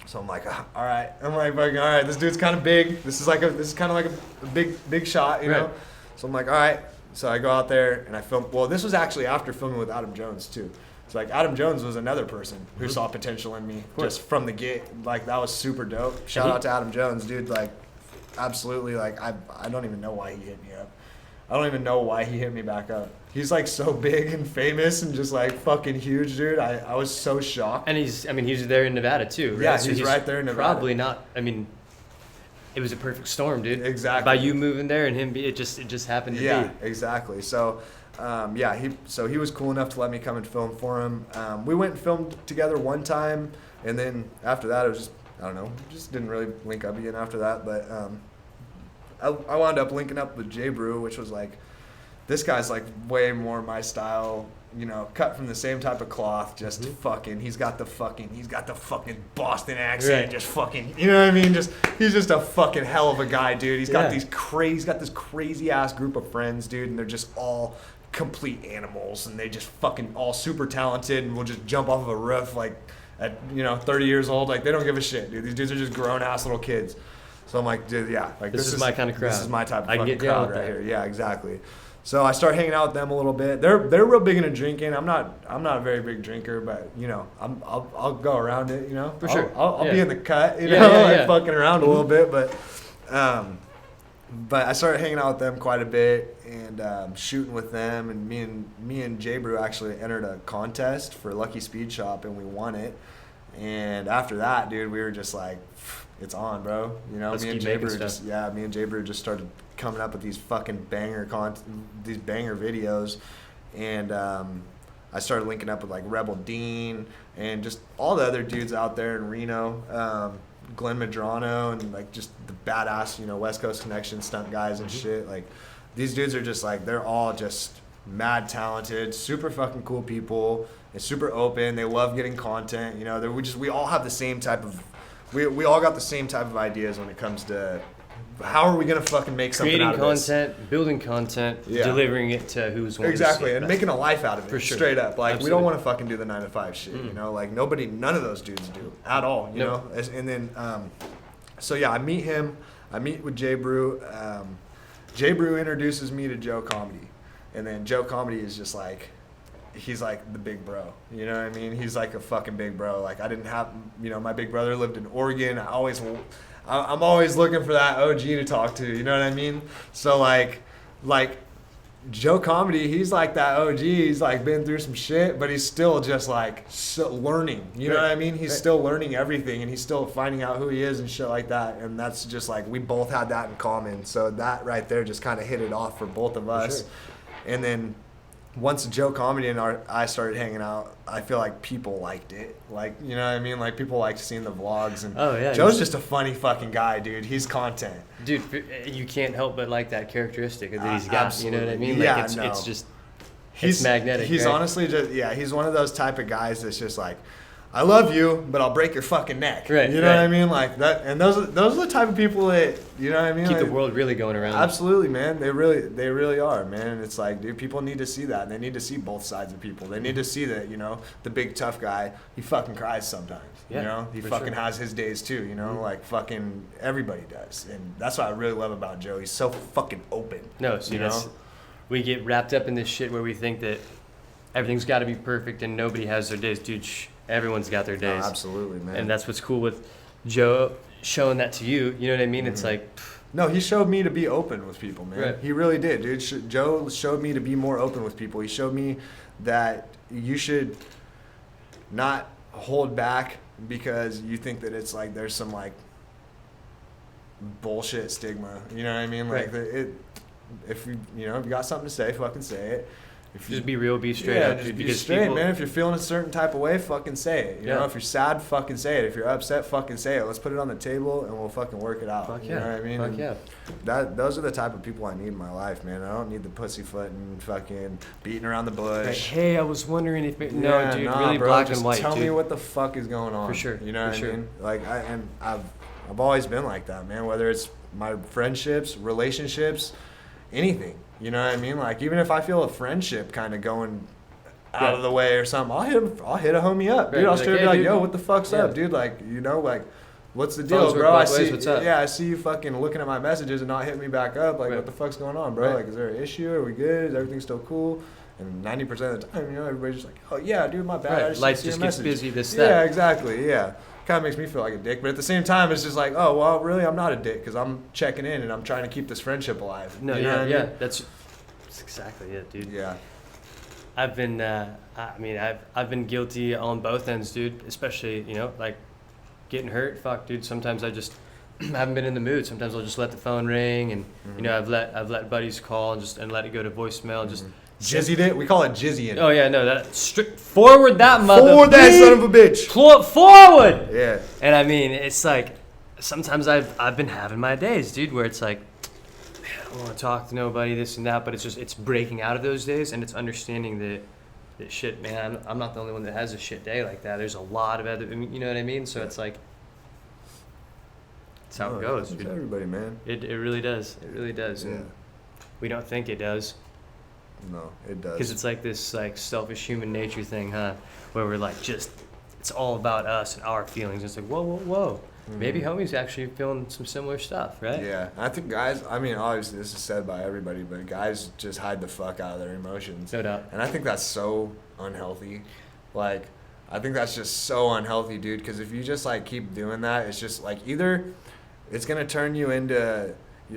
So I'm like, all right. I'm like, fucking, all right, this dude's kind of big. This is kind of like a big shot, you know? Right. So I'm like, all right. So I go out there and I film. Well, this was actually after filming with Adam Jones too. So like, Adam Jones was another person who saw potential in me just from the get. Like, that was super dope. Shout out to Adam Jones, dude. Like, absolutely. Like, I don't even know why he hit me up. I don't even know why he hit me back up. He's like so big and famous and just like fucking huge, dude. I was so shocked. And he's there in Nevada too, right? Yeah, he's right there in Nevada. Probably not. I mean, it was a perfect storm, dude. Exactly. By you moving there and him, it just happened to be. Yeah, exactly. So, he was cool enough to let me come and film for him. We went and filmed together one time, and then after that, it was just, I don't know, just didn't really link up again after that. But I wound up linking up with J Brew, which was like, this guy's like way more my style, you know, cut from the same type of cloth, just fucking, he's got the fucking Boston accent, Right. just fucking, you know what I mean? He's just a fucking hell of a guy, dude. He's got Yeah. he's got this crazy ass group of friends, dude, and they're just all complete animals, and they just fucking all super talented, and will just jump off of a roof like at, you know, 30 years old. Like, they don't give a shit, dude. These dudes are just grown ass little kids. So I'm like, dude, yeah, like This is my kind of crowd. This is my type of I can fucking get down crowd with right that. here. Yeah, exactly. So I start hanging out with them a little bit. They're real big into drinking. I'm not a very big drinker, but you know, I'll go around it. You know, For sure. I'll be Yeah. in the cut. You Yeah, know, yeah, like yeah. fucking around a little bit, but I started hanging out with them quite a bit and shooting with them. And me and J Brew actually entered a contest for Lucky Speed Shop, and we won it. And after that, dude, we were just like, it's on, bro. You know, Let's me and keep J making Brew stuff. me and J Brew just started coming up with these fucking these banger videos, and I started linking up with like Rebel Dean and just all the other dudes out there in Reno, Glenn Medrano, and like just the badass, you know, West Coast Connection stunt guys and shit. Like, these dudes are just like, they're all just mad talented, super fucking cool people. They're super open. They love getting content. You know, we all have the same type of, we all got the same type of ideas when it comes to how are we gonna fucking make something Creating out of this. content, building content, Yeah. delivering it to who's wanting Exactly, to see and it. making a life out of it. For sure. Straight up, like, we Absolutely. don't want to fucking do the 9 to 5 shit. You know, like none of those dudes do at all. You Nope. know, and then so yeah, I meet him. I meet with J Brew. J Brew introduces me to Joe Comedy, and then Joe Comedy is just like, he's like the big bro. You know what I mean? He's like a fucking big bro. Like, I didn't have, you know, my big brother lived in Oregon. I'm always looking for that OG to talk to. You know what I mean? So like Joe Comedy, he's like that OG. He's like been through some shit, but he's still just like learning. You know what I mean? He's still learning everything, and he's still finding out who he is and shit like that. And that's just like, we both had that in common. So that right there just kind of hit it off for both of us. sure. And then once Joe Comedy and I started hanging out, I feel like people liked it. Like, you know what I mean? Like, people liked seeing the vlogs. And Oh, yeah, Joe's just a funny fucking guy, dude. He's content. Dude, you can't help but like that characteristic that he's got. Absolutely. You know what I mean? Yeah, Like, it's, no. it's just, it's magnetic. He's right? honestly just, yeah, he's one of those type of guys that's just like, I love you, but I'll break your fucking neck. Right, You know right. what I mean? Like that, and those are the type of people that, you know what I mean? keep Like, the world really going around. absolutely, man. They really are, man. And it's like, dude, people need to see that. They need to see both sides of people. They need to see that, you know, the big tough guy, he fucking cries sometimes. Yeah, you know, he for fucking sure. has his days too. You know, like fucking everybody does. And that's what I really love about Joe. He's so fucking open. No, see, you that's, know? we get wrapped up in this shit where we think that everything's got to be perfect and nobody has their days. Dude, everyone's got their days. Oh, absolutely, man. And that's what's cool with Joe showing that to you. You know what I mean? It's like, No, he showed me to be open with people, man. Right. He really did, dude. Joe showed me to be more open with people. He showed me that you should not hold back because you think that it's like there's some like bullshit stigma. You know what I mean? Like Right. if you know if you got something to say, fucking say it. If just be real, be straight yeah, up. just dude, be because straight, people, man. If you're feeling a certain type of way, fucking say it. You Yeah. know, if you're sad, fucking say it. If you're upset, fucking say it. Let's put it on the table and we'll fucking work it out. Fuck You yeah. know what I mean? Fuck And yeah. those are the type of people I need in my life, man. I don't need the pussyfoot and fucking beating around the bush. Like, hey, I was wondering if no, Yeah, dude, nah, really bro, black just and white. Tell dude. me what the fuck is going on. For sure, You know for what sure. I mean? Like, I've always been like that, man. Whether it's my friendships, relationships, anything. You know what I mean? Like, even if I feel a friendship kind of going out of the way or something, I'll hit a homie up, dude. Right, I'll be straight like, be hey, like, dude. yo, what the fuck's Yeah. up, dude? Like, you know, like, what's the deal, Phones work bro? I both ways, see, what's up? yeah, I see you fucking looking at my messages and not hitting me back up. Like, Right. what the fuck's going on, bro? Right. Like, is there an issue? Are we good? Is everything still cool? And 90% of the time, you know, everybody's just like, oh yeah, dude, my bad. I Right. just Life didn't see just your gets message. busy, this, Yeah, that. exactly. Yeah. Kind of makes me feel like a dick, but at the same time, it's just like, oh well, really, I'm not a dick because I'm checking in and I'm trying to keep this friendship alive. No, You know yeah, what I yeah. mean? That's exactly it, dude. Yeah. I've been, I've been guilty on both ends, dude. Especially, you know, like getting hurt. Fuck, dude. Sometimes I just haven't been in the mood. Sometimes I'll just let the phone ring, and you know, I've let buddies call and let it go to voicemail. And just Jizzied it. We call it jizzying. oh yeah, no, that forward that mother. Forward that bleep. son of a bitch. Forward. Yeah. And I mean, it's like sometimes I've been having my days, dude, where it's like I don't want to talk to nobody, this and that, but it's breaking out of those days, and it's understanding that shit, man. I'm not the only one that has a shit day like that. There's a lot of other, I mean, you know what I mean? So it's like it's how it goes. It's dude. everybody, man. It really does. It really does. Yeah. And we don't think it does. No, it does. Because it's like this like selfish human nature thing, huh? Where we're like just it's all about us and our feelings. It's like whoa. Maybe homie's actually feeling some similar stuff, right? Yeah, I think guys, I mean, obviously this is said by everybody, but guys just hide the fuck out of their emotions. No doubt. And I think that's so unhealthy. Like, I think that's just so unhealthy, dude, because if you just, like, keep doing that, it's just, like, either it's going to turn you into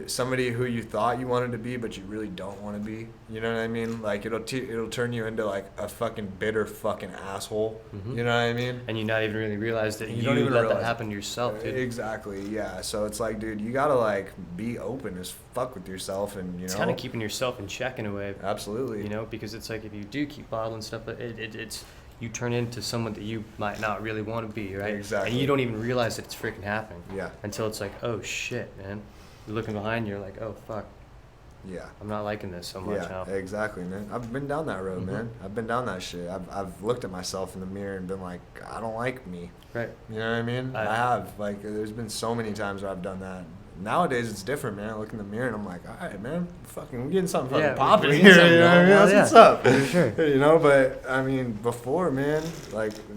somebody who you thought you wanted to be, but you really don't want to be. You know what I mean? Like, it'll turn you into, like, a fucking bitter fucking asshole. Mhm. You know what I mean? And you not even really realize that You you don't even let realize that it. happen to yourself, dude. Exactly, yeah. So it's like, dude, you gotta like be open as fuck with yourself, and you It's know, kind of keeping yourself in check in a way, absolutely, you know, because it's like if you do keep bottling stuff, it's you turn into someone that you might not really want to be, right? Exactly. And you don't even realize that it's freaking happening. Yeah. Until it's like, oh shit, man. You're looking behind you, you're like, oh fuck, yeah, I'm not liking this so much yeah, now. exactly, man. I've been down that road, Mhm. man. I've been down that shit. I've looked at myself in the mirror and been like, I don't like me. Right. You know what I mean? I have. Like, there's been so many times where I've done that. Nowadays, it's different, man. I look in the mirror and I'm like, all right, man, we're getting something fucking Yeah, popping we're here. getting You know what I mean? something That's going, what's up. For sure. You know, but I mean, before, man, like I'm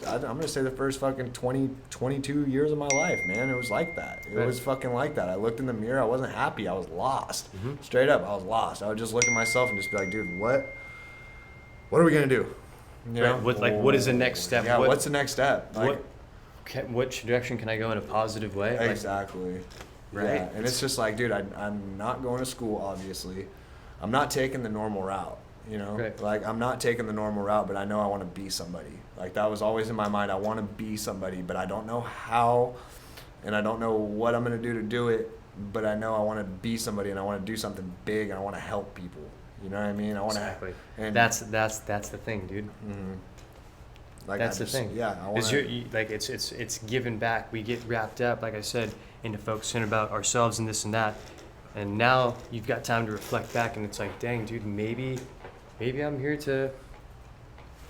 gonna say the first fucking 22 years of my life, man, it was like that. It Right. was fucking like that. I looked in the mirror, I wasn't happy, I was lost. Mhm. Straight up, I was lost. I would just look at myself and just be like, dude, what are we gonna do? You Right, what is the next step? Yeah, What- what's the next step? Like, Which direction can I go in a positive way? Like, exactly. Right. Yeah, and it's just like, dude, I'm not going to school, obviously. I'm not taking the normal route, you know? Right. Like, I'm not taking the normal route, but I know I want to be somebody. Like, that was always in my mind. I want to be somebody, but I don't know how, and I don't know what I'm going to do it, but I know I want to be somebody, and I want to do something big, and I want to help people. You know what I mean? I want to. Exactly. And That's the thing, dude. mhm. Like That's I the thing. Yeah, I want Is like it's giving back. We get wrapped up, like I said, into focusing about ourselves and this and that, and now you've got time to reflect back, and it's like, dang, dude, maybe I'm here to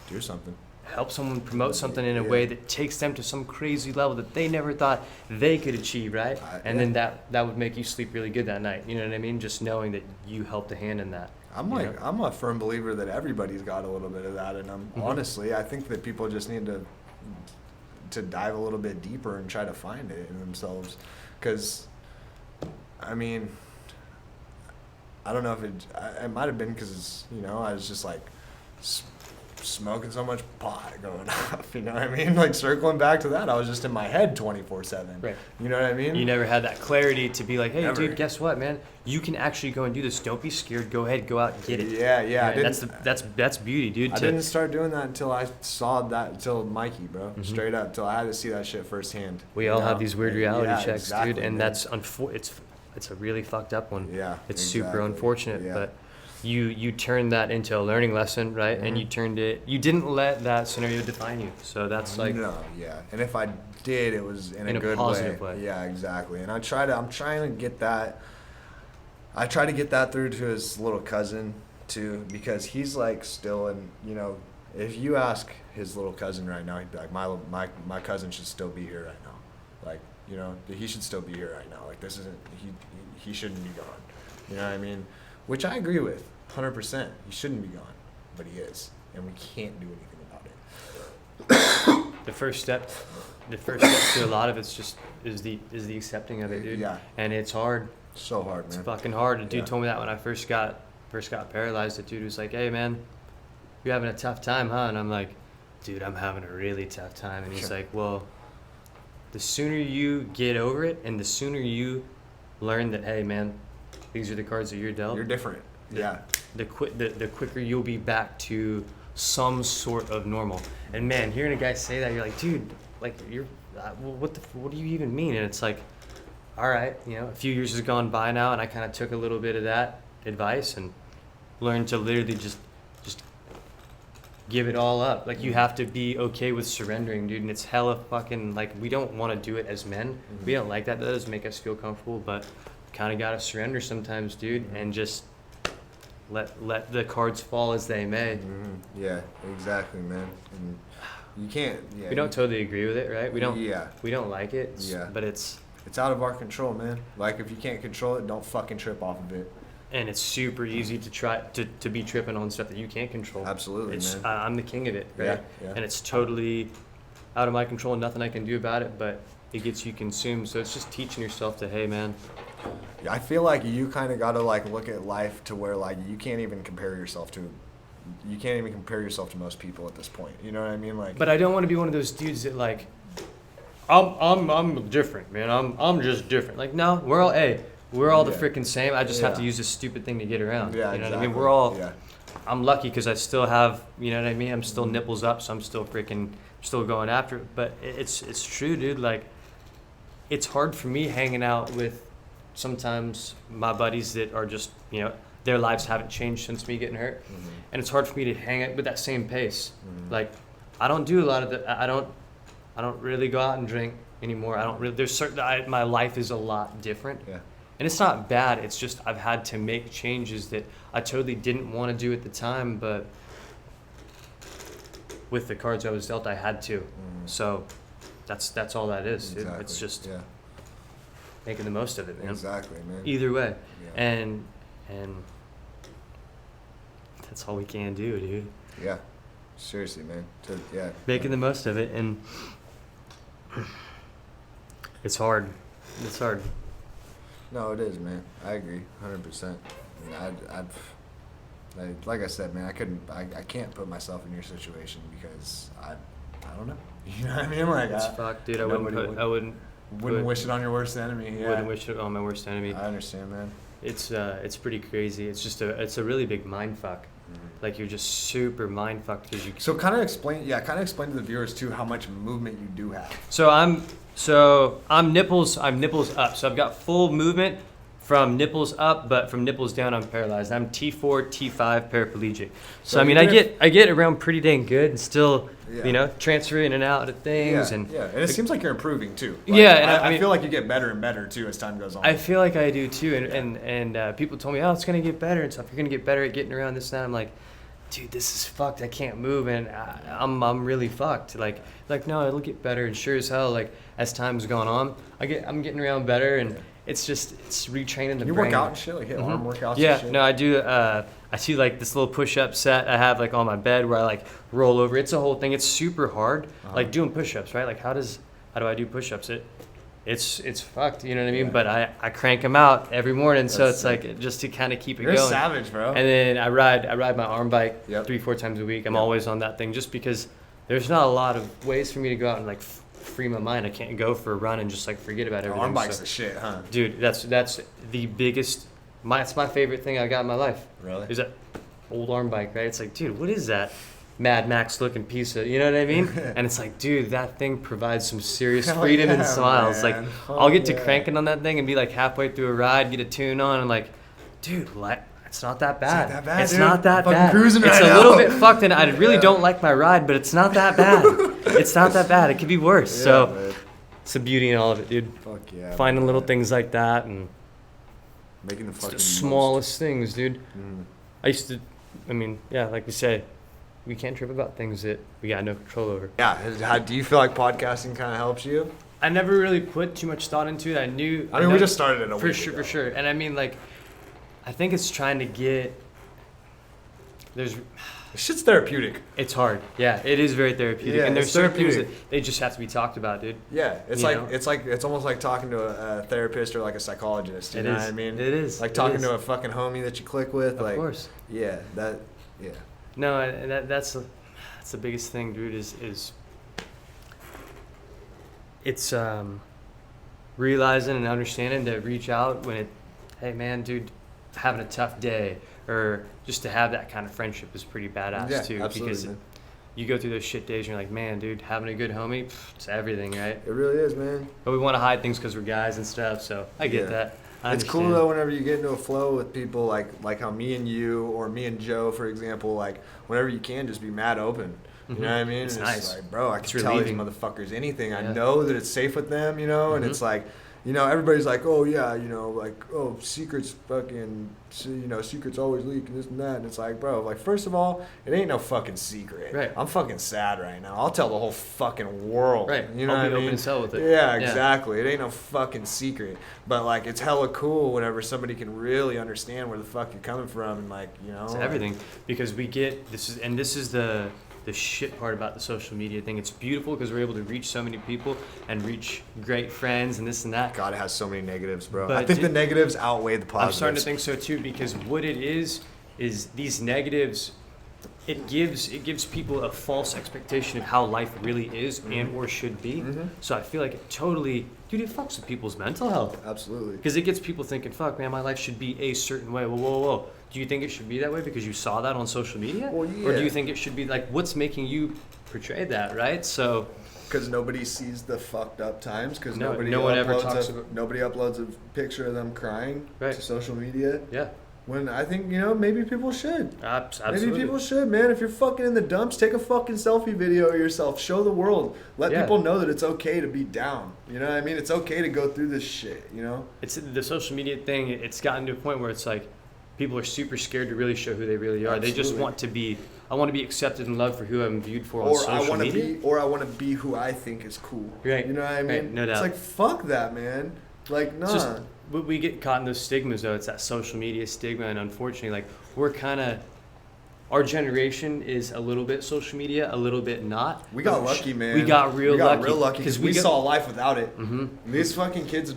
do something. help someone promote something in a Yeah. way that takes them to some crazy level that they never thought they could achieve, right? And then that would make you sleep really good that night. You know what I mean? Just knowing that you helped a hand in that. I'm you like, know? I'm a firm believer that everybody's got a little bit of that in them. Mhm. Honestly, I think that people just need to dive a little bit deeper and try to find it in themselves. Because, I mean, I don't know if it might have been because, you know, I was just like smoking so much pot going off, you know what I mean? Like circling back to that, I was just in my head 24/7. Right. You know what I mean? You never had that clarity to be like, hey, Never. dude, guess what, man? You can actually go and do this. Don't be scared. Go ahead, go out and get it. Yeah, yeah. I And didn't- that's beauty, dude. I didn't start doing that until I saw that, until Mikey, bro. Mhm. Straight up, till I had to see that shit firsthand. We you all know? have these weird reality Yeah, checks, exactly, dude, and man. that's it's a really fucked up one. Yeah, It's super exactly. unfortunate, Yeah. but you turned that into a learning lesson, right? And Mhm. you didn't let that scenario define you. So that's like, no, yeah. And if I did, it was in a good positive way. Yeah, exactly. And I'm trying to get that. I try to get that through to his little cousin too, because he's like still in, you know, if you ask his little cousin right now, he'd be like, my cousin should still be here right now. Like, you know, he should still be here right now. Like, this isn't, he shouldn't be gone. You know what I mean? Which I agree with, 100%. He shouldn't be gone, but he is, and we can't do anything about it. the first step to a lot of it's just is the accepting of it, dude. Yeah. And it's hard. So hard, It's man. fucking hard. A dude Yeah. told me that when I first got paralyzed. The dude was like, "Hey, man, you're having a tough time, huh?" And I'm like, "Dude, I'm having a really tough time." And he's Sure. like, "Well, the sooner you get over it, and the sooner you learn that, hey, man, these are the cards that you're dealt. You're different. Yeah. The quicker you'll be back to some sort of normal." And man, hearing a guy say that, you're like, dude, like you're, what do you even mean? And it's like, all right, you know, a few years has gone by now, and I kind of took a little bit of that advice and learned to literally just give it all up. Like, you have to be okay with surrendering, dude. And it's hella fucking, like, we don't want to do it as men. Mhm. We don't like that. That doesn't make us feel comfortable, but kind of got to surrender sometimes, dude, and just let the cards fall as they may. Mm-hmm. Yeah, exactly, man. And you can't. Yeah. We don't totally agree with it, right? We don't. Yeah. We don't like it. Yeah. But it's It's out of our control, man. Like, if you can't control it, don't fucking trip off of it. and it's super easy to try to be tripping on stuff that you can't control. Absolutely, It's man. I'm the king of it, right? Yeah, yeah. And it's totally out of my control and nothing I can do about it. But it gets you consumed. So it's just teaching yourself to, hey, man. I feel like you kind of got to, like, look at life to where, like, you can't even compare yourself to most people at this point. You know what I mean? Like, But I don't want to be one of those dudes that, like, I'm different, man. I'm just different. Like, no, we're all the Yeah. freaking same. I just have to Yeah. use this stupid thing to get around. yeah, you know exactly. what I mean? We're all. Yeah. I'm lucky because I still have, you know what I mean? I'm still nipples up, so I'm still going after it. But it's true, dude. Like, it's hard for me hanging out with sometimes my buddies that are just, you know, their lives haven't changed since me getting hurt. Mhm. And it's hard for me to hang out with that same pace. Mhm. Like, I don't do a lot of I don't really go out and drink anymore. I don't really, my life is a lot different. Yeah. And it's not bad. It's just I've had to make changes that I totally didn't want to do at the time, but with the cards I was dealt, I had to. Mhm. So that's all that is. Exactly. It's just yeah. making the most of it, man. Exactly, man. Either way. Yeah. And that's all we can do, dude. Yeah. Seriously, man. Yeah. Making the most of it, and it's hard. It's hard. No, it is, man. I agree, 100%. Like I said, man, I can't put myself in your situation because I don't know. You know what I mean? Like, It's fucked, dude. I wouldn't put- wish it on your worst enemy. Yeah. wouldn't wish it on my worst enemy. I understand, man. It's pretty crazy. It's just a really big mind fuck. Like, you're just super mind fucked because you. So kind of explain to the viewers too how much movement you do have. So I'm nipples up. So I've got full movement from nipples up, but from nipples down, I'm paralyzed. I'm T4, T5 paraplegic. So So I mean, I get around pretty dang good, and still, Yeah. you know, transfer in and out of things, and and it seems like you're improving too. Like, Yeah, and I I mean- feel like you get better and better too as time goes on. I feel like I do too. And people told me, oh, it's gonna get better and stuff. You're gonna get better at getting around this and that. I'm like, dude, this is fucked. I can't move, and I'm really fucked. Like no, it'll get better. And sure as hell, like as time's gone on, I'm getting around better, and it's retraining the you brain. work out and shit, like hit arm workouts. Yeah, and shit? no, I do. I see like this little push-up set I have like on my bed where I like roll over. It's a whole thing. It's super hard, like doing push-ups, right? Like how do I do push-ups? It's fucked, you know what I mean? Yeah. But I crank them out every morning, so That's it's like just to kind of keep it You're going. a savage, bro. And then I ride my arm bike Yep. 3-4 times a week. I'm Yep. always on that thing just because there's not a lot of ways for me to go out and like free my mind. I can't go for a run and just like forget about everything. Arm bike's so- the shit, huh? Dude, that's the biggest. It's my favorite thing I got in my life. Really? Is that old arm bike, right? It's like, dude, what is that Mad Max looking piece of, you know what I mean? And it's like, dude, that thing provides some serious Hell freedom yeah, and smiles. man. Like, Hell I'll get to yeah. cranking on that thing and be like halfway through a ride, get a tune on, and like, dude, like, it's not that bad. that bad, It's dude. not that Fucking bad. cruising It's right a now. little bit fucked, and I really Yeah. don't like my ride, but it's not that bad. It's not that bad. It could be worse. Yeah, so man. it's the beauty in all of it, dude. Fuck yeah. Finding man. little things like that and Making the it's fucking the smallest things, dude. Mm. I used to, I mean, yeah, like we say, we can't trip about things that we got no control over. Yeah. Do you feel like podcasting kind of helps you? I never really put too much thought into it. I knew. I mean, we just started it a for week sure, ago. for sure. And I mean, like, I think it's trying to get. It's Shit's therapeutic. hard. Yeah, it is very therapeutic. Yeah, and there's it's certain things that therapeutic. they just have to be talked about, dude. Yeah, it's You like know? it's almost like talking to a therapist or like a psychologist. You It know is. what I mean? It is. Like It talking is. to a fucking homie that you click with. Of like, course. Yeah, yeah. No, and that's the biggest thing, dude. Is it's realizing and understanding to reach out when hey man, dude, having a tough day, or just to have that kind of friendship is pretty badass Yeah, too. absolutely, Because man. you go through those shit days and you're like, man, dude, having a good homie, it's everything, right? It really is, man. But we want to hide things because we're guys and stuff. So I get Yeah. that. I It's cool understand. though whenever you get into a flow with people like how me and you or me and Joe, for example, like whenever you can just be mad open. You know what I mean? It's It's nice. like, bro, I It's can tell these relieving. motherfuckers anything. I Yeah. know that it's safe with them, you know, and it's like, you know, everybody's like, oh yeah, you know, like, oh, secrets fucking, you know, secrets always leak and this and that. And it's like, bro, like, first of all, it ain't no fucking secret. Right. I'm fucking sad right now. I'll tell the whole fucking world. Right. You know I'll what be I open mean? as hell with it. Yeah, Yeah. exactly. It ain't no fucking secret. But like, it's hella cool whenever somebody can really understand where the fuck you're coming from and like, you know. It's like- everything, because we get this is the shit part about the social media thing. It's beautiful because we're able to reach so many people and reach great friends and this and that. God, it has so many negatives, bro. But I think the dude, negatives outweigh the I'm positives. starting to think so too, because what it is these negatives. It gives people a false expectation of how life really is and or should be. So I feel like it totally, dude, it fucks with people's mental health. Absolutely. Because it gets people thinking, fuck, man, my life should be a certain way. Whoa. Do you think it should be that way because you saw that on social media? Well, Or do yeah. you think it should be, like, what's making you portray that, right? So, Because nobody sees the fucked up times. Because No- nobody no one ever uploads talks a, about- nobody uploads a picture of them crying Right. to social media. yeah, When I think, you know, maybe people should. absolutely. Maybe people should, man. If you're fucking in the dumps, take a fucking selfie video of yourself. Show the world. Let Yeah. people know that it's okay to be down. You know what I mean? It's okay to go through this shit, you know? It's the social media thing. It's gotten to a point where it's like people are super scared to really show who they really are. They just Absolutely. want to be. I want to be accepted and loved for who I'm viewed for on Or social I want to media. be, or I want to be who I think is cool. Right. You know what I mean? Right, no doubt. It's like fuck that, man. Like, nah. It's just we get caught in those stigmas though. It's that social media stigma, and unfortunately, like we're kind of. Our generation is a little bit social media, a little bit not. We got lucky, man. We got real lucky. because we saw life without it. Mm-hmm. These fucking kids,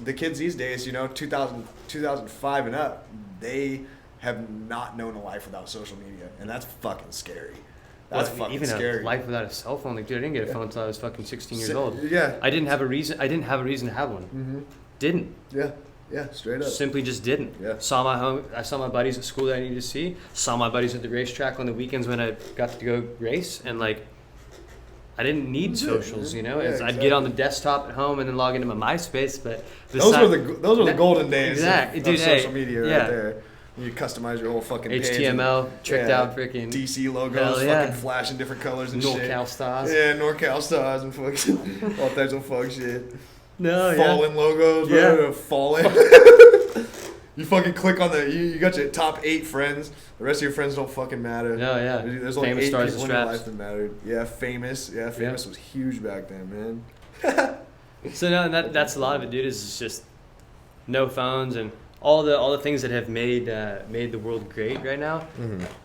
the kids these days, you know, 2005 and up, they have not known a life without social media, and that's fucking scary. That's fucking even scary. a life without a cell phone. Like, dude, I didn't get a phone until I was fucking 16 years old. Yeah. I didn't have a reason. I didn't have a reason to have one. Mm-hmm. Didn't. Yeah, straight up. Simply just didn't. Yeah. I saw my buddies at school that I needed to see. Saw my buddies at the racetrack on the weekends when I got to go race, and like, I didn't need socials, you know. Yeah, I'd get on the desktop at home and then log into my MySpace, but those were the golden days exactly, of dude, social media right yeah. there. You customize your whole fucking page. HTML, tricked out freaking DC logos, yeah. fucking flashing different colors and NorCal shit. stars. Yeah, NorCal stars and fucking all types of fuck shit. No, Fallen logos, Yeah. bro. Fallen. You fucking click on you got your top 8 friends. The rest of your friends don't fucking matter. No, yeah. There's only Famous 8 stars people and in your straps. life that mattered. Yeah, famous. Yeah, famous was huge back then, man. So no, that's a lot of it, dude. Is just no phones and all the things that have made the world great right now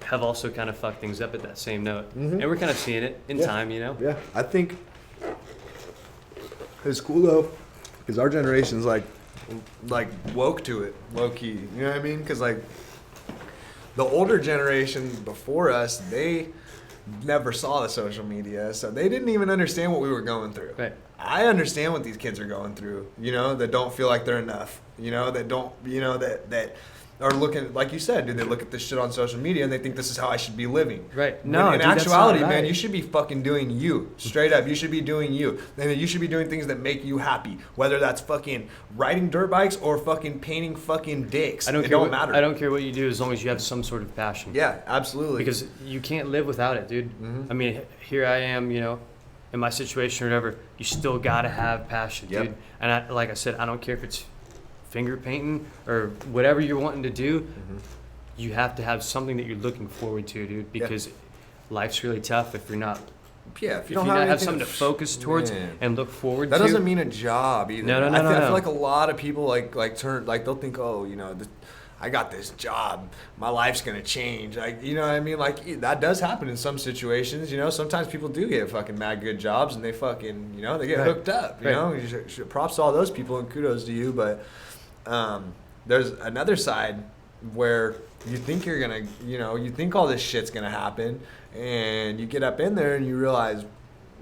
have also kind of fucked things up at that same note, and we're kind of seeing it in time, you know. Yeah, I think it's cool though, because our generation's like woke to it, low key. You know what I mean? Because like the older generation before us, they never saw the social media, so they didn't even understand what we were going through. Right. I understand what these kids are going through, you know, that don't feel like they're enough, you know, that don't, you know, that are looking, like you said, dude, they look at this shit on social media and they think this is how I should be living. Right. No, in dude, that's actuality, not right. man, you should be fucking doing you. Straight up, you should be doing you. And you should be doing things that make you happy, whether that's fucking riding dirt bikes or fucking painting fucking dicks. I don't It care. don't matter. I don't care what you do as long as you have some sort of passion. Yeah, absolutely. Because you can't live without it, dude. I mean, here I am, you know, in my situation or whatever. You still gotta have passion, Yep. dude. And like I said, I don't care if it's finger painting or whatever you're wanting to do. You have to have something that you're looking forward to, dude. Because life's really tough if you're not. Yeah, if If you you don't not have anything something to focus towards Man. and look forward That to. doesn't mean a job either. No. I feel like a lot of people they'll think, oh, you know, I got this job, my life's gonna change. Like, you know what I mean? Like that does happen in some situations. You know, sometimes people do get fucking mad good jobs and they fucking, you know, they get hooked up. You know, props to all those people and kudos to you. But there's another side where you think you're gonna, you know, you think all this shit's gonna happen, and you get up in there and you realize,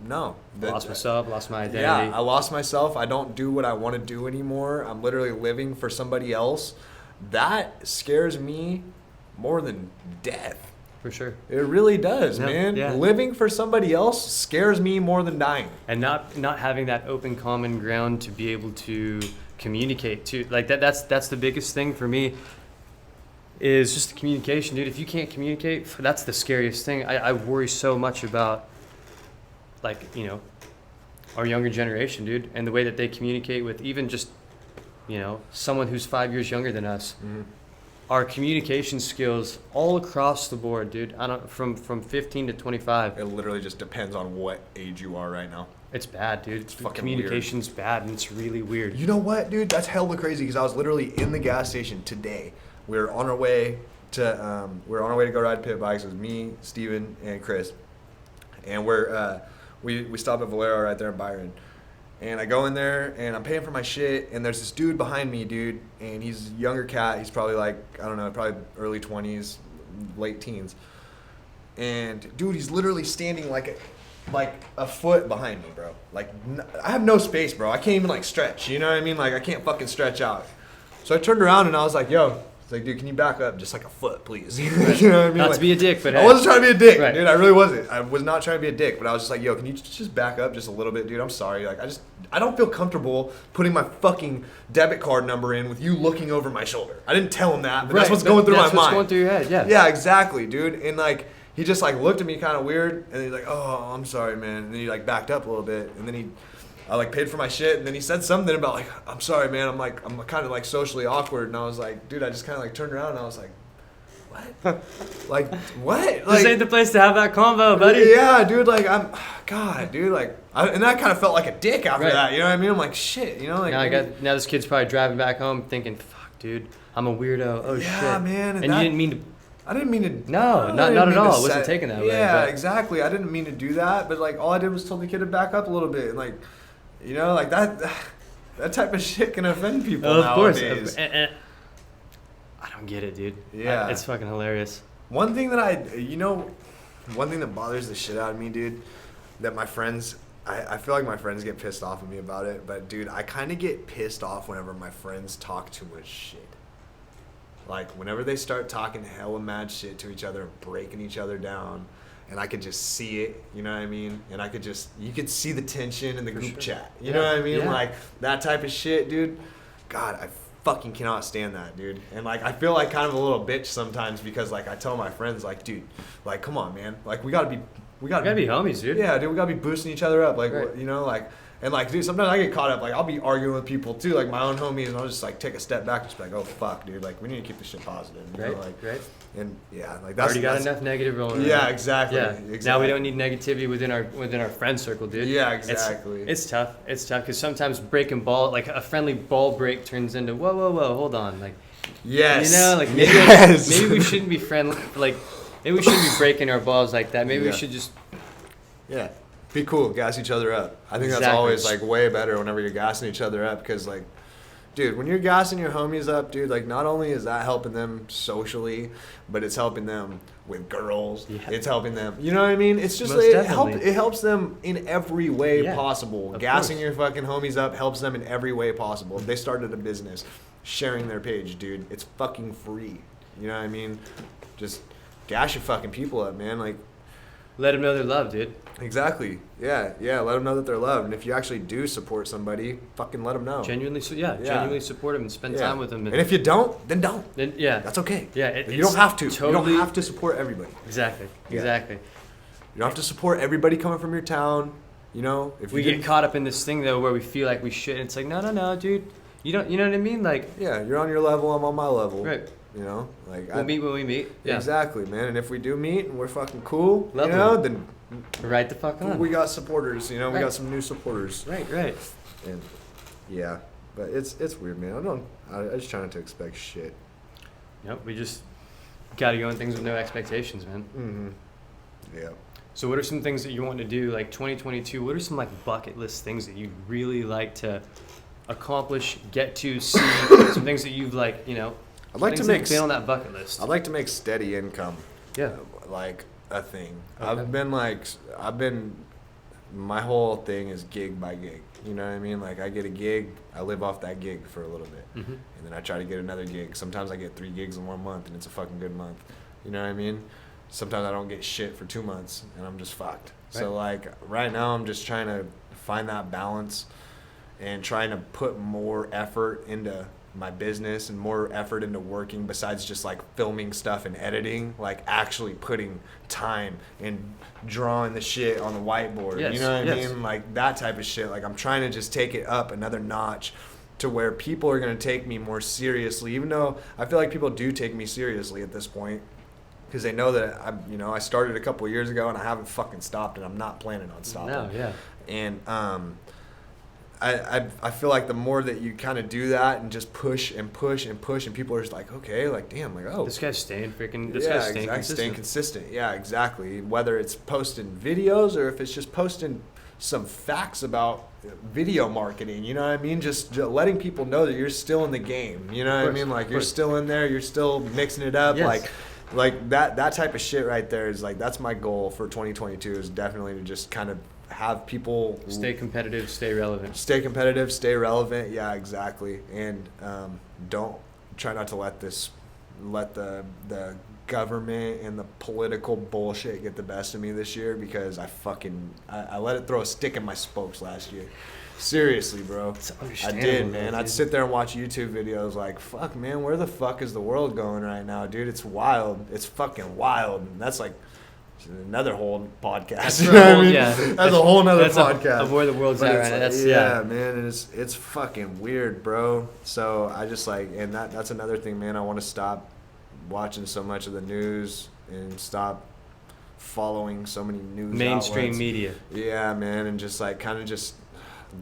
no, lost myself, lost my identity. yeah, I lost myself. I don't do what I want to do anymore. I'm literally living for somebody else. That scares me more than death. For sure. It really does, Yeah, man. yeah. Living for somebody else scares me more than dying. And not having that open common ground to be able to communicate to, like that's the biggest thing for me, is just the communication, dude. If you can't communicate, that's the scariest thing. I worry so much about, like, you know, our younger generation, dude, and the way that they communicate with even just, you know, someone who's 5 years younger than us. Our communication skills all across the board, dude. I don't from 15 to 25. It literally just depends on what age you are right now. It's bad, dude. It's fucking communication's bad, and it's really weird. You know what, dude? That's hella crazy because I was literally in the gas station today. We were on our way to go ride pit bikes. It was me, Steven, and Chris. And we stopped at Valero right there in Byron. And I go in there and I'm paying for my shit, and there's this dude behind me, dude, and he's a younger cat. He's probably like, I don't know, probably early 20s, late teens. And dude, he's literally standing like a foot behind me, bro. Like, I have no space, bro. I can't even like stretch, you know what I mean? Like, I can't fucking stretch out. So I turned around and I was like, yo, it's like, dude, can you back up just like a foot, please? You know what I mean? Not Like, to be a dick, but I wasn't trying to be a dick, Right. dude. I really wasn't. I was not trying to be a dick, but I was just like, yo, can you just back up just a little bit, dude? I'm sorry. Like, I don't feel comfortable putting my fucking debit card number in with you looking over my shoulder. I didn't tell him that, but that's what's going through my mind. That's what's going through your head, yeah. Yeah, exactly, dude. And like, he just like looked at me kind of weird, and he's like, oh, I'm sorry, man. And then he like backed up a little bit, and then I like paid for my shit, and then he said something about like, I'm sorry, man. I'm kind of like socially awkward, and I was like, dude, I just kind of like turned around and I was like, what? Like, what? This Like, ain't the place to have that convo, buddy. yeah, dude. Like, God, dude. Like, and I kind of felt like a dick after Right. that. You know what I mean? I'm like, shit. You know, like. Now this kid's probably driving back home thinking, fuck, dude, I'm a weirdo. Oh, Yeah, shit. man, and And that- you didn't mean to. I didn't mean to. No, I not didn't at mean all. to It wasn't taken that way, Yeah, but- exactly. I didn't mean to do that, but like all I did was tell the kid to back up a little bit, and like, you know, like that type of shit can offend people Of course. nowadays. And I don't get it, dude. Yeah. It's fucking hilarious. One thing that bothers the shit out of me, dude, that my friends, I feel like my friends get pissed off at me about it, but dude, I kind of get pissed off whenever my friends talk too much shit. Like, whenever they start talking hella mad shit to each other and breaking each other down, and I could just see it, you know what I mean? And you could see the tension in the group chat, you Yeah. know what I mean? Yeah. Like, that type of shit, dude. God, I fucking cannot stand that, dude. And, like, I feel like kind of a little bitch sometimes because, like, I tell my friends, like, dude, like, come on, man. Like, we gotta be homies, dude. Yeah, dude, we gotta be boosting each other up. Like, Right. you know, like, and, like, dude, sometimes I get caught up. Like, I'll be arguing with people, too, like, my own homies, and I'll just, like, take a step back and just be like, oh, fuck, dude. Like, we need to keep this shit positive. You know? Like, Right. And, yeah, like, that's... Already got enough negative rolling. Yeah, around. exactly. Yeah. Exactly. Now we don't need negativity within our friend circle, dude. Yeah, exactly. It's tough. It's tough because sometimes breaking ball, like a friendly ball break, turns into whoa, hold on, like. Yes. You know, like maybe, yes. maybe we shouldn't be friendly. Like, maybe we shouldn't be breaking our balls like that. Maybe we should just. Yeah. Be cool. Gas each other up. I think that's Exactly. always, like, way better whenever you're gassing each other up because, like, dude, when you're gassing your homies up, dude, like, not only is that helping them socially, but it's helping them with girls. Yeah. It's helping them. You know what I mean? It's just, Most definitely. it helps them in every way Yeah, possible. of Gassing course. your fucking homies up helps them in every way possible. If they started a business, sharing their page, dude, it's fucking free. You know what I mean? Just gas your fucking people up, man. Like, Let them know they're loved, dude. exactly. Yeah. Let them know that they're loved. And if you actually do support somebody, fucking let them know. Genuinely support them and spend time with them. And if you don't, then don't. then yeah, That's okay. Yeah, You don't have to. Totally, You don't have to support everybody. Exactly. Yeah. Exactly. You don't have to support everybody coming from your town. You know, if We you get caught up in this thing though where we feel like we should. It's like no, dude. You don't. You know what I mean? Like, yeah, you're on your level. I'm on my level. right. You know, like We'll meet when we meet. Yeah. Exactly, man. And if we do meet and we're fucking cool, Lovely. you know, then Right the fuck on. we got supporters. You know, we Right. got some new supporters. Right. And yeah, but it's weird, man. I just try not to expect shit. Yep. We just gotta go in things with no expectations, man. Mm-hmm. Yeah. So what are some things that you want to do, like 2022? What are some like bucket list things that you'd really like to accomplish, get to, see? Some things that you've like, you know, I'd like to things that make have been on that bucket list. I'd like to make steady income. Yeah. Like a thing. Okay. My whole thing is gig by gig. You know what I mean? Like, I get a gig, I live off that gig for a little bit. Mm-hmm. And then I try to get another gig. Sometimes I get 3 gigs in 1 month, and it's a fucking good month. You know what I mean? Sometimes I don't get shit for 2 months, and I'm just fucked. So, like, right now I'm just trying to find that balance and trying to put more effort into my business and more effort into working besides just like filming stuff and editing, like actually putting time and drawing the shit on the whiteboard. Yes, You know what I yes. mean? Like that type of shit. Like I'm trying to just take it up another notch to where people are going to take me more seriously, even though I feel like people do take me seriously at this point because they know that I started a couple of years ago and I haven't fucking stopped and I'm not planning on stopping. No, yeah. And I feel like the more that you kind of do that and just push and push and push, and people are just like, okay, like damn, like oh, This guy's staying staying consistent. Staying consistent. Yeah, exactly. Whether it's posting videos or if it's just posting some facts about video marketing, you know what I mean? Just letting people know that you're still in the game. You know what I mean? Like you're still in there. You're still mixing it up. Yes. Like that type of shit right there is like that's my goal for 2022 is definitely to just kind of have people Stay competitive, stay relevant. stay competitive, stay relevant. Yeah, exactly. And don't try not to let the government and the political bullshit get the best of me this year because I let it throw a stick in my spokes last year. Seriously, bro. It's I understandable, did, man. dude. I'd sit there and watch YouTube videos like, fuck, man, where the fuck is the world going right now, dude? It's wild. It's fucking wild. And that's like another whole podcast. That's You know what I mean? yeah. That's a whole nother That's podcast. of where the world's But at it's right now. like, That's yeah, man, it's fucking weird, bro. So I just like, and that's another thing, man. I want to stop watching so much of the news and stop following so many news Mainstream outlets. media. Yeah, man, and just like kind of just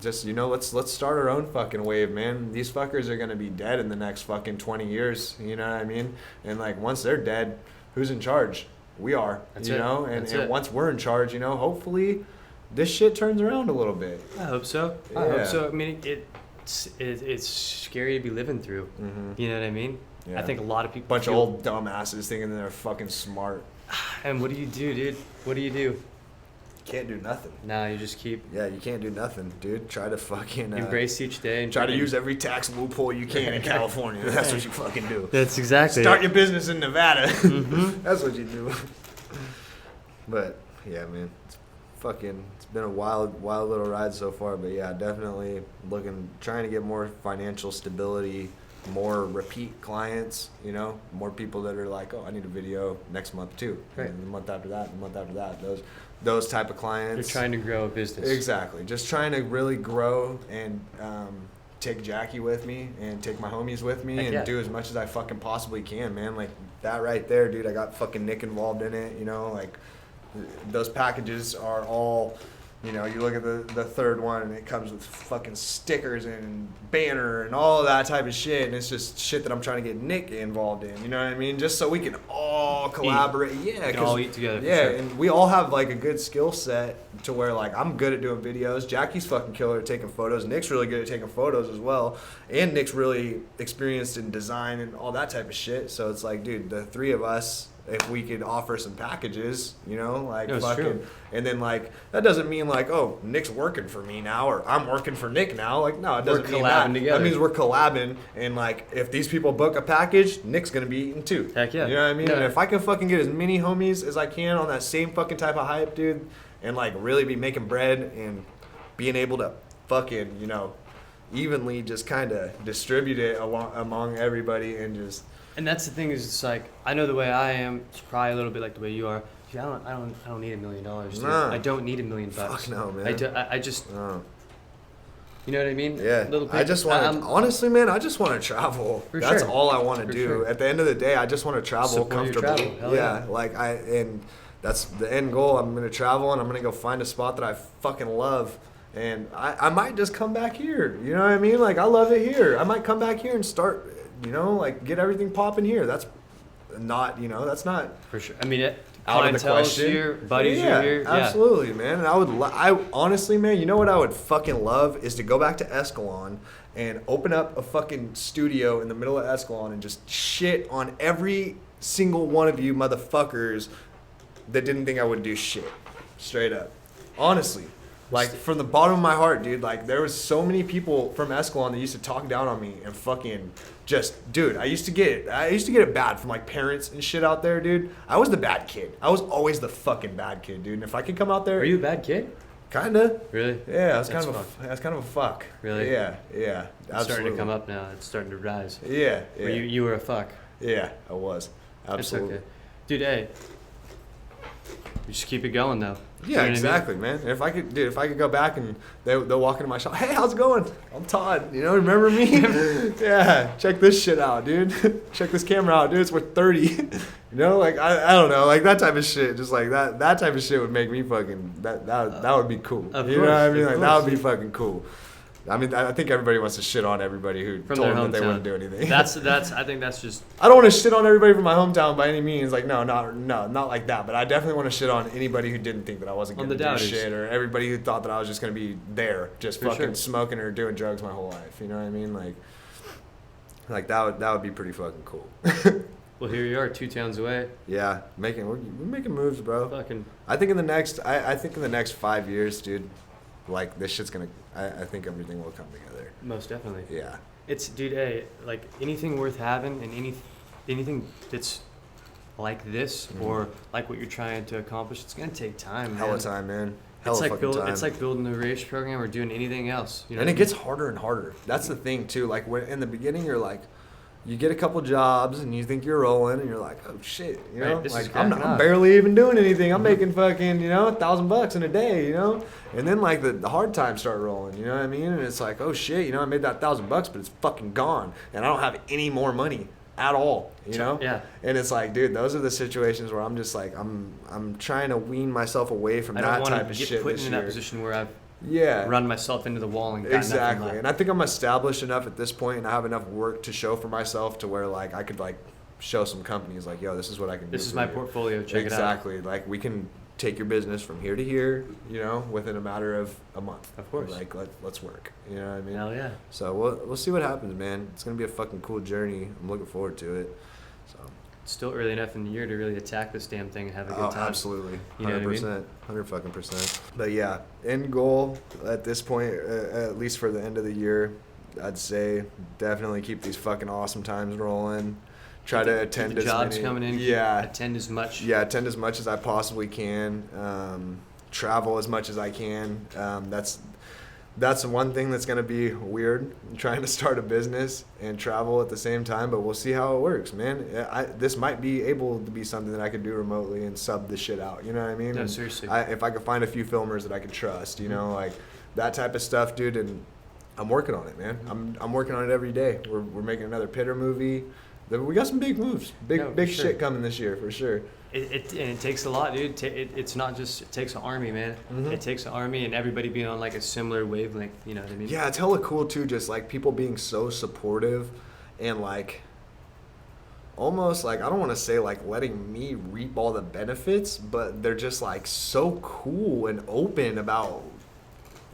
let's start our own fucking wave, man. These fuckers are gonna be dead in the next fucking 20 years. You know what I mean? And like once they're dead, who's in charge? We are. That's you it. know, and That's it. once we're in charge, you know, hopefully this shit turns around a little bit. I hope so. I Yeah. hope so. I mean, it's scary to be living through. Mm-hmm. You know what I mean? Yeah. I think a lot of people. Bunch of feel- old dumbasses thinking they're fucking smart. And what do you do, dude? What do you do? Can't do nothing. Nah, you just keep Yeah, you can't do nothing, dude. Try to fucking embrace each day and try to use every tax loophole you can in California. That's what you fucking do. That's exactly. Start your business in Nevada. Mm-hmm. That's what you do. But yeah, man, it's been a wild little ride so far. But yeah, definitely trying to get more financial stability, more repeat clients, more people that are like, oh, I need a video next month too, right. and the month after that, those type of clients. You're trying to grow a business. Exactly, just trying to really grow and take Jackie with me and take my homies with me and do as much as I fucking possibly can, man. Like that right there, dude. I got fucking Nick involved in it, like those packages are all, you look at the third one and it comes with fucking stickers and banner and all that type of shit, and it's just shit that I'm trying to get Nick involved in, you know what I mean? Just so we can all collaborate. Yeah, we can all eat together. Yeah, sure. And we all have like a good skill set to where like I'm good at doing videos. Jackie's fucking killer at taking photos. Nick's really good at taking photos as well. And Nick's really experienced in design and all that type of shit. So it's like, dude, the three of us, if we could offer some packages, like fucking, true. And then like that doesn't mean like, oh, Nick's working for me now or I'm working for Nick now. Like no, it doesn't mean that. Together. That means we're collabing, and like if these people book a package, Nick's gonna be eating too. Heck yeah. You know what I mean? Yeah. And if I can fucking get as many homies as I can on that same fucking type of hype, dude, and like really be making bread and being able to fucking, evenly just kind of distribute it among everybody and just. And that's the thing is, it's like I know the way I am. It's probably a little bit like the way you are. Dude, I don't need $1 million. Dude. Nah. I don't need $1 million. Fuck no, man. I just. No. You know what I mean? Yeah. I just want to. Honestly, man, I just want to travel. That's sure. all I want to do. Sure. At the end of the day, I just want to travel Support your comfortably. travel. Hell yeah. And that's the end goal. I'm gonna travel and I'm gonna go find a spot that I fucking love. And I might just come back here. You know what I mean? Like I love it here. I might come back here and start. Like get everything popping here. That's not, that's not for sure. I mean, out of the question. Here, buddies are here. Yeah, absolutely, man. And I honestly, man, you know what I would fucking love is to go back to Escalon and open up a fucking studio in the middle of Escalon and just shit on every single one of you motherfuckers that didn't think I would do shit. Straight up. Honestly. Like, from the bottom of my heart, dude, like, there was so many people from Escalon that used to talk down on me and fucking just, dude, I used to get it bad from, like, parents and shit out there, dude. I was the bad kid. I was always the fucking bad kid, dude. And if I could come out there... Are you a bad kid? Kinda. Really? Yeah, I was kind of a fuck. Really? Yeah, It's starting to come up now. It's starting to rise. Yeah. You were a fuck. Yeah, I was. Absolutely. It's okay. Dude, hey. You just keep it going, though. Yeah, exactly, man. And if I could go back and they'll walk into my shop, hey, how's it going? I'm Todd. Remember me? Yeah, check this shit out, dude. Check this camera out, dude. It's worth 30. Like I don't know, like that type of shit. Just like that type of shit would make me fucking that would be cool. Of you course, know what I mean? of Like course. that would be fucking cool. I mean, I think everybody wants to shit on everybody who From told their them that they hometown. wouldn't do anything. I think that's just. I don't want to shit on everybody from my hometown by any means. Like, no, not like that. But I definitely want to shit on anybody who didn't think that I wasn't going to do doubters. shit, or everybody who thought that I was just going to be there, just For fucking sure. smoking or doing drugs my whole life. You know what I mean? Like that would be pretty fucking cool. Well, here you are, 2 towns away. Yeah, we're making moves, bro. Fucking. I think in the next 5 years, dude, like this shit's gonna. I think everything will come together. Most definitely. Yeah. It's, dude, hey, like anything worth having and anything that's like this or like what you're trying to accomplish, it's gonna take time. Hella man. time, man. It's like time. It's like building a race program or doing anything else. You know And what it gets harder and harder. That's the thing too. Like when in the beginning, you're like, you get a couple jobs and you think you're rolling, and you're like, oh shit, Right, this is like I'm cracking up. barely even doing anything. I'm making fucking $1,000 in a day, And then like the hard times start rolling, you know what I mean? And it's like, oh shit, I made that $1,000, but it's fucking gone, and I don't have any more money at all, Yeah. And it's like, dude, those are the situations where I'm just like, I'm trying to wean myself away from I that don't want type to of get shit put this in year. that position where I've Yeah. run myself into the wall and got nothing Exactly. left. And I think I'm established enough at this point, and I have enough work to show for myself to where like I could like show some companies like, yo, this is what I can do. This is for my you. portfolio. Check it out. Exactly. Like we can take your business from here to here, within a matter of a month. Of course. Like let's work. You know what I mean? Hell yeah. So we'll see what happens, man. It's gonna be a fucking cool journey. I'm looking forward to it. So. It's still early enough in the year to really attack this damn thing and have a good time. Absolutely. You know what I mean? 100%. But yeah, end goal at this point, at least for the end of the year, I'd say definitely keep these fucking awesome times rolling. Try to attend the as jobs many, coming in. Yeah. Attend as much. Yeah, attend as much as I possibly can. Travel as much as I can. That's one thing that's going to be weird, trying to start a business and travel at the same time, but we'll see how it works, man. This might be able to be something that I could do remotely and sub the shit out, you know what I mean? No, seriously. If I could find a few filmers that I could trust, you know, like that type of stuff, dude, and I'm working on it, man. I'm working on it every day. We're making another Pitter movie. We got some big moves, big sure. shit coming this year, for sure. It takes a lot, dude. It's not just, it takes an army, man. Mm-hmm. It takes an army and everybody being on like a similar wavelength, you know what I mean? Yeah, it's hella cool too, just like people being so supportive and like almost like, I don't want to say like letting me reap all the benefits, but they're just like so cool and open about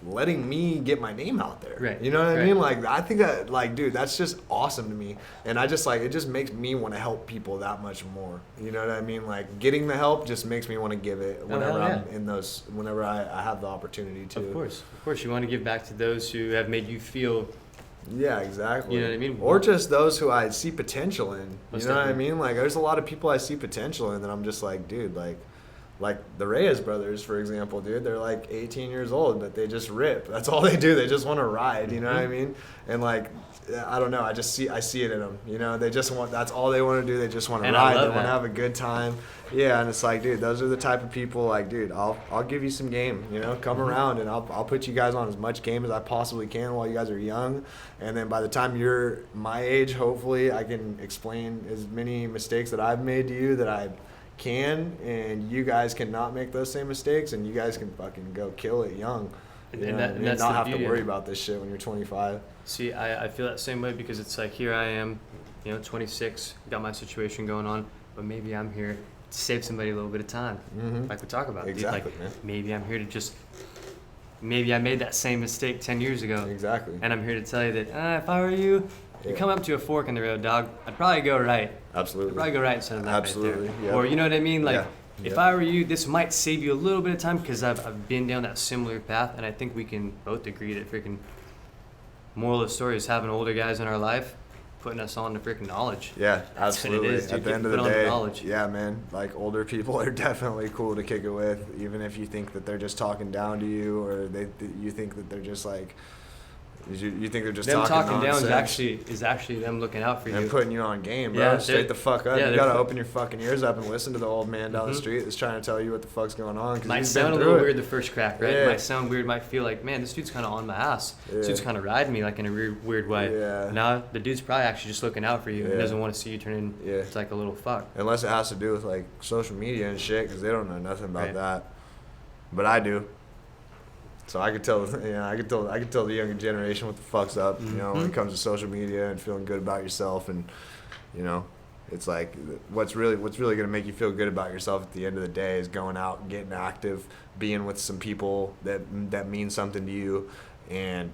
letting me get my name out there. Right. You know what I Right. mean? Like, I think that, like, dude, that's just awesome to me. And I just, like, it just makes me want to help people that much more. You know what I mean? Like, getting the help just makes me want to give it whenever I'm in those, whenever I have the opportunity to. Of course. You want to give back to those who have made you feel. Yeah, exactly. You know what I mean? Or just those who I see potential in. Most You know what I definitely. mean? Like, there's a lot of people I see potential in that I'm just like, dude, like the Reyes brothers, for example, dude, they're like 18 years old, but they just rip. That's all they do. They just want to ride, you know what I mean? And like, I don't know, I see it in them, you know? They just want, that's all they want to do. They just want to And I ride. They love want to that. have a good time. Yeah, and it's like, dude, those are the type of people, like, dude, I'll give you some game, you know? Come around and I'll put you guys on as much game as I possibly can while you guys are young. And then by the time you're my age, hopefully I can explain as many mistakes that I've made to you that I can, and you guys cannot make those same mistakes, and you guys can fucking go kill it young. You know what I mean? that's Not the have to beauty. worry about this shit when you're 25. See, I feel that same way because it's like, here I am, 26, got my situation going on, but maybe I'm here to save somebody a little bit of time, like we talk about. Exactly, dude. man. Like, maybe I'm here to just, maybe I made that same mistake 10 years ago. Exactly. And I'm here to tell you that if I were you, you come up to a fork in the road, dog, I'd probably go right. Absolutely. I'd probably go right instead of left. Absolutely, right there. yeah. Or you know what I mean? Like, Yeah. if Yep. I were you, this might save you a little bit of time because I've been down that similar path, and I think we can both agree that freaking moral of the story is having older guys in our life putting us on to freaking knowledge. Yeah, That's what it absolutely. is, dude. At the end of Put the on the day, knowledge. yeah, man, like older people are definitely cool to kick it with, even if you think that they're just talking down to you, or you think that they're just like, you think they're just Them talking nonsense. down is actually them looking out for you. And putting you on game, bro. Yeah, Straight the fuck up. yeah, You they're gotta open your fucking ears up and listen to the old man down the Mhm. street that's trying to tell you what the fuck's going on. 'Cause Might he's been sound a through little it. weird the first crack, right? Yeah. Might sound weird, might feel like, man, this dude's kind of on my ass. This Yeah. dude's kind of riding me like in a weird way. Yeah. Nah, the dude's probably actually just looking out for you and Yeah. doesn't want to see you turn Yeah. into like a little fuck. Unless it has to do with like social media and shit, because they don't know nothing about Right. that. But I do. So I could tell, I could tell the younger generation what the fuck's up, you know, when it comes to social media and feeling good about yourself, and it's like what's really gonna make you feel good about yourself at the end of the day is going out, getting active, being with some people that mean something to you, and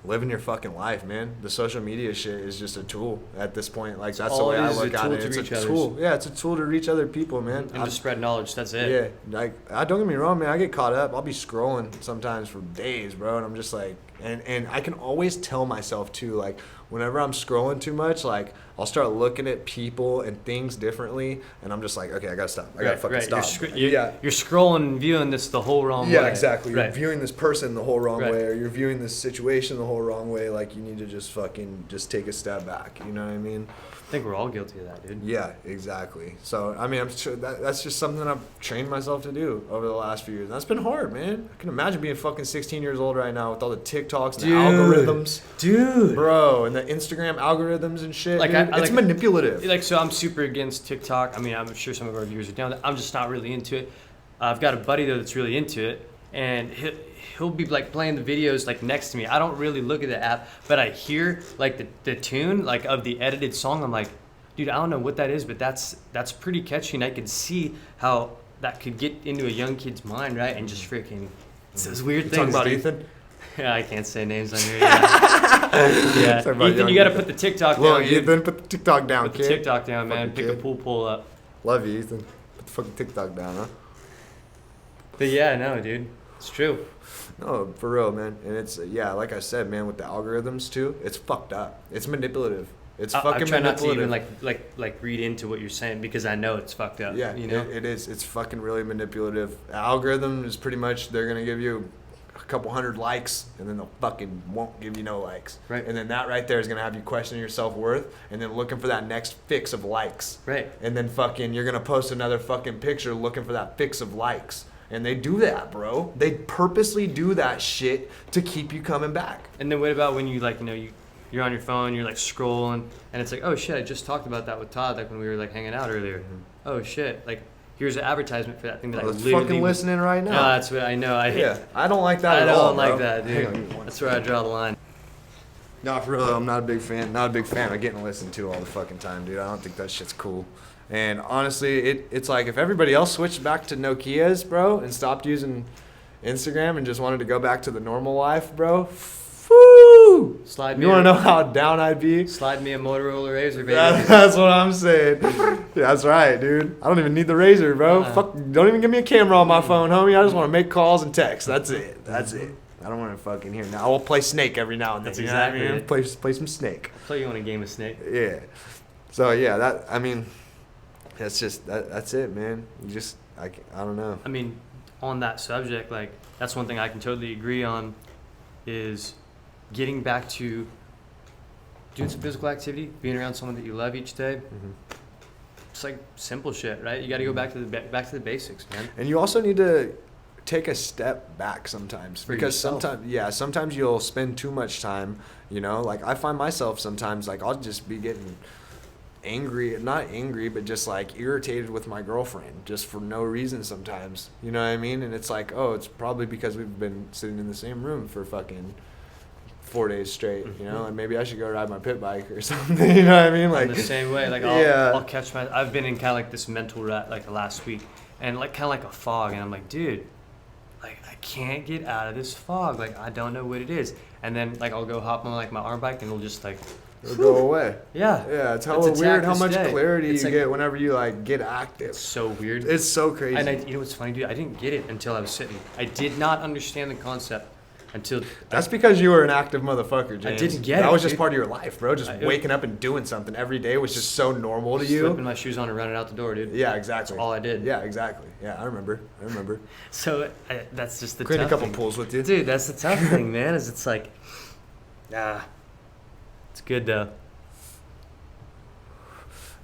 living your fucking life, man. The social media shit is just a tool at this point. Like, that's the all way it I is, look a at tool it. to It's reach a others. tool. Yeah, it's a tool to reach other people, man. And to spread knowledge, that's it. Yeah, like, don't get me wrong, man. I get caught up. I'll be scrolling sometimes for days, bro, and I'm just like, and I can always tell myself too, like, whenever I'm scrolling too much, like, I'll start looking at people and things differently, and I'm just like, okay, I gotta stop. I gotta fucking stop. You're scrolling and viewing this the whole wrong way. Yeah, exactly. You're Right. viewing this person the whole wrong Right. way, or you're viewing this situation the whole wrong way. Like, you need to just take a step back. You know what I mean? I think we're all guilty of that, dude. Yeah, exactly. So, I mean, I'm sure that's just something I've trained myself to do over the last few years. And that's been hard, man. I can imagine being fucking 16 years old right now with all the TikToks and the algorithms. Dude. Bro, and the Instagram algorithms and shit. Like, dude. It's manipulative. Like, so I'm super against TikTok. I mean, I'm sure some of our viewers are down. I'm just not really into it. I've got a buddy though that's really into it, and he'll be like playing the videos like next to me. I don't really look at the app, but I hear like the tune like of the edited song. I'm like, dude, I don't know what that is, but that's pretty catchy, and I could see how that could get into a young kid's mind, right? And just freaking it's those weird You things. talking about dude. Ethan? Yeah, I can't say names on here. Yeah, Talking about Ethan, young you gotta Ethan. put the TikTok Little down. dude. Ethan, put the TikTok down, Put the kid. TikTok down, man. Fucking Pick kid. a pull up. Love you, Ethan. Put the fucking TikTok down, huh? But yeah, no, dude, it's true. No, for real, man. And it's, yeah, like I said, man, with the algorithms too, it's fucked up. It's manipulative. It's I fucking try not to even manipulative. like read into what you're saying because I know it's fucked up. Yeah, you know. it is. It's fucking really manipulative. Algorithm is pretty much they're gonna give you a couple hundred likes, and then they'll fucking won't give you no likes. Right. And then that right there is gonna have you questioning your self-worth, and then looking for that next fix of likes. Right. And then fucking you're gonna post another fucking picture looking for that fix of likes. And they do that, bro. They purposely do that shit to keep you coming back. And then what about when you you're on your phone, you're like scrolling, and it's like, oh shit, I just talked about that with Todd, like when we were like hanging out earlier. Mm-hmm. Oh shit, like here's an advertisement for that thing that I Let's literally fucking listening right now. No, that's what I know. I hate. Yeah, I don't like that I at all. don't like bro. that, Hang on, dude. give me one That's where I draw the line. No, for real, I'm not a big fan. Not a big fan of getting listened to all the fucking time, dude. I don't think that shit's cool. And honestly, it's like if everybody else switched back to Nokias, bro, and stopped using Instagram and just wanted to go back to the normal life, bro. Woo! Slide me. You want to know how down I'd be? Slide me a Motorola Razr, baby. That's what I'm saying. That's right, dude. I don't even need the razor, bro. Fuck, don't even give me a camera on my phone, homie. I just want to make calls and text. That's it. That's it. I don't want to fucking hear. Now I'll play Snake every now and then. That's you know what I exactly mean? it. Play some Snake. I thought you want a game of Snake. Yeah. So yeah, that's just that's it, man. I don't know. I mean, on that subject, like that's one thing I can totally agree on, is getting back to doing some physical activity, being around someone that you love each day. Mm-hmm. It's like simple shit, right? You got to go back to the basics, man. And you also need to take a step back sometimes For because yourself. sometimes you'll spend too much time, you know, like I find myself sometimes like I'll just be getting not angry but just like irritated with my girlfriend just for no reason sometimes, you know what I mean? And it's like, oh, it's probably because we've been sitting in the same room for fucking 4 days straight, you know, and maybe I should go ride my pit bike or something, you know what I mean? Like I'm the same way, like I'll catch I've been in kind of like this mental rut like the last week, and like kind of like a fog, and I'm like, dude, like I can't get out of this fog, like I don't know what it is. And then like I'll go hop on like my arm bike and it'll just like it'll go away. Yeah, It's hella weird how much clarity It's you like, get whenever you like get active. it's so weird. It's so crazy. And you know what's funny, dude? I didn't get it until I was sitting. I did not understand the concept until. That's because you were an active motherfucker, James. I didn't get it. That was just dude. part of your life, bro. Just waking up and doing something every day was just so normal to you. Slipping my shoes on and running out the door, dude. Yeah, exactly. That's all I did. Yeah, exactly. Yeah, I remember. So that's just the Create a tough couple thing. pulls with you. Dude, that's the tough thing, man, is it's like, it's good though.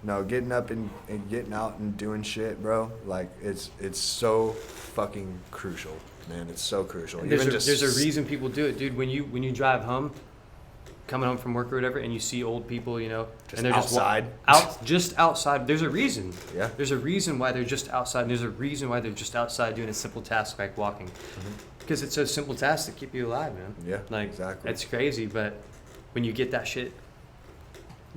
No, getting up and getting out and doing shit, bro. Like it's so fucking crucial, man. It's so crucial. There's a reason people do it, dude. When you drive home, coming home from work or whatever, and you see old people, you know, Just and they're outside. just outside. There's a reason. Yeah. There's a reason why they're just outside. And there's a reason why they're just outside doing a simple task like walking, because it's a simple task to keep you alive, man. Yeah, Like exactly. It's crazy, but when you get that shit,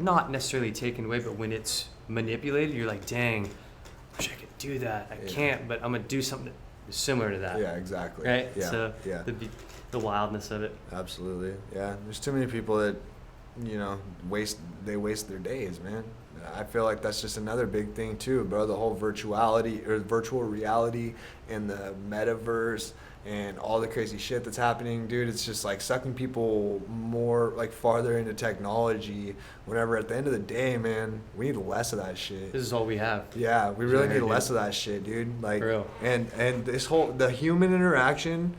not necessarily taken away, but when it's manipulated, you're like, dang, I wish I could do that. I can't, but I'm gonna do something similar to that. Yeah, exactly. Right. Yeah. So yeah. the wildness of it. Absolutely. Yeah. There's too many people that, you know, waste their days, man. I feel like that's just another big thing too, bro. The whole virtual reality and the metaverse and all the crazy shit that's happening, dude. It's just like sucking people more like farther into technology. Whenever at the end of the day, man, we need less of that shit. This is all we have. Yeah, we really need dude. less of that shit, dude. Like, For real. and the human interaction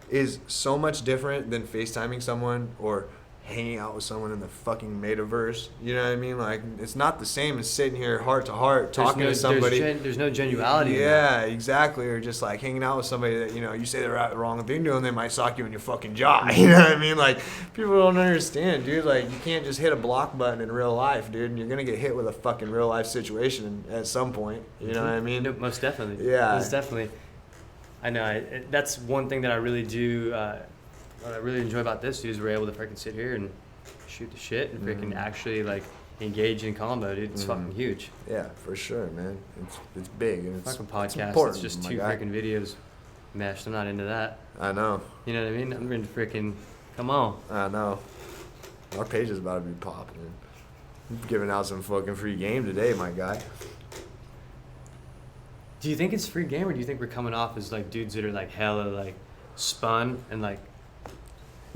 is so much different than FaceTiming someone or hanging out with someone in the fucking metaverse. You know what I mean? Like, it's not the same as sitting here heart to heart talking to somebody. There's no genuality. Yeah, exactly. Or just like hanging out with somebody that, you know, you say the wrong thing to them, they might sock you in your fucking jaw. You know what I mean? Like, people don't understand, dude. Like, you can't just hit a block button in real life, dude. And you're going to get hit with a fucking real life situation at some point. You know what I mean? No, most definitely. Yeah. Most definitely. I know. That's one thing that I really do. What I really enjoy about this, dude, is we're able to freaking sit here and shoot the shit and freaking actually like engage in combo, dude. It's fucking huge. Yeah, for sure, man. It's big and it's Fucking podcast. important, It's just my two guy. freaking videos meshed. I'm not into that. I know. You know what I mean? I'm into freaking. Come on. I know. Our page is about to be popping. I'm giving out some fucking free game today, my guy. Do you think it's free game, or do you think we're coming off as like dudes that are like hella like spun and like,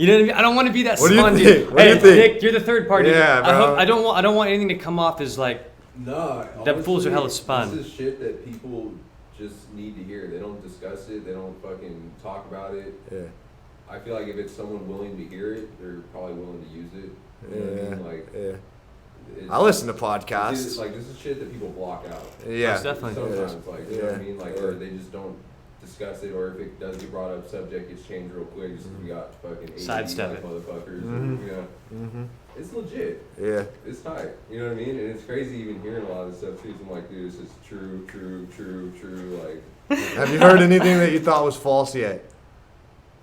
You know what I mean? I don't want to be that What do you smug think? dude. What do Hey, you think? Nick, you're the third party. Yeah, bro. I don't want anything to come off as like No, that fools are hella spun. This is shit that people just need to hear. They don't discuss it. They don't fucking talk about it. Yeah. I feel like if it's someone willing to hear it, they're probably willing to use it. You know what I mean? Like, yeah. I listen to podcasts. It's like, this is shit that people block out. Yeah. Most definitely. Sometimes, like, you know what I mean? Like, Yeah. or they just don't discuss it, or if it does get brought up, subject gets changed real quick just 'cause we got fucking Sidestep it. motherfuckers. Mhm. You know, Mm-hmm. it's legit. Yeah. It's tight. You know what I mean? And it's crazy even hearing a lot of this stuff too. So I'm like, dude, this is true. Like, Have you heard anything that you thought was false yet?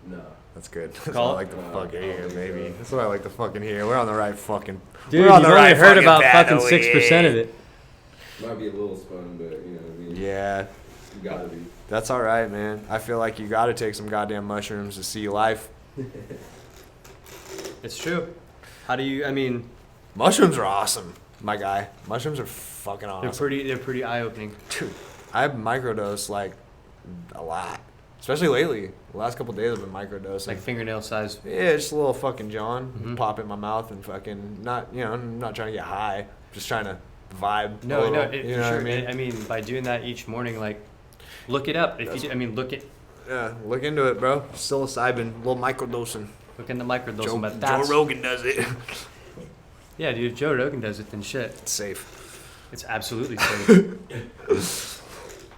no. That's good. That's Call what I it. like to No, fucking I don't hear, think baby. so. That's what I like to fucking hear. We're on the right fucking. Dude, we're on you've the only right heard about path, fucking 6% of it. Might be a little spun, but you know what I mean? Yeah. You gotta be. That's all right, man. I feel like you got to take some goddamn mushrooms to see life. It's true. How do you? I mean, Mushrooms are awesome, my guy. Mushrooms are fucking awesome. they're pretty eye opening. Dude, I've microdosed like a lot, especially lately. The last couple days I've been microdosing. Like fingernail size. Yeah, just a little fucking John. Mhm. Pop it in my mouth and fucking not, I'm not trying to get high. Just trying to vibe. a No, little, for you know sure. what I mean? I mean, by doing that each morning, like, look it up. If you, I mean, look Look into it, bro. Psilocybin, a little microdosing. look in the microdosing. But Joe that's Rogan does it. yeah, dude. If Joe Rogan does it, then shit, It's safe. it's absolutely safe.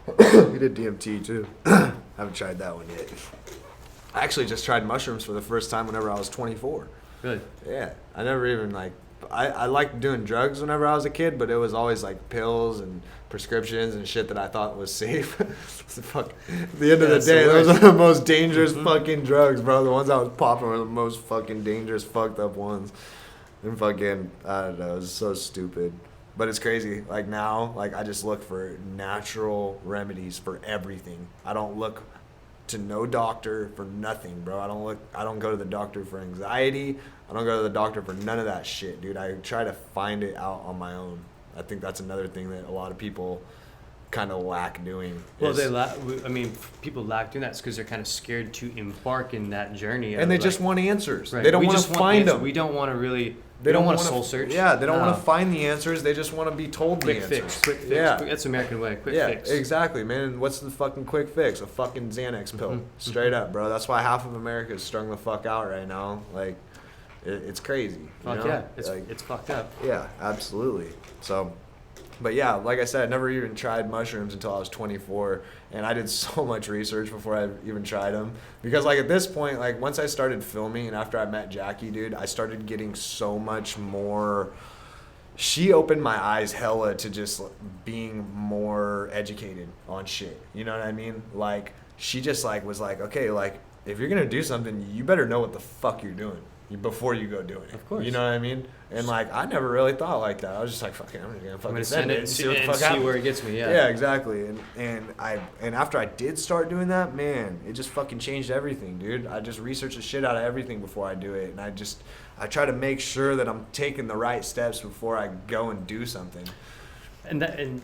We did DMT too. Haven't tried that one yet. I actually just tried mushrooms for the first time whenever I was 24. Really? Yeah, I never even like. I liked doing drugs whenever I was a kid, but it was always like pills and prescriptions and shit that I thought was safe. Fuck. At the end of the Yeah, it's the day, those worst. are the most dangerous fucking drugs, bro. The ones I was popping were the most fucking dangerous, fucked up ones. And fucking, I don't know, it's so stupid. But it's crazy. Like now, like I just look for natural remedies for everything. I don't look to no doctor for nothing, bro. I don't go to the doctor for anxiety. I don't go to the doctor for none of that shit, dude. I try to find it out on my own. I think that's another thing that a lot of people kind of lack doing. Well, is- I mean, people lack doing that because they're kind of scared to embark in that journey. and of, they like, just want answers. right. They don't We want to just find answers. them. We don't want to really. They don't want wanna to soul search. Yeah, they don't want No. to find the answers. They just want to be told Quick the fix. answers. Quick fix. Yeah. That's the American way. Quick Yeah, fix. exactly, man. What's the fucking quick fix? A fucking Xanax pill. Mhm. Straight up, bro. That's why half of America is strung the fuck out right now. Like, it's crazy. you Fuck know? yeah, Like, it's fucked up. yeah, absolutely. So, but yeah, like I said, I never even tried mushrooms until I was 24, and I did so much research before I even tried them. Because like at this point, like once I started filming and after I met Jackie, dude, I started getting so much more. She opened my eyes hella to just being more educated on shit. You know what I mean? Like she just like was like, okay, like if you're gonna do something, you better know what the fuck you're doing before you go doing it. Of course. You know what I mean? And like I never really thought like that. I was just like, fuck it, I'm just gonna I'm fucking gonna send send it it and see what the fuck see happens. where it gets me. Yeah, exactly. And after I did start doing that, man, it just fucking changed everything, dude. I just research the shit out of everything before I do it, and I try to make sure that I'm taking the right steps before I go and do something. And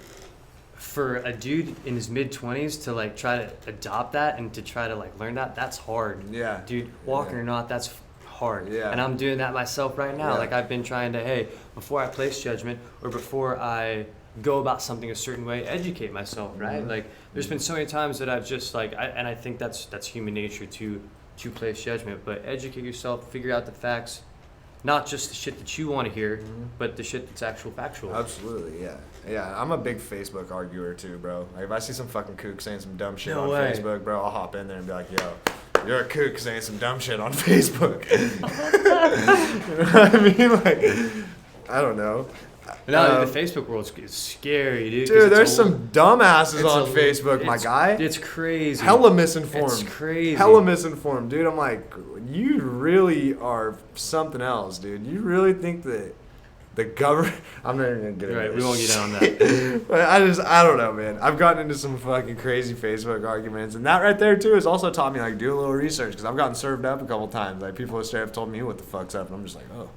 for a dude in his mid-20s to like try to adopt that and to try to like learn that, that's hard. Yeah. Dude, walking Yeah. or not, that's hard. Yeah. And I'm doing that myself right now. Yeah. Like I've been trying to, hey, before I place judgment or before I go about something a certain way, educate myself, right? Mhm. Like there's been so many times that I've just like, and I think that's human nature to place judgment, but educate yourself, figure out the facts, not just the shit that you want to hear, Mhm. but the shit that's factual. Absolutely, yeah. Yeah, I'm a big Facebook arguer too, bro. Like if I see some fucking kook saying some dumb shit No on way. Facebook, bro, I'll hop in there and be like, yo, you're a kook saying some dumb shit on Facebook. You know what I mean? Like, I don't know. No, Um, the Facebook world is scary, dude. 'cause Dude, it's there's a- some dumbasses it's on a- Facebook, my guy. It's crazy. Hella misinformed. It's crazy. Hella misinformed, dude. I'm like, you really are something else, dude. You really think that the government... I'm not even going to get into Right, we this won't get on shit. that. But I don't know, man. I've gotten into some fucking crazy Facebook arguments. And that right there, too, has also taught me, like, do a little research. Because I've gotten served up a couple times. Like, people have straight up told me what the fuck's up. And I'm just like, oh,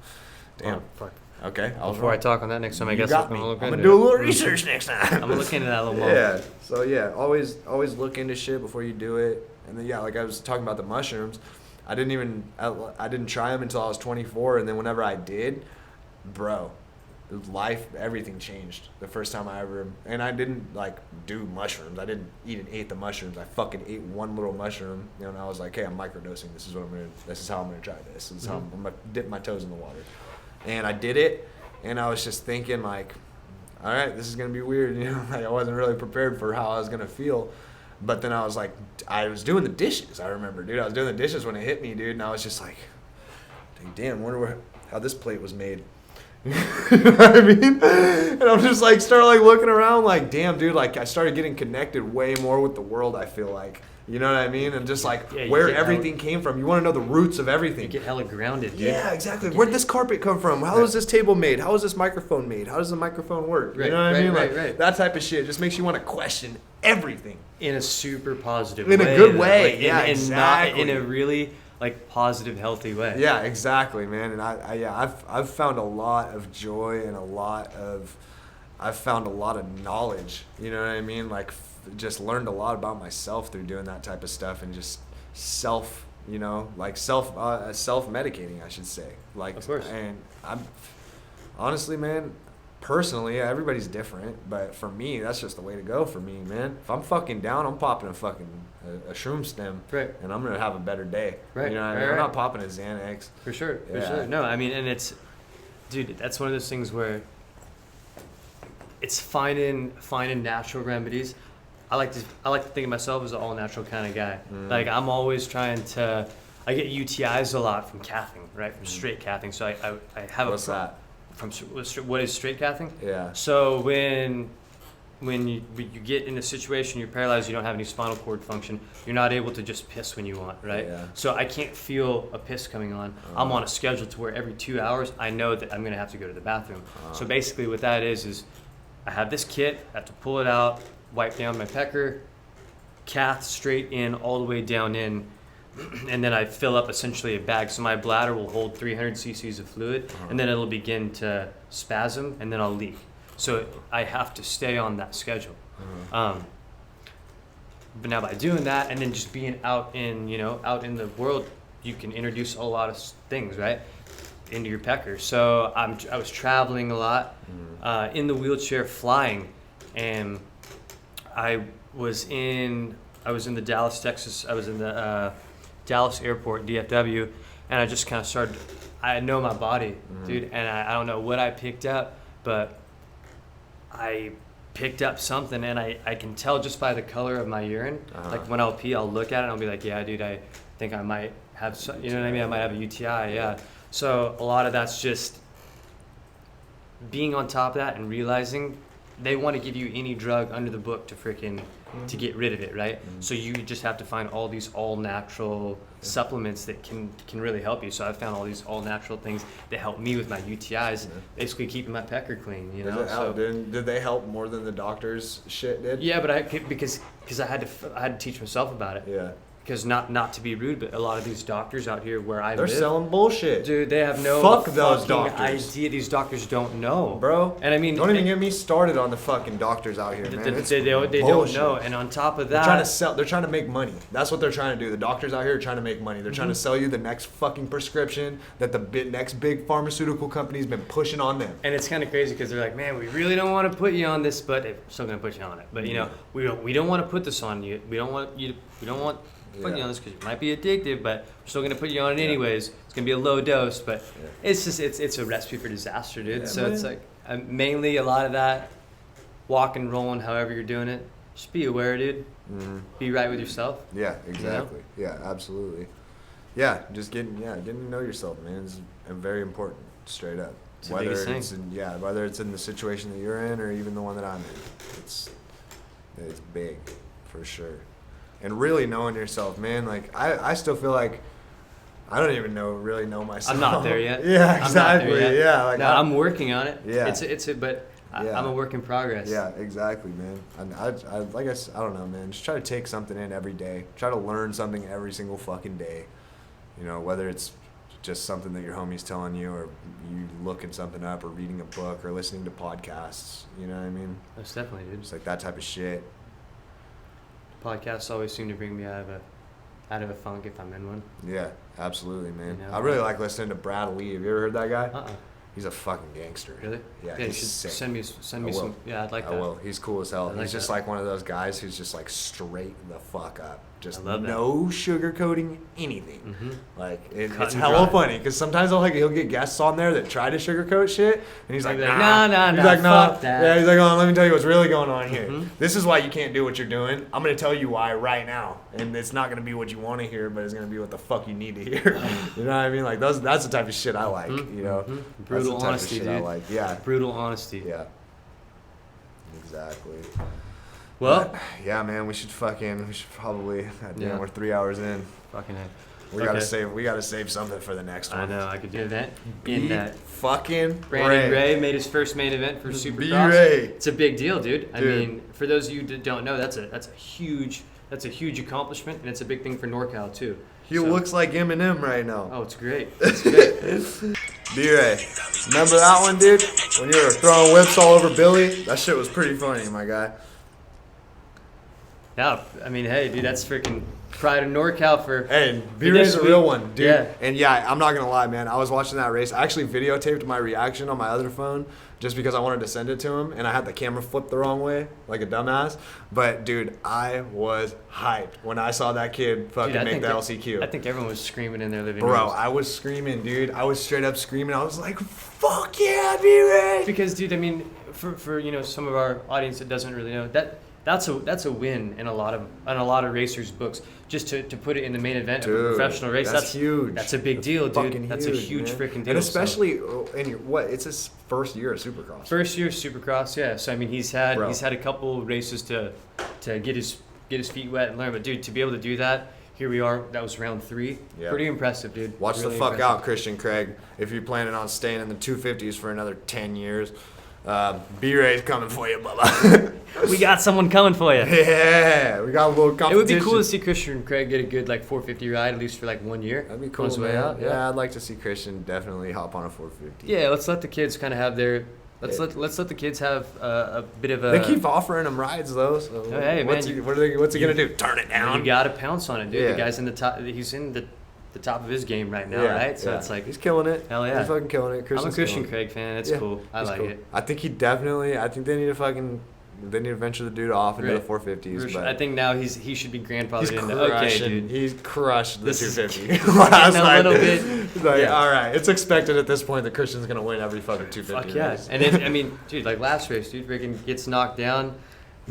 damn. Oh, fuck. Okay, I was Before I wrong. talk on that next time, I You guess got I'm me. gonna look I'm into gonna do a it. little research next time. I'm gonna look into that a little more. Yeah. So yeah, always look into shit before you do it. And then yeah, like I was talking about the mushrooms, I didn't try them until I was 24, and then whenever I did, bro, life, everything changed the first time I ever. And I didn't like do mushrooms. I didn't eat an eighth of mushrooms. I fucking ate one little mushroom, and I was like, hey, I'm microdosing. This is how I'm gonna try this. This is how I'm gonna dip my toes in the water. And I did it, and I was just thinking like, all right, this is gonna be weird, like I wasn't really prepared for how I was gonna feel. But then I was like, I was doing the dishes. I remember, dude, I was doing the dishes when it hit me, dude, and I was just like, damn, wonder how this plate was made. You know what I mean? And I'm just like, start like looking around like, damn, dude, like I started getting connected way more with the world, I feel like. You know what I mean? And just like where everything came from. You want to know the roots of everything. You get hella grounded, dude. Yeah, exactly. Where'd this carpet come from? How was this table made? How was this microphone made? How does the microphone work? You know what I mean? Like that type of shit just makes you want to question everything. In a super positive way. In a good way. Like, yeah, exactly. Not in a really like positive, healthy way. Yeah, exactly, man. And I've found a lot of joy and I've found a lot of knowledge. You know what I mean? Like just learned a lot about myself through doing that type of stuff and just self medicating, I should say. Like, of course. And I'm honestly, man, personally, everybody's different, but for me, that's just the way to go for me, man. If I'm fucking down, I'm popping a shroom stem, right, and I'm gonna have a better day. Right, you know what I mean? I'm not popping a Xanax. For sure, yeah. For sure. No, I mean, and it's, dude, that's one of those things where it's finding natural remedies. I like to think of myself as an all natural kind of guy. Like I'm always trying to. I get UTIs a lot from caffeine, right? From straight caffeine. So I have What's that? From what is straight caffeine? Yeah. So when you get in a situation, you're paralyzed, you don't have any spinal cord function, you're not able to just piss when you want, right? Yeah. So I can't feel a piss coming on. I'm on a schedule to where every 2 hours I know that I'm gonna have to go to the bathroom. So basically what that is I have this kit, I have to pull it out, wipe down my pecker, cath straight in, all the way down in, and then I fill up essentially a bag. So my bladder will hold 300 cc's of fluid, and then it'll begin to spasm, and then I'll leak. So I have to stay on that schedule. But now by doing that, and then just being out in the world, you can introduce a lot of things, right, into your pecker. So I was traveling a lot, in the wheelchair, flying, and I was in the Dallas, Texas. I was in the Dallas airport, DFW, and I just kind of started. I know my body, dude, and I don't know what I picked up, but I picked up something, and I can tell just by the color of my urine. Like when I'll pee, I'll look at it and I'll be like, yeah, dude, I think I might have some, you know what I mean? I might have a UTI, yeah. So a lot of that's just being on top of that and realizing they want to give you any drug under the book to freaking to get rid of it, right? So you just have to find all these all natural supplements that can really help you. So I found all these all natural things that help me with my UTIs, basically keeping my pecker clean, you know. So did they help more than the doctor's shit did? yeah, but because I had to teach myself about it. Yeah. Because not to be rude, but a lot of these doctors out here where I They're live, selling bullshit. dude, they have no Fuck those fucking doctors. idea. These doctors don't know, Bro. And I mean, don't even get me started on the fucking doctors out here, man. they don't know. And on top of that, they're trying to make money. That's what they're trying to do. The doctors out here are trying to make money. They're trying to sell you the next fucking prescription that the next big pharmaceutical company's been pushing on them. And it's kind of crazy because they're like, man, we really don't want to put you on this, but we're still gonna put you on it. But you know, we don't want to put this on you. We don't want put you on this because it might be addictive, but we're still gonna put you on it anyways. It's gonna be a low dose, but it's just it's a recipe for disaster, dude. So it's like mainly a lot of that walking, rolling, however you're doing it. Just be aware, dude. Be right with yourself. Yeah, exactly. You know? Yeah, absolutely. Yeah, just getting to know yourself, man, is very important. Straight up. It's whether it's in the situation that you're in or even the one that I'm in, it's big for sure. And really knowing yourself, man. Like I still feel like I don't even really know myself. I'm not there yet. Yeah, exactly. Yeah, like I'm working on it. Yeah, I'm a work in progress. Yeah, exactly, man. I don't know, man. Just try to take something in every day. Try to learn something every single fucking day. You know, whether it's just something that your homie's telling you, or you looking something up, or reading a book, or listening to podcasts. You know what I mean? Most definitely, dude. Just like that type of shit. Podcasts always seem to bring me out of a funk if I'm in one. Yeah, Absolutely, man. You know? I really like listening to Brad Lee. Have you ever heard that guy? Uh-uh. He's a fucking gangster. Really? Yeah, you he's should sick. send me I will. some. Yeah, I'd like that. I will. He's cool as hell. I like He's just that. like one of those guys who's just like straight the fuck up. Just I love that. no sugarcoating anything. Mm-hmm. Like Cut it's and hella dry. funny because sometimes he'll get guests on there that try to sugarcoat shit, and he's like, He's like, nah, nah, He's nah, like, nah. fuck that. Yeah, he's like, oh, let me tell you what's really going on here. Mhm. This is why you can't do what you're doing. I'm gonna tell you why right now, and it's not gonna be what you want to hear, but it's gonna be what the fuck you need to hear. You know what I mean? Like that's the type of shit I like. Mhm, You know, mhm. That's Brutal the type honesty, of shit I dude. like. Yeah, Brutal honesty. yeah. Exactly. Well, But, yeah, man, we should probably. Damn, Yeah. we're 3 hours in. fucking heck. We gotta save something for the next one. I know. I could do that. B In that, fucking Brandon Ray made his first main event for Supercross. B-Ray. It's a big deal, dude. I Dude. mean, for those of you that don't know, that's a huge accomplishment, and it's a big thing for NorCal too. He So- looks like Eminem right now. Oh, it's great. It's great. B-Ray. Remember that one, dude? When you were throwing whips all over Billy? That shit was pretty funny, my guy. Yeah, I mean, hey, dude, that's freaking pride of NorCal for. Hey, for B-Ray's this a real week. one, dude. Yeah. And yeah, I'm not gonna lie, man. I was watching that race. I actually videotaped my reaction on my other phone just because I wanted to send it to him, and I had the camera flipped the wrong way, like a dumbass. But dude, I was hyped when I saw that kid fucking Dude, I make think the that- LCQ. I think everyone was screaming in their living Bro, rooms. I was screaming, dude. I was straight up screaming. I was like, "Fuck yeah, B-Ray!" Because, dude, I mean, for some of our audience that doesn't really know that's a win in a lot of racers' books. Just to put it in the main event of a Dude, professional race, that's huge. That's a big That's deal, dude. fucking That's a huge man. freaking deal. And So- especially in it's his first year at Supercross. First year Supercross, yeah. So I mean, he's had Bro. a couple races to get his feet wet and learn. But dude, to be able to do that, here we are. That was round 3. Yeah. Pretty impressive, dude. Watch Really the fuck impressive. out, Christian Craig. If you're planning on staying in the 250s for another 10 years, B-Ray's coming for you, Bubba. We got someone coming for you. Yeah, we got a little competition. It would be cool to see Christian Craig get a good 450 ride at least for 1 year. That'd be cool, On his way man. out, Yeah, I'd like to see Christian definitely hop on a 450. Yeah, let's let the kids kind of have their. Let's Yeah. let the kids have a bit of a. They keep offering him rides though. So Oh, hey, what's man, what's he gonna do? Turn it down? You gotta pounce on it, dude. Yeah. The guy's in the top. He's in the top of his game right now, Yeah, right? So yeah. it's like he's killing it. Hell yeah. He's fucking killing it. I'm a Christian's Christian killing it. Craig fan. It's Yeah, cool. I he's like cool. it. I think he definitely. I think they need to venture the dude off into the Right. 450s. But I think now he should be grandfathered he's into. Okay, crushing. dude. He's crushed the This is 250. Last a night, little bit- it's like, yeah. all right, it's expected at this point that Christian's gonna win every fucking 250 Fuck yeah. race. And then, I mean, dude, last race, dude, freaking gets knocked down,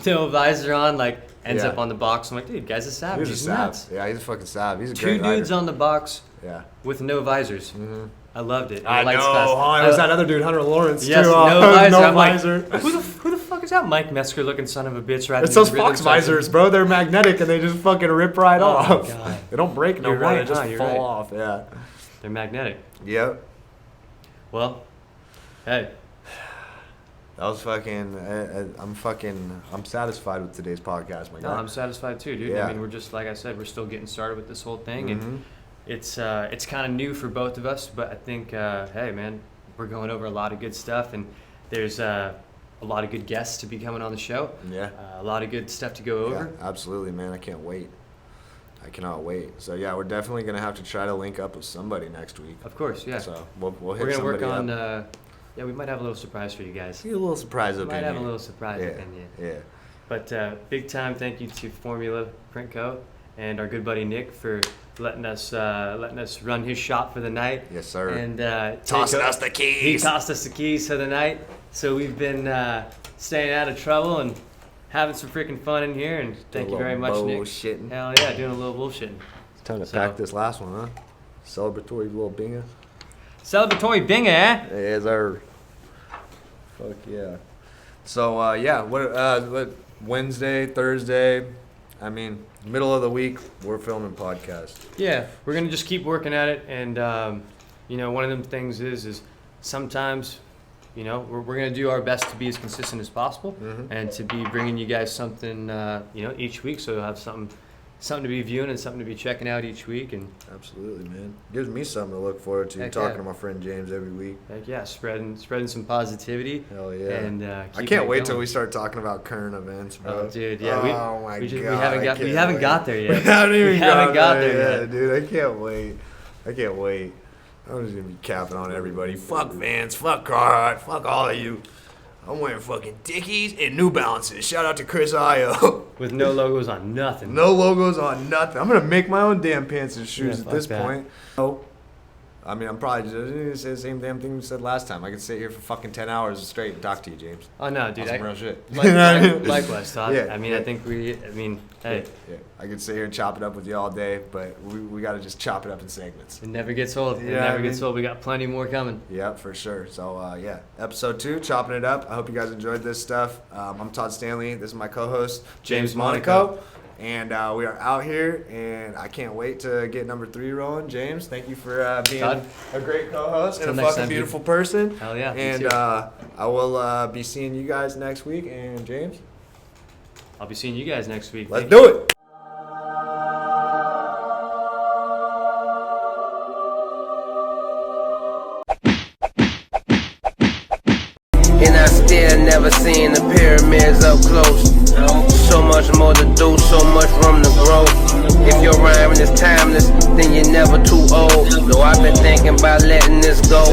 no visor on, ends Yeah. up on the box. I'm like, dude, guy's a savage. He's He's a sav. nuts. Yeah, he's a fucking sav. He's a 2 great dudes rider. on the box Yeah. with no visors. Mm-hmm. I loved it. I The lights know. fast. Oh, it was that other dude, Hunter Lawrence, Yes, too. no visor. no I'm like, visor. who the fuck is that Mike Metzger looking son of a bitch riding It's those these Fox rhythm sections? visors, bro. They're magnetic and they just fucking rip right Oh, off. my God. They don't break no You're more. right, They just huh? You're fall right. off. Yeah. They're magnetic. Yep. Well, hey, That was fucking. I'm satisfied with today's podcast, my no, guy. I'm satisfied too, dude. Yeah. I mean, we're just like I said, we're still getting started with this whole thing, Mhm. and it's kind of new for both of us. But I think, hey, man, we're going over a lot of good stuff, and there's a lot of good guests to be coming on the show. Yeah. A lot of good stuff to go over. Yeah, absolutely, man. I can't wait. I cannot wait. So yeah, we're definitely gonna have to try to link up with somebody next week. Of course, yeah. So we'll hit We're gonna work somebody on. up. Yeah, we might have a little surprise for you guys. See a little surprise We up might in have a here. little surprise Yeah. up in you. Yeah. But big time thank you to Formula Print Co. and our good buddy Nick for letting us run his shop for the night. Yes, sir. And Tossing take- us the He keys. tossed us the keys for the night. So we've been staying out of trouble and having some freaking fun in here. And thank you very much, Nick. Bullshitting. Hell yeah, doing a little bullshitting. It's time to So- pack this last one, huh? Celebratory little bingo. Celebratory binger, eh? Yes, sir. Fuck yeah. So yeah, what Wednesday, Thursday, I mean, middle of the week, we're filming podcast. Yeah, we're gonna just keep working at it, and one of them things is sometimes, we're gonna do our best to be as consistent as possible, Mhm. and to be bringing you guys something, each week, so you'll have something to be viewing and something to be checking out each week, and Absolutely, man. Gives me something to look forward to. Heck Talking yeah. to my friend James every week. like spreading some positivity. Hell yeah. And I keeping can't it wait till going. we start talking about current events, bro. Oh, dude, yeah. Oh my we god. haven't I got can't wait. there yet. We haven't even We haven't got there yet, yet. dude. I can't wait. I can't wait. I'm just gonna be capping on everybody. Fuck Vans, fuck Carhartt, fuck all of you. I'm wearing fucking Dickies and New Balances. Shout out to Chris Io. With no logos on nothing. No logos on nothing. I'm gonna make my own damn pants and shoes at this point. Oh, I mean, I'm probably just gonna say the same damn thing we said last time. I could sit here for fucking 10 hours straight and talk to you, James. Oh no, dude. Some real shit. Likewise, Todd. Yeah, I mean, yeah. Hey, Yeah, I could sit here and chop it up with you all day, but we got to just chop it up in segments. it never gets old. It Yeah, never I gets mean- old. We got plenty more coming. Yeah, for sure. So, yeah, episode 2, chopping it up. I hope you guys enjoyed this stuff. I'm Todd Stanley. This is my co-host, James Monaco. And we are out here, and I can't wait to get number 3 rolling. James, thank you for being Todd. a great co-host and Till a next fucking time, dude. beautiful person. Hell yeah. me And too. I will be seeing you guys next week. And James, I'll be seeing you guys next week. let's do it. And I still never seen the pyramids up close. So much more to do, so much room to grow. If your rhyming is timeless, then you're never too old. Though I've been thinking about letting this go.